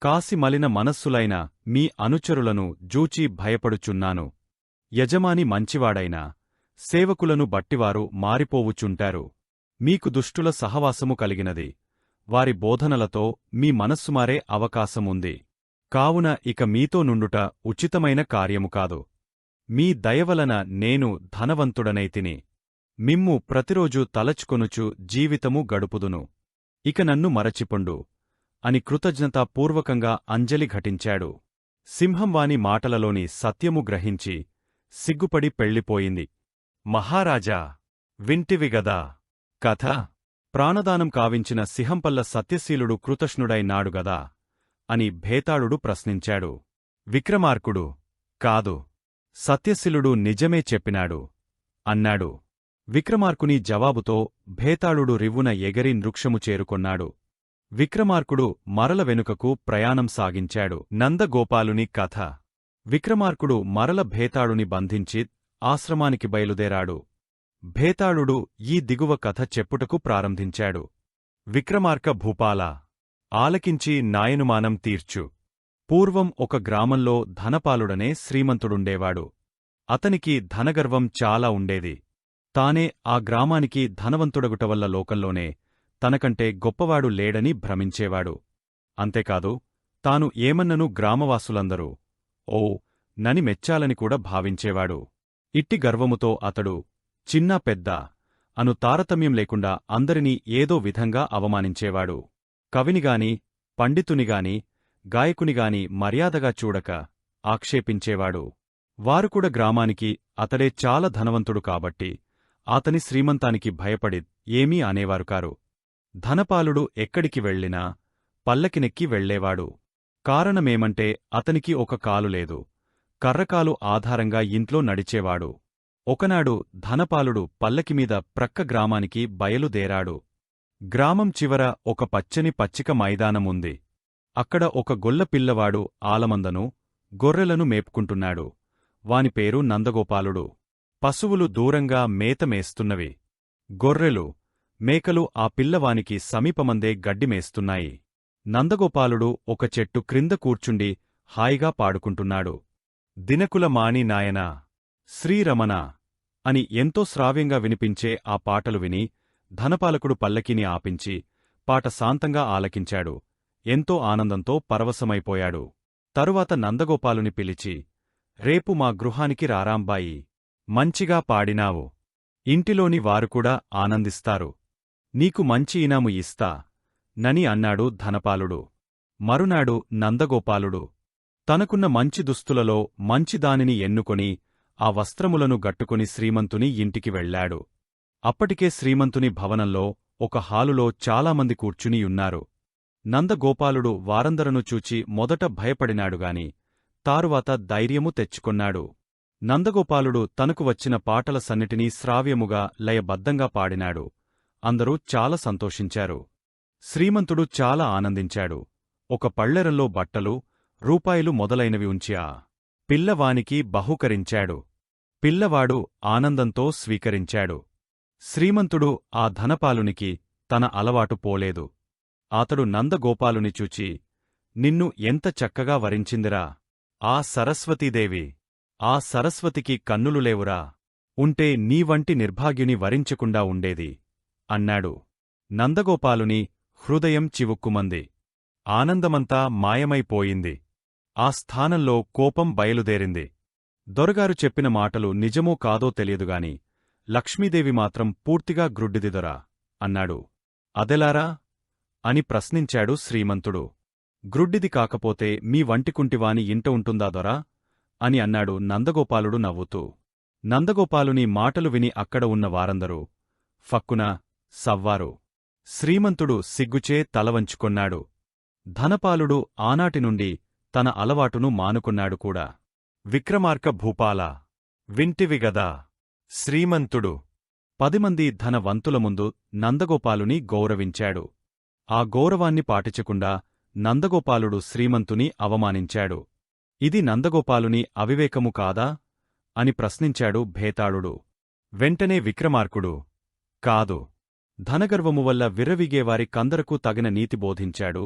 కాసి మలిన మనస్సులైన మీ అనుచరులను జూచి భయపడుచున్నాను. యజమాని మంచివాడైనా సేవకులను బట్టివారు మారిపోవుచుంటారు. మీకు దుష్టుల సహవాసము కలిగినది. వారి బోధనలతో మీ మనస్సు మారే అవకాశముంది. కావున ఇక మీతో నుండుట ఉచితమైన కార్యము కాదు. మీ దయవలన నేను ధనవంతుడనైతిని. మిమ్ము ప్రతిరోజు తలచుకొనుచు జీవితము గడుపుదును. ఇక నన్ను మరచిపొండు అని కృతజ్ఞతాపూర్వకంగా అంజలి ఘటించాడు. సింహం వాని మాటలలోని సత్యము గ్రహించి సిగ్గుపడి పెళ్ళిపోయింది. మహారాజా, వింటివిగదా కథ? ప్రాణదానం కావించిన సింహంపల్ల సత్యశీలుడు కృతజ్ఞుడైనాడుగదా అని భేతాళుడు ప్రశ్నించాడు. విక్రమార్కుడు, కాదు, సత్యశీలుడు నిజమే చెప్పినాడు అన్నాడు. విక్రమార్కుని జవాబుతో భేతాళుడు రివ్వున ఎగరి నృక్షము చేరుకొన్నాడు. విక్రమార్కుడు మరల వెనుకకు ప్రయాణం సాగించాడు. నందగోపాలుని కథ. విక్రమార్కుడు మరల భేతాళుని బంధించి ఆశ్రమానికి బయలుదేరాడు. భేతాళుడు ఈ దిగువ కథ చెప్పుటకు ప్రారంభించాడు. విక్రమార్క భూపాల, ఆలకించి నాయనుమానం తీర్చు. పూర్వం ఒక గ్రామంలో ధనపాలుడనే శ్రీమంతుడుండేవాడు. అతనికి ధనగర్వం చాలా ఉండేది. తానే ఆ గ్రామానికి ధనవంతుడగుటవల్ల లోకంలోనే తనకంటే గొప్పవాడు లేడని భ్రమించేవాడు. అంతేకాదు, తాను ఏమన్నను గ్రామవాసులందరూ ఓ నని మెచ్చాలని కూడా భావించేవాడు. ఇట్టి గర్వముతో అతడు చిన్నా పెద్ద అను తారతమ్యం లేకుండా అందరినీ ఏదో విధంగా అవమానించేవాడు. కవినిగాని, పండితునిగాని, గాయకునిగాని మర్యాదగా చూడక ఆక్షేపించేవాడు. వారుకూడా గ్రామానికి అతడే చాలా ధనవంతుడు కాబట్టి అతని శ్రీమంతానికి భయపడి ఏమీ అనేవారుకారు. ధనపాలుడు ఎక్కడికి వెళ్ళినా పల్లకినెక్కి వెళ్లేవాడు. కారణమేమంటే అతనికి ఒక కాలు లేదు. కర్రకాలు ఆధారంగా ఇంట్లో నడిచేవాడు. ఒకనాడు ధనపాలుడు పల్లకిమీద ప్రక్క గ్రామానికి బయలుదేరాడు. గ్రామం చివర ఒక పచ్చని పచ్చిక మైదానముంది. అక్కడ ఒక గొల్లపిల్లవాడు ఆలమందను, గొర్రెలను మేపుకుంటున్నాడు. వాని పేరు నందగోపాలుడు. పశువులు దూరంగా మేత మేస్తున్నవి. గొర్రెలు, మేకలు ఆ పిల్లవానికి సమీపమందే గడ్డిమేస్తున్నాయి. నందగోపాలుడు ఒక చెట్టు క్రింద కూర్చుండి హాయిగా పాడుకుంటున్నాడు. దినకుల మాణి నాయనా, శ్రీరమణ అని ఎంతో శ్రావ్యంగా వినిపించే ఆ పాటలు విని ధనపాలకుడు పల్లకిని ఆపించి పాట శాంతంగా ఆలకించాడు. ఎంతో ఆనందంతో పరవశమైపోయాడు. తరువాత నందగోపాలుని పిలిచి, రేపు మా గృహానికి రారాంబాయి, మంచిగా పాడినావు. ఇంటిలోని వారుకూడా ఆనందిస్తారు. నీకు మంచి ఇనాము ఇస్తా నని అన్నాడు ధనపాలుడు. మరునాడు నందగోపాలుడు తనకున్న మంచి దుస్తులలో మంచిదానిని ఎన్నుకొని ఆ వస్త్రములను గట్టుకుని శ్రీమంతుని ఇంటికి వెళ్లాడు. అప్పటికే శ్రీమంతుని భవనంలో ఒక హాలులో చాలామంది కూర్చునియున్నారు. నందగోపాలుడు వారందరను చూచి మొదట భయపడినాడుగాని తరువాత ధైర్యము తెచ్చుకొన్నాడు. నందగోపాలుడు తనకు వచ్చిన పాటల సన్నిటినీ శ్రావ్యముగా లయబద్ధంగా పాడినాడు. అందరూ చాలా సంతోషించారు. శ్రీమంతుడు చాలా ఆనందించాడు. ఒక పళ్ళెరంలో బట్టలు, రూపాయలు మొదలైనవి ఉంచి ఆ పిల్లవానికి బహూకరించాడు. పిల్లవాడు ఆనందంతో స్వీకరించాడు. శ్రీమంతుడు ఆ ధనపాలునికి తన అలవాటు పోలేదు. అతడు నందగోపాలుని చూచి, నిన్ను ఎంత చక్కగా వరించిందిరా ఆ సరస్వతీదేవి. ఆ సరస్వతికి కన్నులు లేవురా. ఉంటే నీవంటి నిర్భాగ్యుని వరించకుండా ఉండేది అన్నాడు. నందగోపాలుని హృదయం చివుక్కుమంది. ఆనందమంతా మాయమైపోయింది. ఆ స్థానంలో కోపం బయలుదేరింది. దొరగారు చెప్పిన మాటలు నిజమో కాదో తెలియదుగాని లక్ష్మీదేవి మాత్రం పూర్తిగా గ్రుడ్డిదిదొరా అన్నాడు. అదెలారా అని ప్రశ్నించాడు శ్రీమంతుడు. గ్రుడ్డిది కాకపోతే మీ వంటికుంటివాని ఇంట ఉంటుందా దొరా అని అన్నాడు నందగోపాలుడు నవ్వుతూ. నందగోపాలుని మాటలు విని అక్కడ ఉన్న వారందరూ ఫక్కున సవ్వారు. శ్రీమంతుడు సిగ్గుచే తలవంచుకొన్నాడు. ధనపాలుడు ఆనాటినుండి తన అలవాటును మానుకొన్నాడు కూడా. విక్రమార్క భూపాల, వింటివిగదా శ్రీమంతుడు 10 మంది ధనవంతుల ముందు నందగోపాలుని గౌరవించాడు. ఆ గౌరవాన్ని పాటించకుండా నందగోపాలుడు శ్రీమంతుని అవమానించాడు. ఇది నందగోపాలుని అవివేకము కాదా అని ప్రశ్నించాడు భేతాళుడు. వెంటనే విక్రమార్కుడు, కాదు, ధనగర్వము వల్ల విర్రవీగేవారి కందరకు తగిన నీతి బోధించాడు.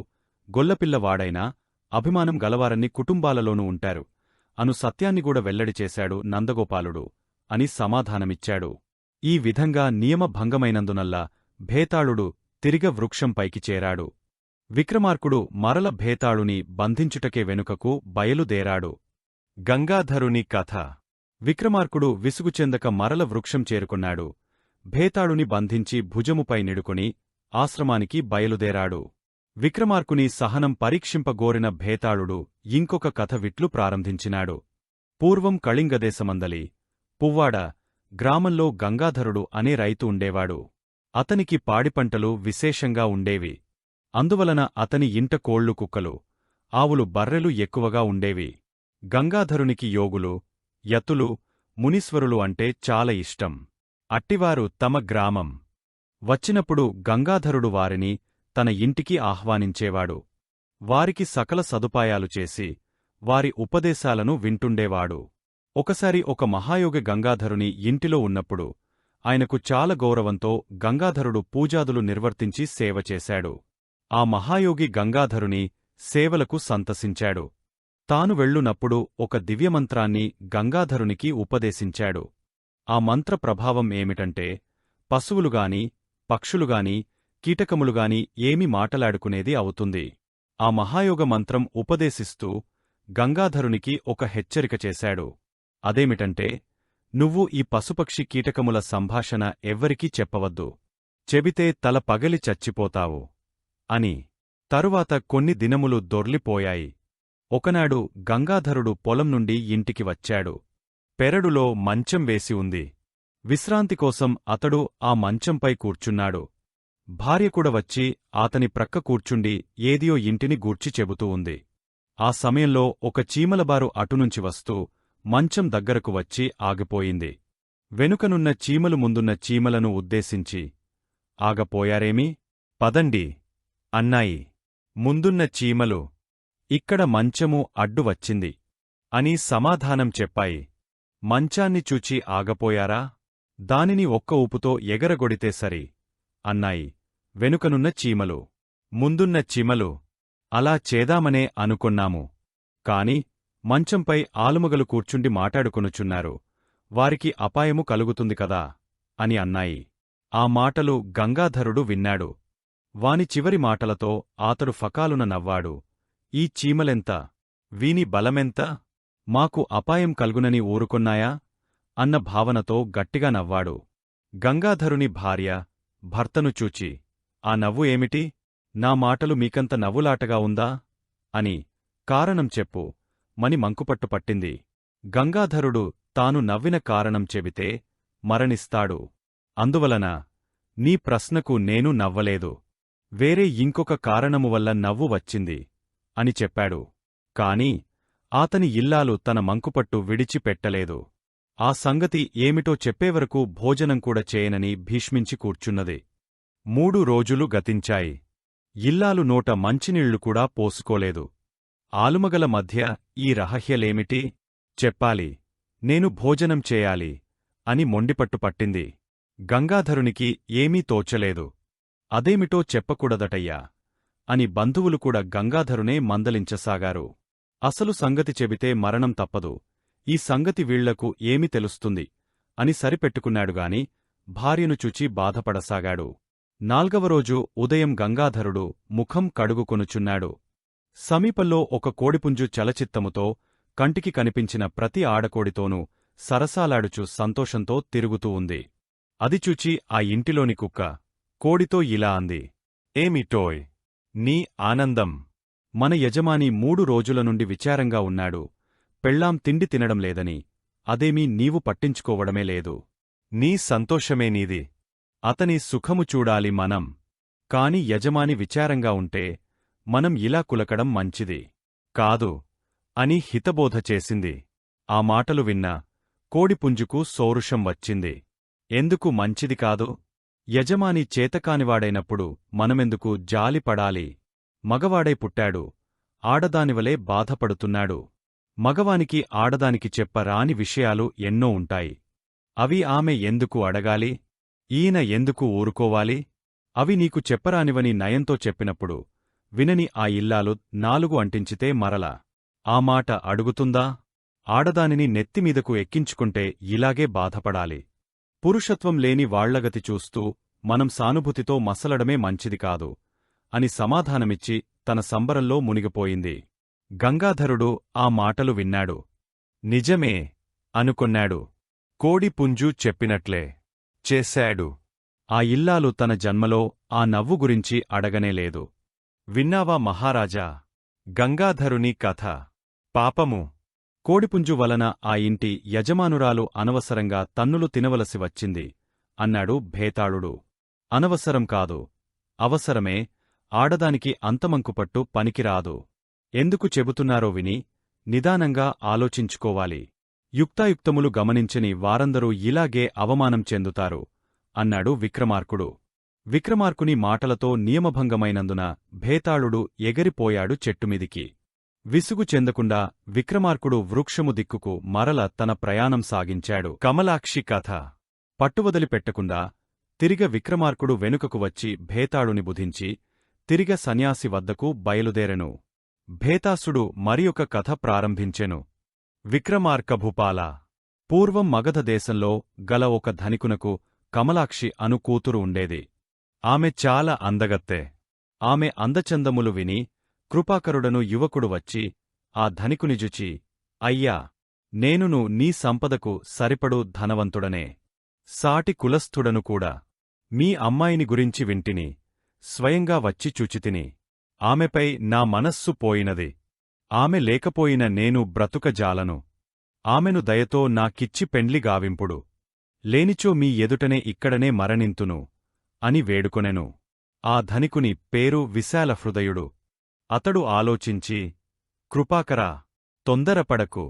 గొల్లపిల్లవాడైనా అభిమానం గలవారన్ని కుటుంబాలలోనూ ఉంటారు అను సత్యాన్నిగూడ వెల్లడి చేశాడు నందగోపాలుడు అని సమాధానమిచ్చాడు. ఈ విధంగా నియమ భంగమైనందునల్లా భేతాళుడు తిరిగ వృక్షంపైకి చేరాడు. విక్రమార్కుడు మరల భేతాళుని బంధించుటకే వెనుకకు బయలుదేరాడు. గంగాధరుని కథ. విక్రమార్కుడు విసుగుచెందక మరల వృక్షం చేరుకున్నాడు. భేతాళుని బంధించి భుజముపై నిడుకొని ఆశ్రమానికి బయలుదేరాడు. విక్రమార్కుని సహనం పరీక్షింపగోరిన భేతాళుడు ఇంకొక కథ విట్లు ప్రారంభించినాడు. పూర్వం కళింగదేశమందలి పువ్వాడ గ్రామంలో గంగాధరుడు అనే రైతు ఉండేవాడు. అతనికి పాడిపంటలు విశేషంగా ఉండేవి. అందువలన అతని ఇంట కోళ్లు, కుక్కలు, ఆవులు, బర్రెలు ఎక్కువగా ఉండేవి. గంగాధరునికి యోగులు, యతులు, మునీశ్వరులు అంటే చాలా ఇష్టం. అట్టివారు తమ గ్రామం వచ్చినప్పుడు గంగాధరుడు వారిని తన ఇంటికి ఆహ్వానించేవాడు. వారికి సకల సదుపాయాలు చేసి వారి ఉపదేశాలను వింటుండేవాడు. ఒకసారి ఒక మహాయోగి గంగాధరుని ఇంటిలో ఉన్నప్పుడు ఆయనకు చాలా గౌరవంతో గంగాధరుడు పూజాదులు నిర్వర్తించి సేవ చేశాడు. ఆ మహాయోగి గంగాధరుని సేవలకు సంతసించాడు. తాను వెళ్ళునప్పుడు ఒక దివ్యమంత్రాన్ని గంగాధరునికి ఉపదేశించాడు. ఆ మంత్ర ప్రభావం ఏమిటంటే పశువులుగాని, పక్షులుగాని, కీటకములుగాని ఏమి మాటలాడుకునేది అవుతుంది. ఆ మహాయోగ మంత్రం ఉపదేశిస్తూ గంగాధరునికి ఒక హెచ్చరిక చేశాడు. అదేమిటంటే, నువ్వు ఈ పశుపక్షి కీటకముల సంభాషణ ఎవ్వరికీ చెప్పవద్దు. చెబితే తల పగలి చచ్చిపోతావు అని. తరువాత కొన్ని దినములు దొర్లిపోయాయి. ఒకనాడు గంగాధరుడు పొలం నుండి ఇంటికి వచ్చాడు. పెరడులో మంచం వేసి ఉంది. విశ్రాంతి కోసం అతడు ఆ మంచంపై కూర్చున్నాడు. భార్యకూడా వచ్చి ఆతని ప్రక్క కూర్చుండి ఏదియో ఇంటిని గూర్చి చెబుతూ ఉంది. ఆ సమయంలో ఒక చీమలబారు అటునుంచి వస్తూ మంచం దగ్గరకు వచ్చి ఆగిపోయింది. వెనుకనున్న చీమలు ముందున్న చీమలను ఉద్దేశించి, ఆగపోయారేమి? పదండి అన్నాయి. ముందున్న చీమలు, ఇక్కడ మంచము అడ్డు వచ్చింది అని సమాధానం చెప్పాయి. మంచాన్ని చూచి ఆగపోయారా? దానిని ఒక్క ఊపుతో ఎగరగొడితే సరి అన్నాయి వెనుకనున్న చీమలు. ముందున్న చీమలు, అలా చేదామనే అనుకొన్నాము. కాని మంచంపై ఆలుమగలు కూర్చుండి మాటాడుకొనుచున్నారు, వారికి అపాయము కలుగుతుంది కదా అని అన్నాయి. ఆ మాటలు గంగాధరుడు విన్నాడు. వాని చివరి మాటలతో ఆతడు ఫకాలున నవ్వాడు. ఈ చీమలెంత, వీని బలమెంత, మాకు అపాయం కల్గునని ఊరుకొన్నాయా అన్న భావనతో గట్టిగా నవ్వాడు. గంగాధరుని భార్య భర్తను చూచి, ఆ నవ్వు ఏమిటి? నా మాటలు మీకంత నవ్వులాటగా ఉందా అని కారణం చెప్పు మని మంకుపట్టు పట్టింది. గంగాధరుడు తాను నవ్విన కారణం చెబితే మరణిస్తాడు. అందువలన నీ ప్రశ్నకు నేను నవ్వలేదు. వేరే ఇంకొక కారణము వల్ల నవ్వు వచ్చింది అని చెప్పాడు. కాని ఆతని ఇల్లాలు తన మంకుపట్టు విడిచిపెట్టలేదు. ఆ సంగతి ఏమిటో చెప్పేవరకు భోజనం కూడా చేయనని భీష్మించి కూర్చున్నది. 3 రోజులు గతించాయి. ఇల్లాలు నోట మంచినీళ్లు కూడా పోసుకోలేదు. ఆలుమగల మధ్య ఈ రహస్యలేమిటి? చెప్పాలి, నేను భోజనం చేయాలి అని మొండిపట్టు పట్టింది. గంగాధరునికి ఏమీ తోచలేదు. అదేమిటో చెప్పకూడదటయ్యా అని బంధువులు కూడా గంగాధరునే మందలించసాగారు. అసలు సంగతి చెబితే మరణం తప్పదు, ఈ సంగతి వీళ్లకు ఏమి తెలుస్తుంది అని సరిపెట్టుకున్నాడుగాని భార్యను చూచి బాధపడసాగాడు. 4వ రోజు ఉదయం గంగాధరుడు ముఖం కడుగుకొనుచున్నాడు. సమీపంలో ఒక కోడిపుంజు చలచిత్తముతో కంటికి కనిపించిన ప్రతి ఆడకోడితోనూ సరసాలాడుచు సంతోషంతో తిరుగుతూ ఉంది. అది చూచి ఆ ఇంటిలోని కుక్క కోడితో ఇలా అంది, ఏమిటోయ్ నీ ఆనందం? మన యజమాని 3 రోజుల నుండి విచారంగా ఉన్నాడు. పెళ్ళాం తిండి తినడం లేదని, అదేమీ నీవు పట్టించుకోవడమే లేదు. నీ సంతోషమే నీది. అతని సుఖము చూడాలి మనం. కాని యజమాని విచారంగా ఉంటే మనం ఇలా కులకడం మంచిది కాదు అని హితబోధ చేసింది. ఆ మాటలు విన్న కోడిపుంజుకు సౌరుషం వచ్చింది. ఎందుకు మంచిది కాదు? యజమాని చేతకానివాడైనప్పుడు మనమెందుకు జాలిపడాలి? మగవాడై పుట్టాడు, ఆడదానివలే బాధపడుతున్నాడు. మగవానికి ఆడదానికి చెప్పరాని విషయాలు ఎన్నో ఉంటాయి. అవి ఆమె ఎందుకు అడగాలి? ఈయన ఎందుకు ఊరుకోవాలి? అవి నీకు చెప్పరానివని నయంతో చెప్పినప్పుడు వినని ఆ ఇల్లాలు 4 అంటించితే మరల ఆ మాట అడుగుతుందా? ఆడదానిని నెత్తిమీదకు ఎక్కించుకుంటే ఇలాగే బాధపడాలి. పురుషత్వం లేని వాళ్లగతి చూస్తూ మనం సానుభూతితో మసలడమే మంచిది కాదు అని సమాధానమిచ్చి తన సంబరంలో మునిగిపోయింది. గంగాధరుడు ఆ మాటలు విన్నాడు. నిజమే అనుకొన్నాడు. కోడి పుంజు చెప్పినట్లే చేశాడు. ఆ ఇల్లాలు తన జన్మలో ఆ నవ్వు గురించి అడగనేలేదు. విన్నావా మహారాజా, గంగాధరుని కథ? పాపము, కోడిపుంజు వలన ఆ ఇంటి యజమానురాలు అనవసరంగా తన్నులు తినవలసి వచ్చింది అన్నాడు భేతాళుడు. అనవసరం కాదు, అవసరమే. ఆడదానికి అంతమంకుపట్టు పనికిరాదు. ఎందుకు చెబుతున్నారో విని నిదానంగా ఆలోచించుకోవాలి. యుక్తాయుక్తములు గమనించని వారందరూ ఇలాగే అవమానం చెందుతారు అన్నాడు విక్రమార్కుడు. విక్రమార్కుని మాటలతో నియమభంగమైనందున భేతాళుడు ఎగిరిపోయాడు చెట్టుమీదికి. విసుగు చెందకుండా విక్రమార్కుడు వృక్షము దిక్కుకు మరల తన ప్రయాణం సాగించాడు. కమలాక్షి కథ పట్టువదిలిపెట్టకుండా తిరిగ విక్రమార్కుడు వెనుకకు వచ్చి భేతాళుని బుధించి తిరిగ సన్యాసి వద్దకు బయలుదేరెను. భేతాసుడు మరియొక కథ ప్రారంభించెను. విక్రమార్కభూపాల. పూర్వం మగధ దేశంలో గల ఒక ధనికునకు కమలాక్షి అను కూతురు ఉండేది. ఆమె చాలా అందగత్తె. ఆమె అందచందములు విని కృపాకరుడను యువకుడు వచ్చి ఆ ధనికుని జుచి, అయ్యా, నేనును నీ సంపదకు సరిపడు ధనవంతుడనే, సాటి కులస్థుడను కూడా. మీ అమ్మాయిని గురించి వింటిని, స్వయంగా వచ్చి చూచితిని. ఆమెపై నా మనస్సు పోయినది. ఆమె లేకపోయిన నేను బ్రతుకజాలను. ఆమెను దయతో నాకిచ్చి పెండ్లి గావింపుడు. లేనిచో మీ ఎదుటనే ఇక్కడనే మరణింతును అని వేడుకొనెను. ఆ ధనికుని పేరు విశాలహృదయుడు. అతడు ఆలోచించి, కృపాకరా, తొందరపడకు.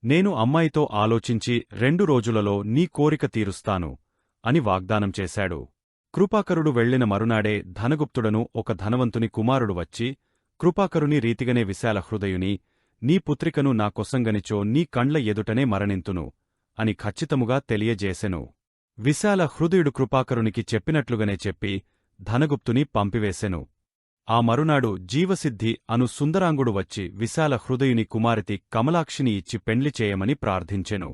నేను అమ్మాయితో ఆలోచించి 2 రోజులలో నీ కోరిక తీరుస్తాను అని వాగ్దానం చేశాడు. కృపాకరుడు వెళ్లిన మరునాడే ధనగుప్తుడను ఒక ధనవంతుని కుమారుడు వచ్చి కృపాకరుని రీతిగనే విశాలహృదయుని, నీ పుత్రికను నా కొసంగనిచో నీ కండ్ల ఎదుటనే మరణింతును అని ఖచ్చితముగా తెలియజేసెను. విశాలహృదయుడు కృపాకరునికి చెప్పినట్లుగానే చెప్పి ధనగుప్తుని పంపివేసెను. ఆ మరునాడు జీవసిద్ధి అను సుందరాంగుడు వచ్చి విశాలహృదయుని కుమార్తె కమలాక్షిని ఇచ్చి పెండ్లి చేయమని ప్రార్థించెను.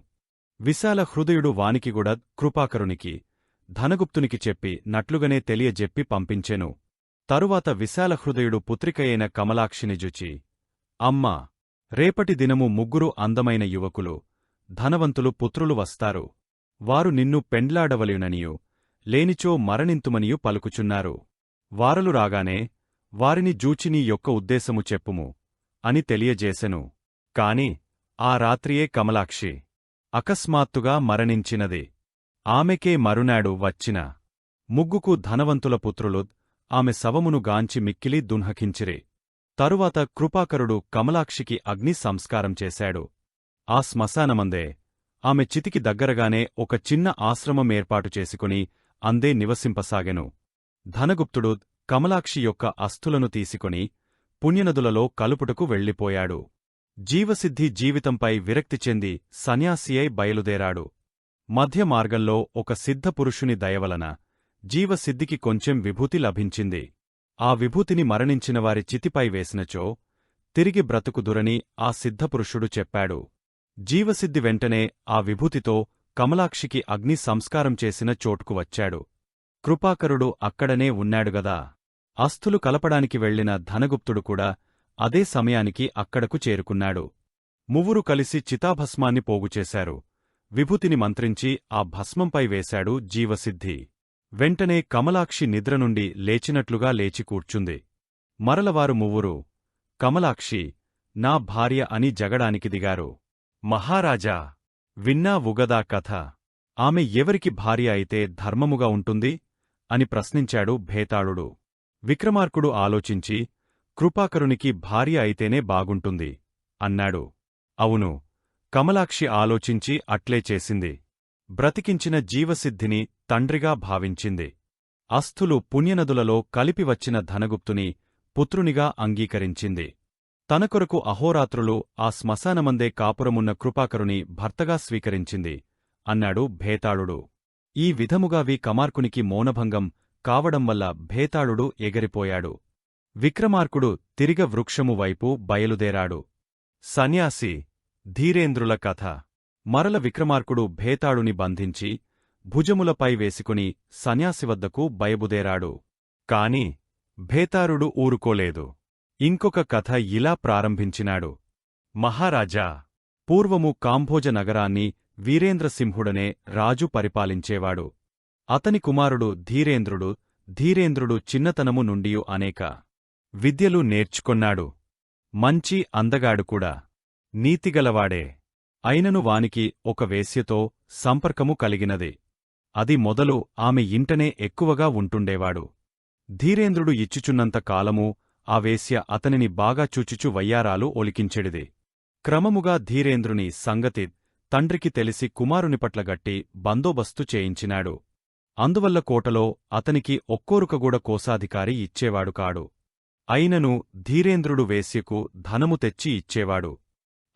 విశాలహృదయుడు వానికిగూడా కృపాకరునికి, ధనగుప్తునికి చెప్పి నట్లుగనే తెలియజెప్పి పంపించెను. తరువాత విశాలహృదయుడు పుత్రికయైన కమలాక్షిని జుచి, అమ్మా, రేపటి దినము 3 అందమైన యువకులు, ధనవంతులు పుత్రులు వస్తారు. వారు నిన్ను పెండ్లాడవలెననియు లేనిచో మరణింతుమనియు పలుకుచున్నారు. వారలు రాగానే వారిని జూచి నీ యొక్క ఉద్దేశము చెప్పుము అని తెలియజేసెను. కాని ఆ రాత్రియే కమలాక్షి అకస్మాత్తుగా మరణించినది. ఆమెకే మరునాడు వచ్చిన 3 ధనవంతుల పుత్రులు ఆమె శవమును గాంచి మిక్కిలి దున్హకించిరి. తరువాత కృపాకరుడు కమలాక్షికి అగ్ని సంస్కారం చేశాడు. ఆ శ్మశానమందే ఆమె చితికి దగ్గరగానే ఒక చిన్న ఆశ్రమం ఏర్పాటు చేసుకుని అందే నివసింపసాగెను. ధనగుప్తుడు కమలాక్షి యొక్క అస్థులను తీసుకొని పుణ్యనదులలో కలుపుటకు వెళ్ళిపోయాడు. జీవసిద్ధి జీవితంపై విరక్తి చెంది సన్యాసియై బయలుదేరాడు. మధ్య మార్గంలో ఒక సిద్ధపురుషుని దయవలన జీవసిద్ధికి కొంచెం విభూతి లభించింది. ఆ విభూతిని మరణించినవారి చితిపై వేసినచో తిరిగి బ్రతుకుదురని ఆ సిద్ధపురుషుడు చెప్పాడు. జీవసిద్ధి వెంటనే ఆ విభూతితో కమలాక్షికి అగ్ని సంస్కారం చేసిన చోటుకు వచ్చాడు. కృపాకరుడు అక్కడనే ఉన్నాడుగదా. అస్థులు కలపడానికి వెళ్లిన ధనగుప్తుడు కూడా అదే సమయానికి అక్కడకు చేరుకున్నాడు. 3 కలిసి చితాభస్మాన్ని పోగుచేశారు. విభూతిని మంత్రించి ఆ భస్మంపై వేశాడు జీవసిద్ధి. వెంటనే కమలాక్షి నిద్ర నుండి లేచినట్లుగా లేచి కూర్చుంది. మరలవారు 3 కమలాక్షి, నా భార్య అని జగడానికి దిగారు. మహారాజా, విన్నావుగదా కథ? ఆమె ఎవరికి భార్య అయితే ధర్మముగా ఉంటుంది అని ప్రశ్నించాడు భేతాళుడు. విక్రమార్కుడు ఆలోచించి, కృపాకరునికి భార్య అయితేనే బాగుంటుంది అన్నాడు. అవును, కమలాక్షి ఆలోచించి అట్లే చేసింది. బ్రతికించిన జీవసిద్ధిని తండ్రిగా భావించింది. అస్థులు పుణ్యనదులలో కలిపి వచ్చిన ధనగుప్తుని పుత్రునిగా అంగీకరించింది. తన కొరకు అహోరాత్రులు ఆ శ్మశానమందే కాపురమున్న కృపాకరుని భర్తగా స్వీకరించింది అన్నాడు భేతాళుడు. ఈ విధముగా కమార్కునికి మౌనభంగం కావడం వల్ల భేతాళుడు ఎగిరిపోయాడు. విక్రమార్కుడు తిరిగ వృక్షము వైపు బయలుదేరాడు. సన్యాసి ధీరేంద్రుల కథ. మరల విక్రమార్కుడు భేతాళుని బంధించి భుజములపై వేసుకుని సన్యాసివద్దకు బయలుదేరాడు. కాని భేతారుడు ఊరుకోలేదు. ఇంకొక కథ ఇలా ప్రారంభించినాడు. మహారాజా, పూర్వము కాంభోజ నగరాన్ని వీరేంద్రసింహుడనే రాజు పరిపాలించేవాడు. అతని కుమారుడు ధీరేంద్రుడు. ధీరేంద్రుడు చిన్నతనము నుండియు అనేక విద్యలు నేర్చుకొన్నాడు. మంచి అందగాడు కూడా. నీతిగలవాడే. అయినను వానికి ఒక వేశ్యతో సంపర్కము కలిగినది. అది మొదలు ఆమె ఇంటనే ఎక్కువగా ఉంటుండేవాడు. ధీరేంద్రుడు ఇచ్చుచున్నంత కాలము ఆ వేశ్య అతనిని బాగా చూచుచు వయ్యారాలు ఒలికించెడిది. క్రమముగా ధీరేంద్రుని సంగతి తండ్రికి తెలిసి కుమారునిపట్ల గట్టి బందోబస్తు చేయించినాడు. అందువల్ల కోటలో అతనికి ఒక్కోరుకగూడ కోశాధికారి ఇచ్చేవాడు కాడు. అయినను ధీరేంద్రుడు వేశ్యకు ధనము తెచ్చి ఇచ్చేవాడు.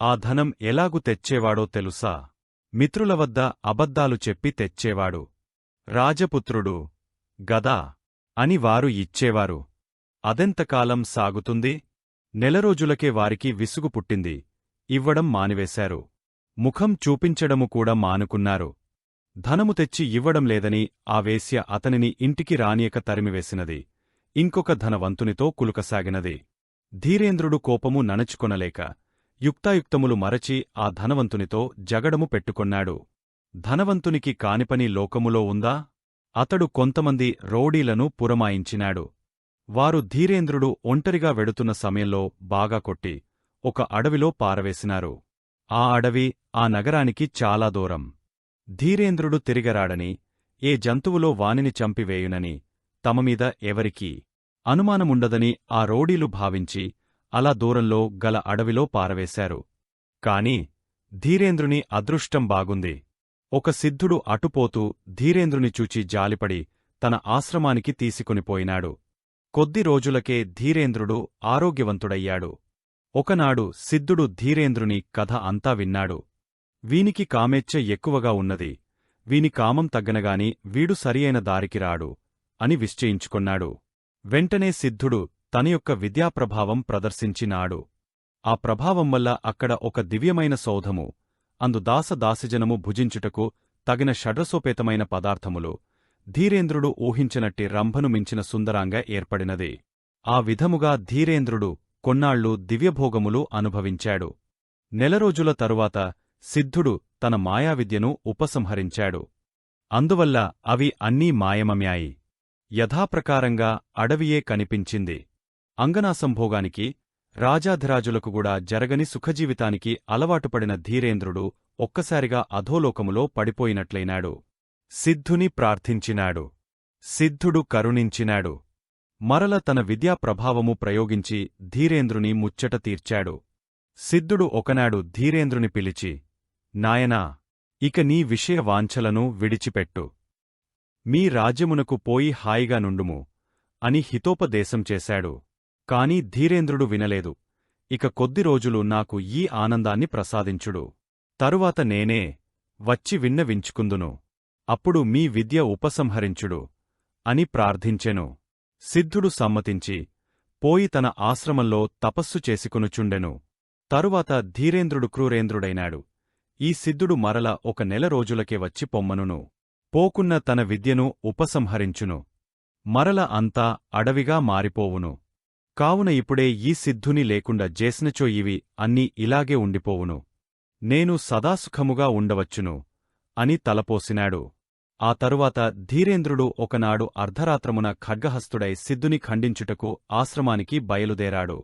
ఆ ధనం ఎలాగు తెచ్చేవాడో తెలుసా? మిత్రుల వద్ద అబద్ధాలు చెప్పి తెచ్చేవాడు. రాజపుత్రుడు గదా అని వారు ఇచ్చేవారు. అదెంతకాలం సాగుతుంది? నెలరోజులకే వారికి విసుగు పుట్టింది. ఇవ్వడం మానివేశారు. ముఖం చూపించడము కూడా మానుకున్నారు. ధనము తెచ్చి ఇవ్వడం లేదని ఆ వేశ్య అతనిని ఇంటికి రానియక తరిమివేసినది. ఇంకొక ధనవంతునితో కులుకసాగినది. ధీరేంద్రుడు కోపము నణచుకొనలేక యుక్తాయుక్తములు మరచి ఆ ధనవంతునితో జగడము పెట్టుకొన్నాడు. ధనవంతునికి కానిపని లోకములో ఉందా? అతడు కొంతమంది రౌడీలను పురమాయించినాడు. వారు ధీరేంద్రుడు ఒంటరిగా వెడుతున్న సమయంలో బాగా కొట్టి ఒక అడవిలో పారవేసినారు. ఆ అడవి ఆ నగరానికి చాలా దూరం. ధీరేంద్రుడు తిరిగరాడని, ఏ జంతువులో వానిని చంపివేయునని తమమీద ఎవరికీ అనుమానముండదని ఆ రౌడీలు భావించి అలా దూరంలో గల అడవిలో పారవేశారు. కాని ధీరేంద్రుని అదృష్టం బాగుంది. ఒక సిద్ధుడు అటుపోతూ ధీరేంద్రుని చూచి జాలిపడి తన ఆశ్రమానికి తీసుకొనిపోయినాడు. కొద్ది రోజులకే ధీరేంద్రుడు ఆరోగ్యవంతుడయ్యాడు. ఒకనాడు సిద్ధుడు ధీరేంద్రుని కథ అంతా విన్నాడు. వీనికి కామేచ్ఛ ఎక్కువగా ఉన్నది. వీని కామం తగ్గనగాని వీడు సరియైన దారికి రాడు అని నిశ్చయించుకొన్నాడు. వెంటనే సిద్ధుడు తన యొక్క విద్యాప్రభావం ప్రదర్శించినాడు. ఆ ప్రభావం వల్ల అక్కడ ఒక దివ్యమైన సౌధము, అందు దాసదాసిజనము భుజించుటకు తగిన షడ్రసోపేతమైన పదార్థములు, ధీరేంద్రుడు ఊహించినట్టి రంభను మించిన సుందరంగా ఏర్పడినది. ఆ విధముగా ధీరేంద్రుడు కొన్నాళ్లు దివ్యభోగములు అనుభవించాడు. నెలరోజుల తరువాత సిద్ధుడు తన మాయావిద్యను ఉపసంహరించాడు. అందువల్ల అవి అన్నీ మాయమమ్యాయి. యథాప్రకారంగా అడవియే కనిపించింది. అంగనాసంభోగానికి, రాజాధిరాజులకు కూడా జరగని సుఖజీవితానికి అలవాటుపడిన ధీరేంద్రుడు ఒక్కసారిగా అధోలోకములో పడిపోయినట్లయినాడు. సిద్ధుని ప్రార్థించినాడు. సిద్ధుడు కరుణించినాడు. మరల తన విద్యాప్రభావము ప్రయోగించి ధీరేంద్రుని ముచ్చట తీర్చాడు. సిద్ధుడు ఒకనాడు ధీరేంద్రుని పిలిచి, నాయనా, ఇక నీ విషయ వాంఛలను విడిచిపెట్టు. మీ రాజ్యమునకు పోయి హాయిగా నుండుము అని హితోపదేశం చేశాడు. కాని ధీరేంద్రుడు వినలేదు. ఇక కొద్ది రోజులు నాకు ఈ ఆనందాన్ని ప్రసాదించుడు. తరువాత నేనే వచ్చి విన్నవించుకుందును. అప్పుడు మీ విద్య ఉపసంహరించుడు అని ప్రార్థించెను. సిద్ధుడు సమ్మతించి పోయి తన ఆశ్రమంలో తపస్సు చేసుకొనుచుండెను. తరువాత ధీరేంద్రుడు క్రూరేంద్రుడైనాడు. ఈ సిద్ధుడు మరల ఒక నెల రోజులకే వచ్చి పొమ్మనును. పోకున్న తన విద్యను ఉపసంహరించును. మరల అంతా అడవిగా మారిపోవును. కావున ఇప్పుడే ఈ సిద్ధుని లేకుండా జేసినచో ఇవి అన్నీ ఇలాగే ఉండిపోవును. నేను సదాసుఖముగా ఉండవచ్చును అని తలపోసినాడు. ఆ తరువాత ధీరేంద్రుడు ఒకనాడు అర్ధరాత్రమున ఖడ్గహస్తుడై సిద్ధుని ఖండించుటకు ఆశ్రమానికి బయలుదేరాడు.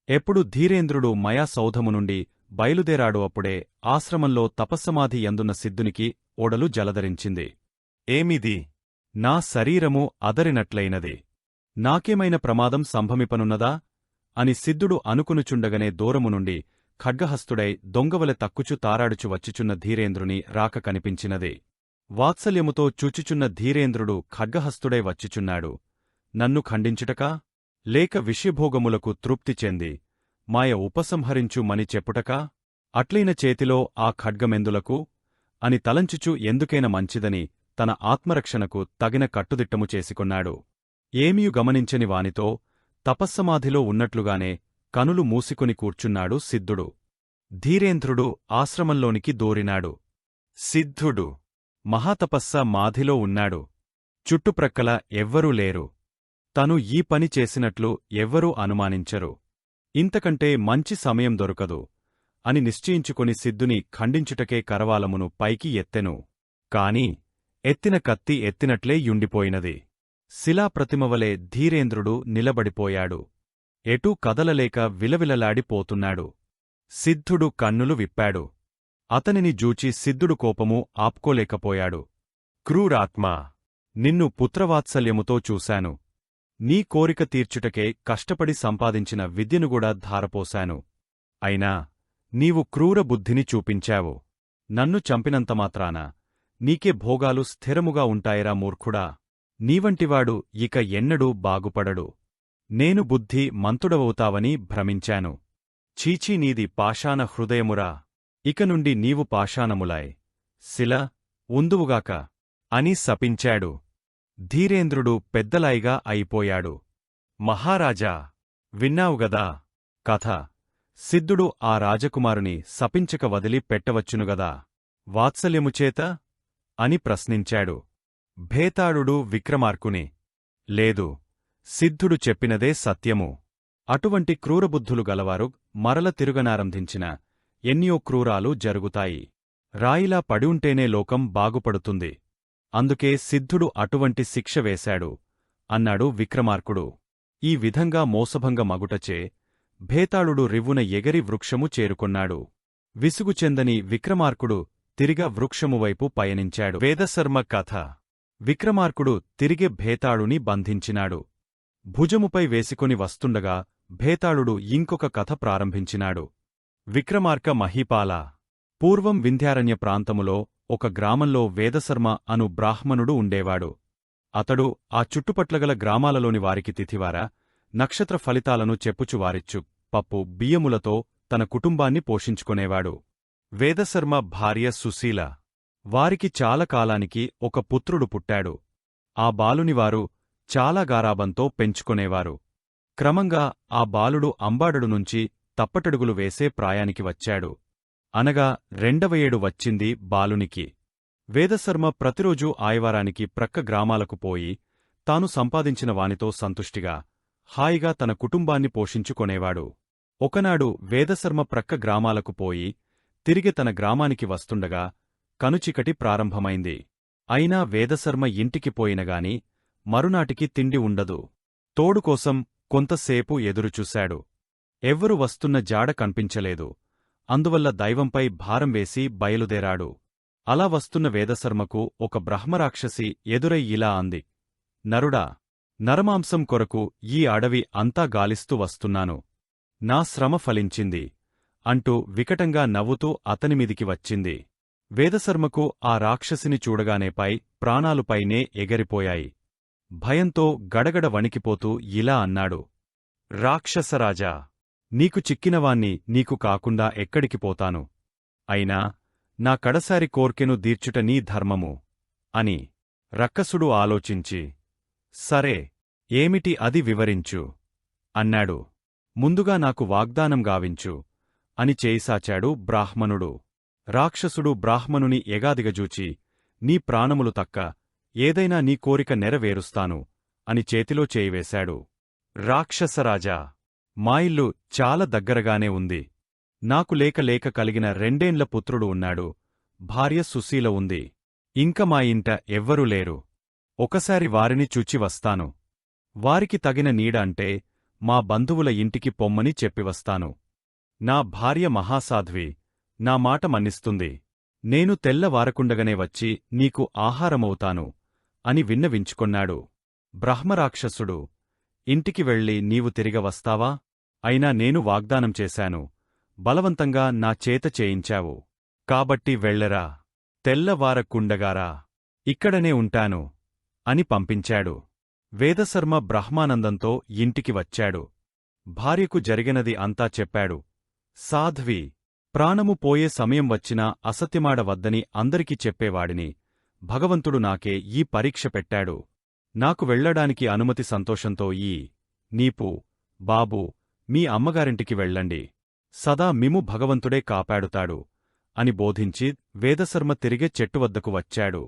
ఎప్పుడు ధీరేంద్రుడు మయాసౌధము నుండి బయలుదేరాడు అప్పుడే ఆశ్రమంలో తపస్సమాధి యందున్న సిద్ధునికి ఓడలు జలధరించింది. ఏమిది? నా శరీరము అదరినట్లయినది. నాకేమైన ప్రమాదం సంభవిపనున్నదా అని సిద్ధుడు అనుకునుచుండగనే దూరము నుండి ఖడ్గహస్తుడై దొంగవలె తక్కుచు తారాడుచు వచ్చిచున్న ధీరేంద్రుని రాక కనిపించినది. వాత్సల్యముతో చూచుచున్న ధీరేంద్రుడు ఖడ్గహస్తుడై వచ్చిచున్నాడు. నన్ను ఖండించుటకా? లేక విషయభోగములకు తృప్తి చెంది మాయ ఉపసంహరించు మని చెప్పుటకా? అట్లైన చేతిలో ఆ ఖడ్గమెందులకు అని తలంచుచు ఎందుకైనా మంచిదని తన ఆత్మరక్షణకు తగిన కట్టుదిట్టము చేసుకొన్నాడు. ఏమియు గమనించని వానితో తపస్సమాధిలో ఉన్నట్లుగానే కనులు మూసుకుని కూర్చున్నాడు సిద్ధుడు. ధీరేంద్రుడు ఆశ్రమంలోనికి దూరినాడు. సిద్ధుడు మహాతపస్స మాధిలో ఉన్నాడు. చుట్టుప్రక్కల ఎవ్వరూ లేరు. తను ఈ పని చేసినట్లు ఎవ్వరూ అనుమానించరు. ఇంతకంటే మంచి సమయం దొరకదు అని నిశ్చయించుకొని సిద్ధుని ఖండించుటకే కరవాలమును పైకి ఎత్తెను. కాని ఎత్తిన కత్తి ఎత్తినట్లే యుండిపోయినది. శిలాప్రతిమవలే ధీరేంద్రుడు నిలబడిపోయాడు. ఎటూ కదలలేక విలవిలలాడిపోతున్నాడు. సిద్ధుడు కన్నులు విప్పాడు. అతనిని జూచి సిద్ధుడు కోపము ఆపుకోలేకపోయాడు. క్రూరాత్మా! నిన్ను పుత్రవాత్సల్యముతో చూశాను. నీ కోరిక తీర్చుటకే కష్టపడి సంపాదించిన విద్యనుగూడా ధారపోశాను. అయినా నీవు క్రూర బుద్ధిని చూపించావు. నన్ను చంపినంతమాత్రాన నీకే భోగాలు స్థిరముగా ఉంటాయిరా మూర్ఖుడా! నీవంటివాడు ఇక ఎన్నడూ బాగుపడడు. నేను బుద్ధి మంతుడవవుతావని భ్రమించాను. చీచీ నీది పాషాణ హృదయమురా! ఇక నుండి నీవు పాషాణములాయ్ శిల ఉందువుగాక అని శపించాడు. ధీరేంద్రుడు పెద్దలాయిగా అయిపోయాడు. మహారాజా! విన్నావుగదా కథ. సిద్ధుడు ఆ రాజకుమారుని శపించక వదిలి పెట్టవచ్చునుగదా వాత్సల్యముచేత అని ప్రశ్నించాడు. భేతాళుడు విక్రమార్కుని లేదు, సిద్ధుడు చెప్పినదే సత్యము. అటువంటి క్రూరబుద్ధులు గలవారు మరల తిరుగనారంభించిన ఎన్నో క్రూరాలు జరుగుతాయి. రాయిలా పడివుంటేనే లోకం బాగుపడుతుంది. అందుకే సిద్ధుడు అటువంటి శిక్ష వేశాడు అన్నాడు విక్రమార్కుడు. ఈ విధంగా మోసభంగ మగుటచే భేతాళుడు రివ్వున ఎగరి వృక్షము చేరుకొన్నాడు. విసుగుచెందని విక్రమార్కుడు తిరిగా వృక్షమువైపు పయనించాడు. వేదశర్మ కథ. విక్రమార్కుడు తిరిగే భేతాళుని బంధించినాడు. భుజముపై వేసుకొని వస్తుండగా భేతాళుడు ఇంకొక కథ ప్రారంభించినాడు. విక్రమార్క మహీపాల. పూర్వం వింధ్యారణ్య ప్రాంతములో ఒక గ్రామంలో వేదశర్మ అను బ్రాహ్మణుడు ఉండేవాడు. అతడు ఆ చుట్టుపట్లగల గ్రామాలలోని వారికి తిథివార, నక్షత్ర ఫలితాలను చెప్పుచువారిచ్చు పప్పు బియ్యములతో తన కుటుంబాన్ని పోషించుకొనేవాడు. వేదశర్మ భార్య సుశీల. వారికి చాలా కాలానికి ఒక పుత్రుడు పుట్టాడు. ఆ బాలునివారు చాలా గారాబంతో పెంచుకొనేవారు. క్రమంగా ఆ బాలుడు అంబాడడు నుంచి తప్పటడుగులు వేసే ప్రాయానికి వచ్చాడు. అనగా 2వ ఏడు వచ్చింది బాలునికి. వేదశర్మ ప్రతిరోజూ ఆయవారానికి ప్రక్క గ్రామాలకు పోయి తాను సంపాదించిన వానితో సంతుష్టిగా హాయిగా తన కుటుంబాన్ని పోషించుకొనేవాడు. ఒకనాడు వేదశర్మ ప్రక్క గ్రామాలకు పోయి తిరిగి తన గ్రామానికి వస్తుండగా కనుచికటి ప్రారంభమైంది. అయినా వేదశర్మ ఇంటికి పోయినగాని మరునాటికి తిండి ఉండదు. తోడుకోసం కొంతసేపు ఎదురుచూశాడు. ఎవ్వరు వస్తున్న జాడ కనిపించలేదు. అందువల్ల దైవంపై భారం వేసి బయలుదేరాడు. అలా వస్తున్న వేదశర్మకు ఒక బ్రహ్మరాక్షసి ఎదురై ఇలా అంది. నరుడా! నరమాంసం కొరకు ఈ అడవి అంతా గాలిస్తూ వస్తున్నాను. నా శ్రమ ఫలించింది అంటూ వికటంగా నవ్వుతూ అతనిమీదికి వచ్చింది. వేదశర్మకు ఆ రాక్షసిని చూడగానేపై ప్రాణాలుపైనే ఎగరిపోయాయి. భయంతో గడగడ వణికిపోతూ ఇలా అన్నాడు. రాక్షసరాజా! నీకు చిక్కినవాణ్ణి నీకు కాకుండా ఎక్కడికి పోతాను? అయినా నా కడసారి కోర్కెను దీర్చుట నీ ధర్మము అని. రక్కసుడు ఆలోచించి సరే, ఏమిటి అది వివరించు అన్నాడు. ముందుగా నాకు వాగ్దానం గావించు అని చేయిసాచాడు బ్రాహ్మణుడు. రాక్షసుడు బ్రాహ్మణుని ఎగాదిగజూచి నీ ప్రాణములు తక్క ఏదైనా నీ కోరిక నెరవేరుస్తాను అని చేతిలో చేయివేశాడు. రాక్షసరాజా! మా ఇల్లు చాలా దగ్గరగానే ఉంది. నాకు లేక కలిగిన 2 ఏండ్ల పుత్రుడు ఉన్నాడు. భార్య సుశీల ఉంది. ఇంక మా ఇంట ఎవ్వరూ లేరు. ఒకసారి వారిని చూచి వస్తాను. వారికి తగిన నీడ అంటే మా బంధువుల ఇంటికి పొమ్మని చెప్పివస్తాను. నా భార్య మహాసాధ్వి, నా మాట మన్నిస్తుంది. నేను తెల్లవారకుండగనే వచ్చి నీకు ఆహారమవుతాను అని విన్నవించుకొన్నాడు. బ్రహ్మరాక్షసుడు, ఇంటికి వెళ్ళి నీవు తిరిగవస్తావా? అయినా నేను వాగ్దానం చేశాను. బలవంతంగా నా చేత చేయించావు. కాబట్టి వెళ్ళరా. తెల్లవారకుండగారా. ఇక్కడనే ఉంటాను అని పంపించాడు. వేదశర్మ బ్రహ్మానందంతో ఇంటికి వచ్చాడు. భార్యకు జరిగినది అంతా చెప్పాడు. సాధ్వి, ప్రాణము పోయే సమయం వచ్చినా అసత్యమాడవద్దని అందరికీ చెప్పేవాడిని. భగవంతుడు నాకే ఈ పరీక్ష పెట్టాడు. నాకు వెళ్లడానికి అనుమతి సంతోషంతో నీపు బాబూ, మీ అమ్మగారింటికి వెళ్ళండి. సదా మిము భగవంతుడే కాపాడుతాడు అని బోధించి వేదశర్మ తిరిగే చెట్టువద్దకు వచ్చాడు.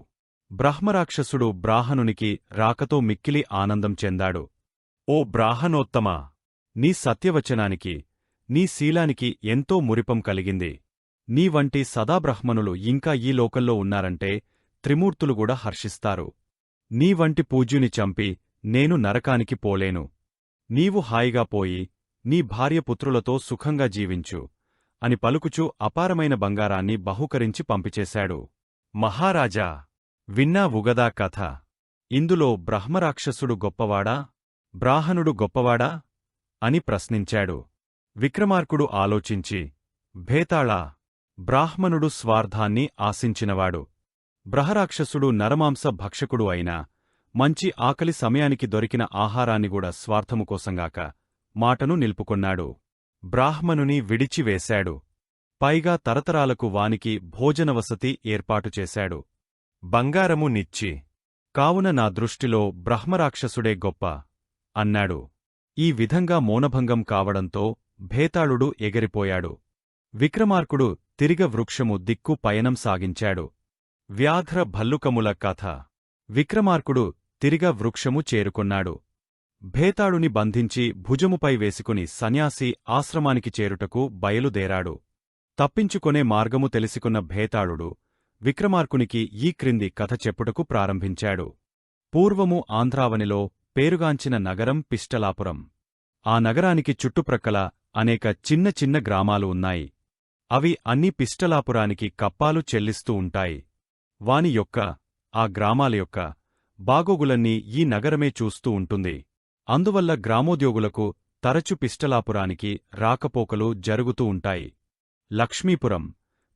బ్రహ్మరాక్షసుడు బ్రాహ్మణునికి రాకతో మిక్కిలి ఆనందం చెందాడు. ఓ బ్రాహ్మణోత్తమా! నీ సత్యవచనానికి, నీ శీలానికి ఎంతో మురిపం కలిగింది. నీ వంటి సదాబ్రహ్మణులు ఇంకా ఈ లోకంలో ఉన్నారంటే త్రిమూర్తులు కూడా హర్షిస్తారు. నీ వంటి పూజ్యుని చంపి నేను నరకానికి పోలేను. నీవు హాయిగా పోయి నీ భార్యపుత్రులతో సుఖంగా జీవించు అని పలుకుచూ అపారమైన బంగారాన్ని బహూకరించి పంపిచేశాడు. మహారాజా, విన్నావుగదా కథ. ఇందులో బ్రహ్మరాక్షసుడు గొప్పవాడా, బ్రాహ్మణుడు గొప్పవాడా అని ప్రశ్నించాడు. విక్రమార్కుడు ఆలోచించి, భేతాళా, బ్రాహ్మణుడు స్వార్థాన్ని ఆశించినవాడు. బ్రహరాక్షసుడు నరమాంస భక్షకుడు అయినా మంచి ఆకలి సమయానికి దొరికిన ఆహారాన్నిగూడా స్వార్థము కోసంగాక మాటను నిలుపుకొన్నాడు. బ్రాహ్మణుని విడిచివేశాడు. పైగా తరతరాలకు వానికి భోజనవసతి ఏర్పాటుచేశాడు. బంగారము నిచ్చి. కావున నా దృష్టిలో బ్రహ్మరాక్షసుడే గొప్ప అన్నాడు. ఈ విధంగా మౌనభంగం కావడంతో భేతాళుడు ఎగిరిపోయాడు. విక్రమార్కుడు తిరిగ వృక్షము దిక్కు పయనం సాగించాడు. వ్యాఘ్ర భల్లుకముల కథ. విక్రమార్కుడు తిరిగ వృక్షము చేరుకొన్నాడు. భేతాళుని బంధించి భుజముపై వేసుకుని సన్యాసి ఆశ్రమానికి చేరుటకు బయలుదేరాడు. తప్పించుకొనే మార్గము తెలిసికున్న భేతాళుడు విక్రమార్కునికి ఈ క్రింది కథ చెప్పుటకు ప్రారంభించాడు. పూర్వము ఆంధ్రావనిలో పేరుగాంచిన నగరం పిష్టలాపురం. ఆ నగరానికి చుట్టుప్రక్కల అనేక చిన్న చిన్న గ్రామాలు ఉన్నాయి. అవి అన్ని పిష్టలాపురానికి కప్పాలు చెల్లిస్తూ ఉంటాయి. వాని యొక్క, ఆ గ్రామాల యొక్క బాగోగులన్నీ ఈ నగరమే చూస్తూ ఉంటుంది. అందువల్ల గ్రామోద్యోగులకు తరచు పిష్టలాపురానికి రాకపోకలు జరుగుతూ ఉంటాయి. లక్ష్మీపురం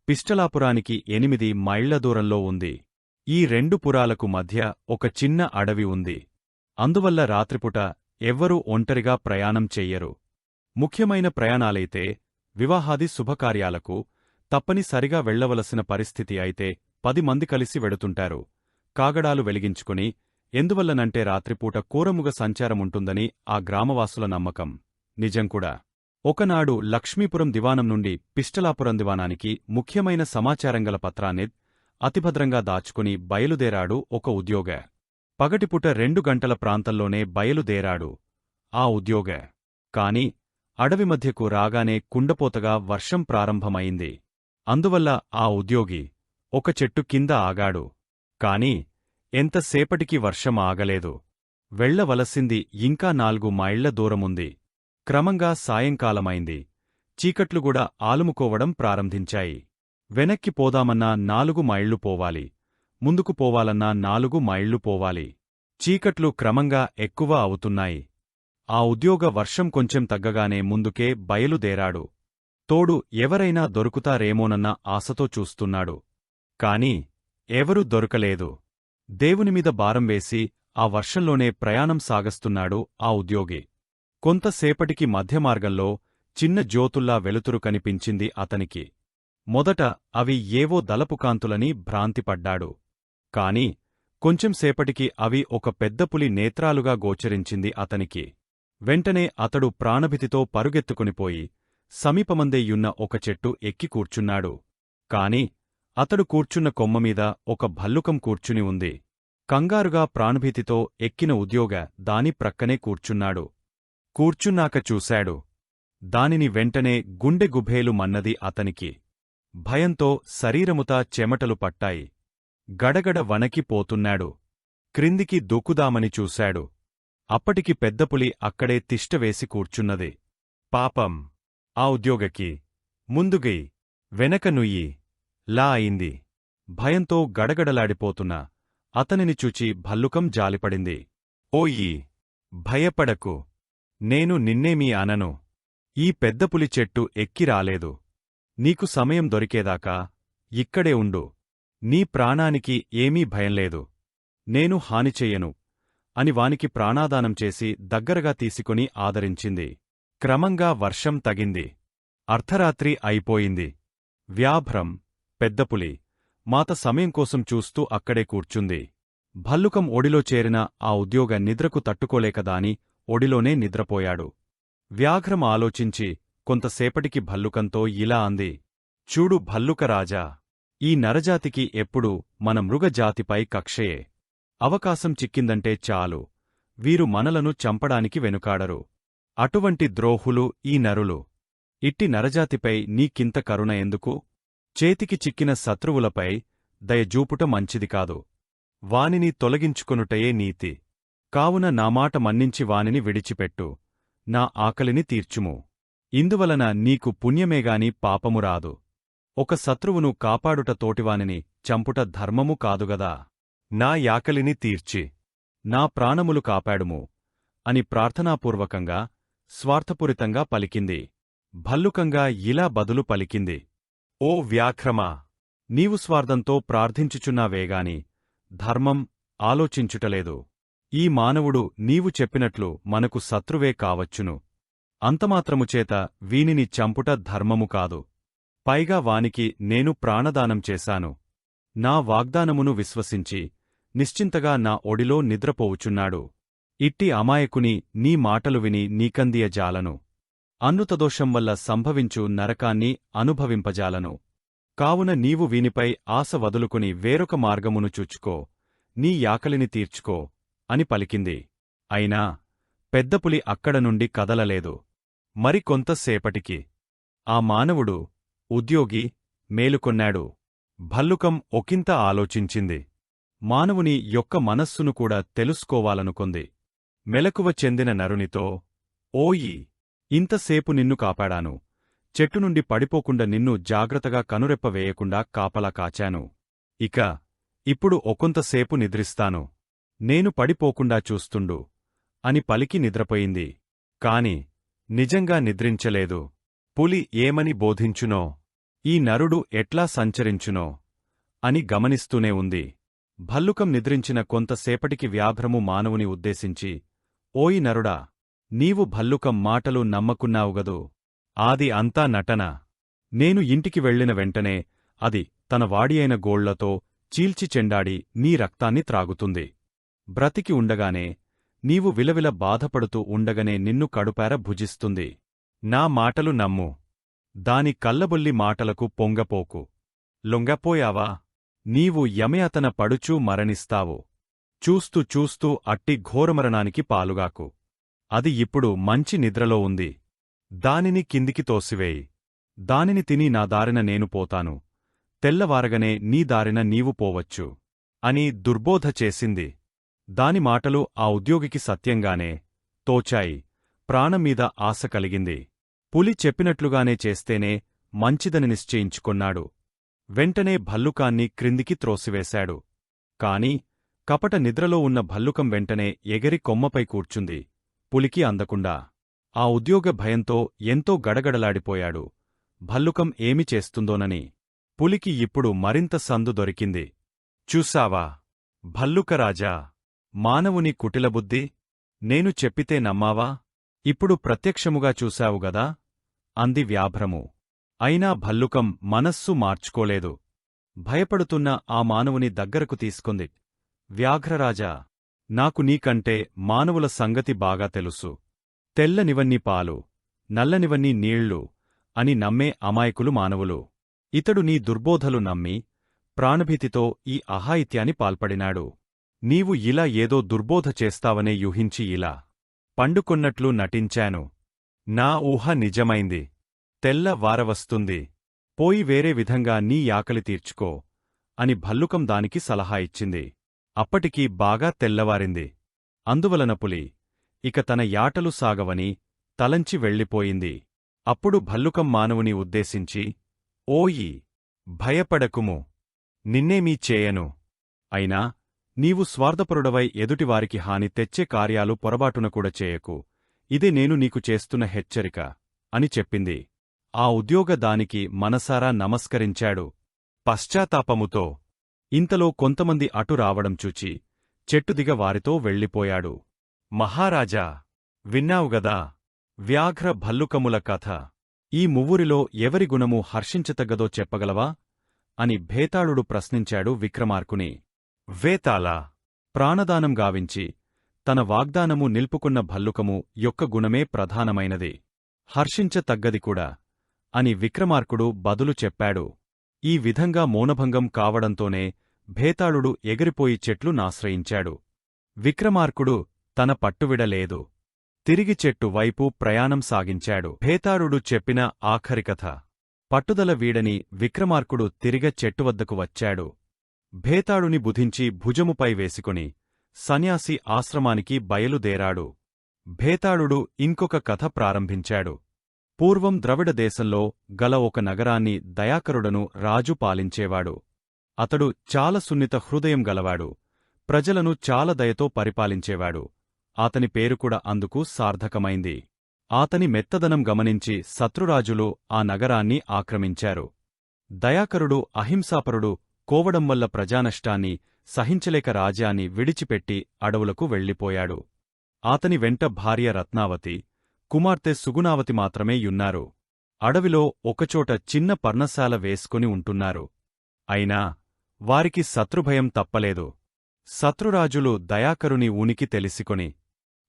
పిష్టలాపురానికి 8 మైళ్ల దూరంలో ఉంది. ఈ రెండు పురాలకు మధ్య ఒక చిన్న అడవి ఉంది. అందువల్ల రాత్రిపుట ఎవ్వరూ ఒంటరిగా ప్రయాణం చెయ్యరు. ముఖ్యమైన ప్రయాణాలైతే, వివాహాది శుభకార్యాలకు తప్పనిసరిగా వెళ్లవలసిన పరిస్థితి అయితే 10 మంది కలిసి వెడుతుంటారు. కాగడాలు వెలిగించుకుని. ఎందువల్లనంటే రాత్రిపూట కూరముగ సంచారముంటుందని ఆ గ్రామవాసుల నమ్మకం. నిజంకూడా. ఒకనాడు లక్ష్మీపురం దివానం నుండి పిష్టలాపురం దివానానికి ముఖ్యమైన సమాచారంగల పత్రాన్ని అతిభద్రంగా దాచుకుని బయలుదేరాడు ఒక ఉద్యోగ. పగటిపుట 2 గంటల ప్రాంతంలోనే బయలుదేరాడు ఆ ఉద్యోగ. కాని అడవి మధ్యకు రాగానే కుండపోతగా వర్షం ప్రారంభమైంది. అందువల్ల ఆ ఉద్యోగి ఒక చెట్టు కింద ఆగాడు. కాని ఎంతసేపటికి వర్షం ఆగలేదు. వెళ్లవలసింది ఇంకా 4 మైళ్ల దూరముంది. క్రమంగా సాయంకాలమైంది. చీకట్లుగూడా ఆలుముకోవడం ప్రారంభించాయి. వెనక్కి పోదామన్నా 4 మైళ్లు పోవాలి. ముందుకు పోవాలన్నా 4 మైళ్లు పోవాలి. చీకట్లు క్రమంగా ఎక్కువ అవుతున్నాయి. ఆ ఉద్యోగ వర్షం కొంచెం తగ్గగానే ముందుకే బయలుదేరాడు. తోడు ఎవరైనా దొరుకుతారేమోనన్న ఆశతో చూస్తున్నాడు. కాని ఎవరూ దొరకలేదు. దేవునిమీద భారం వేసి ఆ వర్షంలోనే ప్రయాణం సాగస్తున్నాడు ఆ ఉద్యోగి. కొంతసేపటికి మధ్యమార్గంలో చిన్న జ్యోతుల్లా వెలుతురు కనిపించింది అతనికి. మొదట అవి ఏవో దలపుకాంతులని భ్రాంతిపడ్డాడు. కాని కొంచెంసేపటికి అవి ఒక పెద్ద పులి నేత్రాలుగా గోచరించింది అతనికి. వెంటనే అతడు ప్రాణభీతితో పరుగెత్తుకునిపోయి సమీపమందేయున్న ఒక చెట్టు ఎక్కి కూర్చున్నాడు. కాని అతడు కూర్చున్న కొమ్మమీద ఒక భల్లుకం కూర్చుని ఉంది. కంగారుగా ప్రాణభీతితో ఎక్కిన ఉద్యోగ దాని ప్రక్కనే కూర్చున్నాడు. కూర్చున్నాక చూశాడు. దానిని వెంటనే గుండె గుభేలు మన్నది అతనికి. భయంతో శరీరముతా చెమటలు పట్టాయి. గడగడ వణకిపోతున్నాడు. క్రిందికి దూకుదామని చూశాడు. అప్పటికి పెద్దపులి అక్కడే తిష్టవేసి కూర్చున్నది. పాపం! ఆ ఉద్యోగకి ముందుగై వెనక నుయ్యి లా అయింది. భయంతో గడగడలాడిపోతున్న అతనిని చూచి భల్లుకం జాలిపడింది. ఓయీ! భయపడకు. నేను నిన్నేమీ అనను. ఈ పెద్దపులి చెట్టు ఎక్కి రాలేదు. నీకు సమయం దొరికేదాకా ఇక్కడే ఉండు. నీ ప్రాణానికి ఏమీ భయంలేదు. నేను హానిచెయ్యను అని వానికి ప్రాణాదానం చేసి దగ్గరగా తీసుకుని ఆదరించింది. క్రమంగా వర్షం తగింది. అర్ధరాత్రి అయిపోయింది. వ్యాభ్రం పెద్దపులి మాత సమయం కోసం చూస్తూ అక్కడే కూర్చుంది. భల్లుకం ఒడిలో చేరిన ఆ ఉద్యోగ నిద్రకు తట్టుకోలేకదాని ఒడిలోనే నిద్రపోయాడు. వ్యాఘ్రం ఆలోచించి కొంతసేపటికి భల్లుకంతో ఇలా అంది. చూడు భల్లుకరాజా, ఈ నరజాతికి ఎప్పుడూ మన మృగజాతిపై కక్షయే. అవకాశం చిక్కిందంటే చాలు, వీరు మనలను చంపడానికి వెనుకాడరు. అటువంటి ద్రోహులు ఈ నరులు. ఇట్టి నరజాతిపై నీకింత కరుణ ఎందుకు? చేతికి చిక్కిన శత్రువులపై దయజూపుట మంచిది కాదు. వానిని తొలగించుకొనుటయే నీతి. కావున నా మాట మన్నించి వానిని విడిచిపెట్టు. నా ఆకలిని తీర్చుము. ఇందువలన నీకు పుణ్యమేగాని పాపము రాదు. ఒక శత్రువును కాపాడుట తోటివానిని చంపుట ధర్మము కాదుగదా. నా యాకలిని తీర్చి నా ప్రాణములు కాపాడుము అని ప్రార్థనాపూర్వకంగా స్వార్థపూరితంగా పలికింది. భల్లుకంగా ఇలా బదులు పలికింది. ఓ వ్యాఘ్రమా, నీవు స్వార్థంతో ప్రార్థించుచున్నావేగాని ధర్మం ఆలోచించుటలేదు. ఈ మానవుడు నీవు చెప్పినట్లు మనకు శత్రువే కావచ్చును. అంతమాత్రముచేత వీనిని చంపుట ధర్మము కాదు. పైగా వానికి నేను ప్రాణదానం చేశాను. నా వాగ్దానమును విశ్వసించి నిశ్చింతగా నా ఒడిలో నిద్రపోవుచున్నాడు. ఇట్టి అమాయకుని నీ మాటలు విని నీకందియజాలను. అన్నృతదోషం వల్ల సంభవించు నరకాన్ని అనుభవింపజాలను. కావున నీవు వీనిపై ఆశ వదులుకుని వేరొక మార్గమును చూచుకో, నీ యాకలిని తీర్చుకో అని పలికింది. అయినా పెద్దపులి అక్కడ నుండి కదలలేదు. మరికొంతసేపటికి ఆ మానవుడు, ఉద్యోగి, మేలుకొన్నాడు. భల్లుకం ఒకింత ఆలోచించింది. మానవుని యొక్క మనస్సును కూడా తెలుసుకోవాలనుకొంది. మెలకువ చెందిన నరునితో, ఓయి, ఇంతసేపు నిన్ను కాపాడాను. చెట్టునుండి పడిపోకుండా నిన్ను జాగ్రత్తగా కనురెప్ప వేయకుండా కాపలా కాచాను. ఇప్పుడు ఒకంతసేపు నిద్రిస్తాను. నేను పడిపోకుండా చూస్తుండు అని పలికి నిద్రపోయింది. కాని నిజంగా నిద్రించలేదు. పులి ఏమని బోధించునో, ఈ నరుడు ఎట్లా సంచరించునో అని గమనిస్తూనే ఉంది. భల్లుకం నిద్రించిన కొంతసేపటికి వ్యాఘ్రము మానవుని ఉద్దేశించి, ఓయి నరుడా, నీవు భల్లుకం మాటలు నమ్మకున్నావుగదు. ఆది అంతా నటన. నేను ఇంటికి వెళ్లిన వెంటనే అది తన వాడియైన గోళ్లతో చీల్చి చెండాడి నీ రక్తాన్ని త్రాగుతుంది. బ్రతికి ఉండగానే నీవు విలవిల బాధపడుతూ ఉండగనే నిన్ను కడుపార భుజిస్తుంది. నా మాటలు నమ్ము. దాని కల్లబొల్లి మాటలకు పొంగపోకు. లొంగపోయావా, నీవు యమయాతన పడుచూ మరణిస్తావు. చూస్తూ చూస్తూ అట్టి ఘోరమరణానికి పాలుగాకు. అది ఇప్పుడు మంచి నిద్రలో ఉంది. దానిని కిందికి తోసివేయి. దానిని తిని నా దారిన నేను పోతాను. తెల్లవారగనే నీ దారిన నీవు పోవచ్చు అని దుర్బోధ చేసింది. దాని మాటలు ఆ ఉద్యోగికి సత్యంగానే తోచాయి. ప్రాణంమీద ఆశ కలిగింది. పులి చెప్పినట్లుగానే చేస్తేనే మంచిదని నిశ్చయించుకొన్నాడు. వెంటనే భల్లుకాన్ని క్రిందికి త్రోసివేశాడు. కాని కపట నిద్రలో ఉన్న భల్లుకం వెంటనే ఎగిరి కొమ్మపై కూర్చుంది, పులికి అందకుండా. ఆ ఉద్యోగ భయంతో ఎంతో గడగడలాడిపోయాడు, భల్లుకం ఏమి చేస్తుందోనని. పులికి ఇప్పుడు మరింత సందు దొరికింది. చూశావా, భల్లుకరాజా, మానవుని కుటిలబుద్ధి? నేను చెప్పితే నమ్మావా? ఇప్పుడు ప్రత్యక్షముగా చూశావుగదా అంది వ్యాఘ్రము. అయినా భల్లుకం మనస్సు మార్చుకోలేదు. భయపడుతున్న ఆ మానవుని దగ్గరకు తీసుకుంది. వ్యాఘ్రరాజా, నాకు నీకంటే మానవుల సంగతి బాగా తెలుసు. తెల్లనివన్నీ పాలు, నల్లనివన్నీ నీళ్లు అని నమ్మే అమాయకులు మానవులు. ఇతడు నీ దుర్బోధలు నమ్మి ప్రాణభీతితో ఈ అహాయిత్యాన్ని పాల్పడినాడు. నీవు ఇలా ఏదో దుర్బోధ చేస్తావనే యూహించి ఇలా పండుకొన్నట్లు నటించాను. నా ఊహ నిజమైంది. తెల్ల వారవస్తుంది. పోయి వేరే విధంగా నీ యాకలి తీర్చుకో అని భల్లుకం దానికి సలహా ఇచ్చింది. అప్పటికి బాగా తెల్లవారింది. అందువలన పులి ఇక తన యాటలు సాగవని తలంచి వెళ్ళిపోయింది. అప్పుడు భల్లుకం మానవుని ఉద్దేశించి, ఓయి, భయపడకుము. నిన్నేమీ చేయను. అయినా నీవు స్వార్థపరుడవై ఎదుటివారికి హాని తెచ్చే కార్యాలు పొరబాటున కూడా చేయకు. ఇదే నేను నీకు చేస్తున్న హెచ్చరిక అని చెప్పింది. ఆ ఉద్యోగ దానికి మనసారా నమస్కరించాడు పశ్చాత్తాపముతో. ఇంతలో కొంతమంది అటు రావడం చూచి చెట్టుదిగ వారితో వెళ్ళిపోయాడు. మహారాజా, విన్నావుగదా వ్యాఘ్ర భల్లుకముల కథ. ఈ మువ్వురిలో ఎవరి గుణము హర్షించతగ్గదో చెప్పగలవా అని భేతాళుడు ప్రశ్నించాడు విక్రమార్కుని. వేతాళా, ప్రాణదానం గావించి తన వాగ్దానము నిల్పుకున్న భల్లుకము యొక్క గుణమే ప్రధానమైనది. హర్షించతగ్గది కూడా అని విక్రమార్కుడు బదులు చెప్పాడు. ఈ విధంగా మౌనభంగం కావడంతోనే భేతాళుడు ఎగిరిపోయి చెట్లు నాశ్రయించాడు. విక్రమార్కుడు తన పట్టువిడలేదు. తిరిగి చెట్టు వైపు ప్రయాణం సాగించాడు. భేతాళుడు చెప్పిన ఆఖరి కథ. పట్టుదల వీడని విక్రమార్కుడు తిరిగ చెట్టువద్దకు వచ్చాడు. భేతాళుని బుధించి భుజముపై వేసుకుని సన్యాసి ఆశ్రమానికి బయలుదేరాడు. భేతాళుడు ఇంకొక కథ ప్రారంభించాడు. పూర్వం ద్రవిడ దేశంలో గల ఒక నగరాన్ని దయాకరుడను రాజు పాలించేవాడు. అతడు చాలా సున్నిత హృదయం గలవాడు. ప్రజలను చాలా దయతో పరిపాలించేవాడు. అతని పేరుకూడా అందుకు సార్థకమైంది. అతని మెత్తదనం గమనించి శత్రురాజులు ఆ నగరాన్ని ఆక్రమించారు. దయాకరుడు అహింసాపరుడు కోవడం వల్ల ప్రజానష్టాన్ని సహించలేక రాజ్యాన్ని విడిచిపెట్టి అడవులకు వెళ్ళిపోయాడు. అతని వెంట భార్య రత్నావతి, కుమార్తె సుగుణావతి మాత్రమే యున్నారు. అడవిలో ఒకచోట చిన్న పర్ణశాల వేసుకుని ఉంటున్నారు. అయినా వారికి శత్రుభయం తప్పలేదు. శత్రురాజులు దయాకరుని ఉనికి తెలిసికొని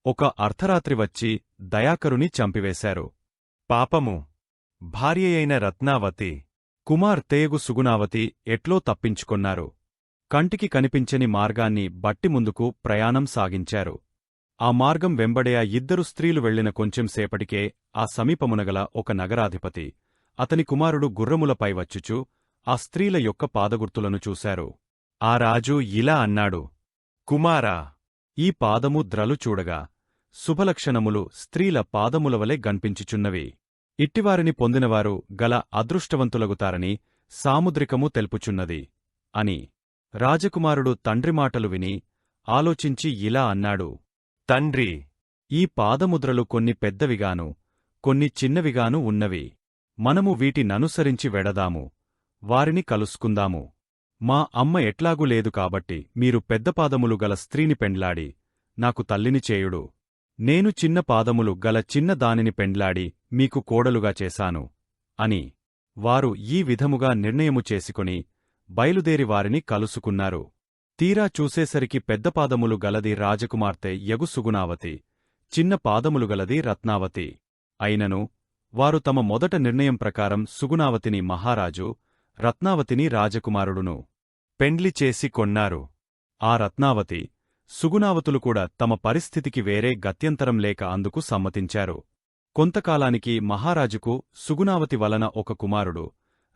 ఒక అర్ధరాత్రి వచ్చి దయాకరుని చంపివేశారు. పాపము! భార్యయైన రత్నావతి, కుమార్తెయగు సుగుణావతి ఎట్లో తప్పించుకొన్నారు. కంటికి కనిపించని మార్గాన్ని బట్టి ముందుకు ప్రయాణం సాగించారు. ఆ మార్గం వెంబడే ఆ ఇద్దరు స్త్రీలు వెళ్లిన కొంచెంసేపటికే ఆ సమీపమునగల ఒక నగరాధిపతి, అతని కుమారుడు గుర్రములపై వచ్చుచూ ఆ స్త్రీల యొక్క పాదగుర్తులను చూశారు. ఆ రాజు ఇలా అన్నాడు: కుమారా, ఈ పాదముద్రలు చూడగా శుభలక్షణములు స్త్రీల పాదములవలె గన్పించుచున్నవి. ఇట్టివారిని పొందినవారు గల అదృష్టవంతులగుతారని సాముద్రికము తెలుపుచున్నది అని. రాజకుమారుడు తండ్రి మాటలు విని ఆలోచించి ఇలా అన్నాడు: తండ్రి, ఈ పాదముద్రలు కొన్ని పెద్దవిగాను కొన్ని చిన్నవిగాను ఉన్నవి. మనము వీటిననుసరించి వెడదాము, వారిని కలుసుకుందాము. మా అమ్మ ఎట్లాగూ లేదు కాబట్టి మీరు పెద్ద పాదములు గల స్త్రీని పెండ్లాడి నాకు తల్లిని చేయుడు. నేను చిన్న పాదములు గల చిన్న దానిని పెండ్లాడి మీకు కోడలుగా చేశాను అని. వారు ఈ విధముగా నిర్ణయము చేసుకుని బయలుదేరి వారిని కలుసుకున్నారు. తీరా చూసేసరికి పెద్ద పాదములు గలది రాజకుమార్తె యగు సుగుణావతి, చిన్న పాదములు గలది రత్నావతి. అయినను వారు తమ మొదట నిర్ణయం ప్రకారం సుగుణావతిని మహారాజు, రత్నావతిని రాజకుమారుడును పెండ్లి చేసి కొన్నారు. ఆ రత్నావతి, సుగుణావతులు కూడా తమ పరిస్థితికి వేరే గత్యంతరం లేక అందుకు సమ్మతించారు. కొంతకాలానికి మహారాజుకు సుగుణావతి వలన ఒక కుమారుడు,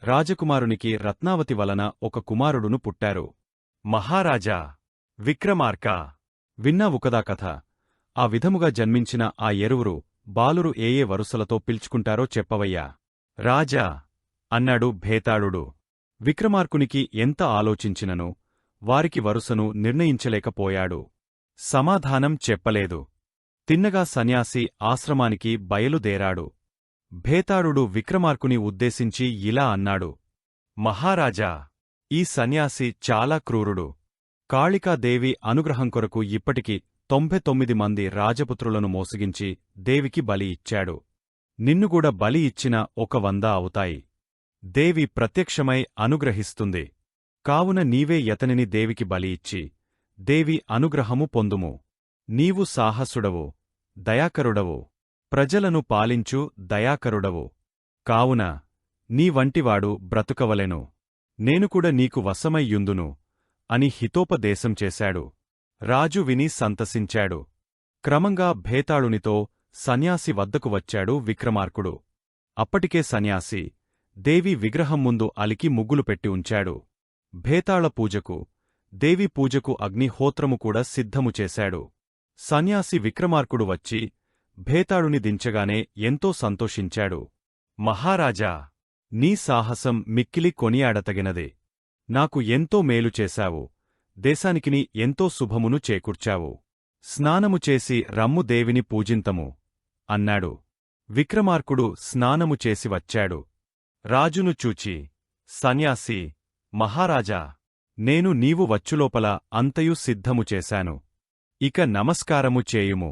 రాజకుమారునికి రత్నావతి వలన ఒక కుమారుడును పుట్టారు. మహారాజా! విక్రమార్క! విన్నావు కదా కథ. ఆ విధముగా జన్మించిన ఆ ఎరువురు బాలురు ఏ ఏ వరుసలతో పిలుచుకుంటారో చెప్పవయ్యా. రాజా! అన్నాడు భేతాళుడు. విక్రమార్కునికి ఎంత ఆలోచించినను వారికి వరుసను నిర్ణయించలేకపోయాడు. సమాధానం చెప్పలేదు. తిన్నగా సన్యాసి ఆశ్రమానికి బయలుదేరాడు. భేతాళుడు విక్రమార్కుని ఉద్దేశించి ఇలా అన్నాడు: మహారాజా! ఈ సన్యాసి చాలా క్రూరుడు. కాళికాదేవి అనుగ్రహం కొరకు ఇప్పటికి 99 మంది రాజపుత్రులను మోసగించి దేవికి బలి ఇచ్చాడు. నిన్నుగూడా బలి ఇచ్చిన 100 అవుతాయి. దేవి ప్రత్యక్షమై అనుగ్రహిస్తుంది. కావున నీవే యతనిని దేవికి బలి ఇచ్చి దేవి అనుగ్రహము పొందుము. నీవు సాహసుడవు, దయాకరుడవు, ప్రజలను పాలించు దయాకరుడవు. కావున నీ వంటివాడు బ్రతుకవలెను. నేనుకూడా నీకు వశమయ్యుందును అని హితోపదేశం చేశాడు. రాజు విని సంతసించాడు. క్రమంగా భేతాళునితో సన్యాసి వద్దకు వచ్చాడు విక్రమార్కుడు. అప్పటికే సన్యాసి దేవి విగ్రహం ముందు అలికి ముగ్గులు పెట్టి ఉంచాడు. భేతాళ పూజకు, దేవి పూజకు అగ్నిహోత్రము కూడా సిద్ధము చేశాడు. సన్యాసి విక్రమార్కుడు వచ్చి భేతాళుని దించగానే ఎంతో సంతోషించాడు. మహారాజా! నీ సాహసం మిక్కిలి కొనియాడతగినదే. నాకు ఎంతో మేలు చేశావు. దేశానికిని ఎంతో శుభమును చేకూర్చావు. స్నానము చేసి రమ్ము దేవిని పూజింతము అన్నాడు. విక్రమార్కుడు స్నానము చేసి వచ్చాడు. రాజును చూచి, సన్యాసి, మహారాజా! నేను నీవు వచ్చులోపల అంతయు సిద్ధము చేశాను. ఇక నమస్కారము చేయుము.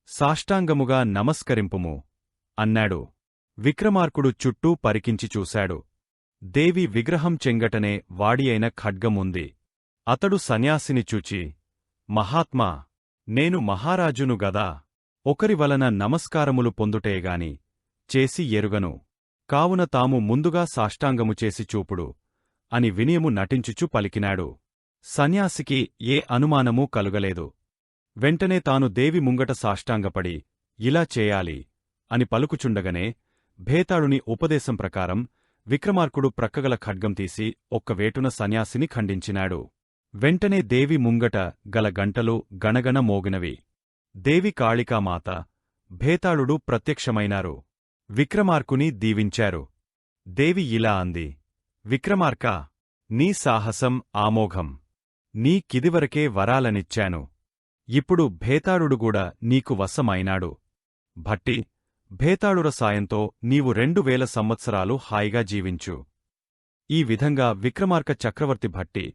సాష్టాంగముగా నమస్కరింపుము అన్నాడు. విక్రమార్కుడు చుట్టూ పరికించి చూశాడు. దేవి విగ్రహం చెంగటనే వాడియైన ఖడ్గముంది. అతడు సన్యాసిని చూచి, మహాత్మా! నేను మహారాజును గదా ఒకరి వలన నమస్కారములు పొందుటేగాని చేసి ఎరుగను కావున తాము ముందుగా సాష్టాంగము చేసి చూపుడు అని వినయము నటించుచు పలికినాడు. సన్యాసికి ఏ అనుమానమూ కలుగలేదు. వెంటనే తాను దేవి ముంగట సాష్టాంగపడి ఇలా చేయాలి అని పలుకుచుండగనే భేతాళుని ఉపదేశం ప్రకారం విక్రమార్కుడు ప్రక్కగల ఖడ్గం తీసి ఒక్క వేటున సన్యాసిని ఖండించినాడు. వెంటనే దేవి ముంగట గల గంటలు గణగణ మోగినవి. దేవి కాళికామాత, భేతాళుడు ప్రత్యక్షమైనారు. విక్రమార్కుని దీవించారు. దేవి ఇలా అంది: విక్రమార్కా, నీ సాహసం ఆమోఘం. నీ కిదివరకే వరాలనిచ్చాను. ఇప్పుడు భేతాళుడుగూడా నీకు వశమైనాడు. భట్టి, భేతాళుర సాయంతో నీవు 2000 సంవత్సరాలు హాయిగా జీవించు. ఈ విధంగా విక్రమార్క చక్రవర్తి భట్టి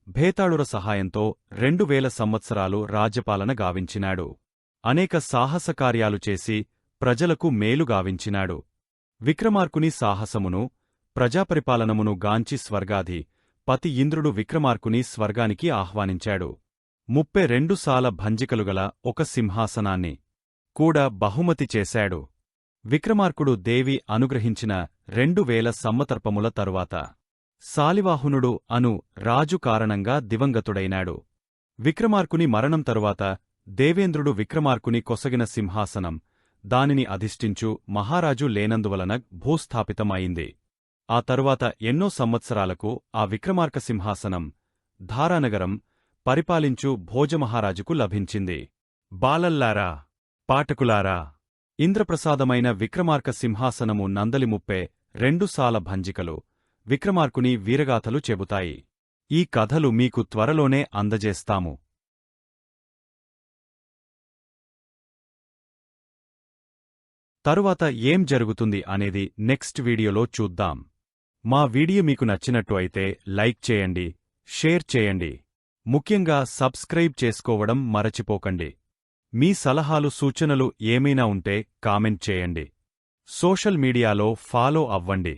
భేతాళుర సహాయంతో 2000 సంవత్సరాలు రాజ్యపాలన గావించినాడు. అనేక సాహసకార్యాలు చేసి ప్రజలకు మేలు గావించినాడు. విక్రమార్కుని సాహసమును ప్రజాపరిపాలనమును గాంచి స్వర్గాధి పతి ఇంద్రుడు విక్రమార్కుని స్వర్గానికి ఆహ్వానించాడు. 32 సాల భంజికలుగల ఒక సింహాసనాన్ని కూడా బహుమతి చేశాడు. విక్రమార్కుడు దేవి అనుగ్రహించిన 2000 సంవత్సరముల తరువాత శాలివాహనుడు అను రాజు కారణంగా దివంగతుడైనాడు. విక్రమార్కుని మరణం తరువాత దేవేంద్రుడు విక్రమార్కుని కొసగిన సింహాసనం దానిని అధిష్ఠించు మహారాజు లేనందువలన భూస్థాపితమైంది. ఆ తరువాత ఎన్నో సంవత్సరాలకు ఆ విక్రమార్క సింహాసనం ధారానగరం పరిపాలించు భోజమహారాజుకు లభించింది. బాలల్లారా, పాఠకులారా, ఇంద్రప్రసాదమైన విక్రమార్క సింహాసనము నందలి 32 సాల భంజికలు విక్రమార్కుని వీరగాథలు చెబుతాయి. ఈ కథలు మీకు త్వరలోనే అందజేస్తాము. తరువాత ఏం జరుగుతుంది అనేది నెక్స్ట్ వీడియోలో చూద్దాం. మా వీడియో మీకు నచ్చినట్టు అయితే లైక్ చేయండి, షేర్ చేయండి. ముఖ్యంగా సబ్స్క్రైబ్ చేసుకోవడం మరచిపోకండి. మీ సలహాలు సూచనలు ఏమైనా ఉంటే కామెంట్ చేయండి. సోషల్ మీడియాలో ఫాలో అవ్వండి.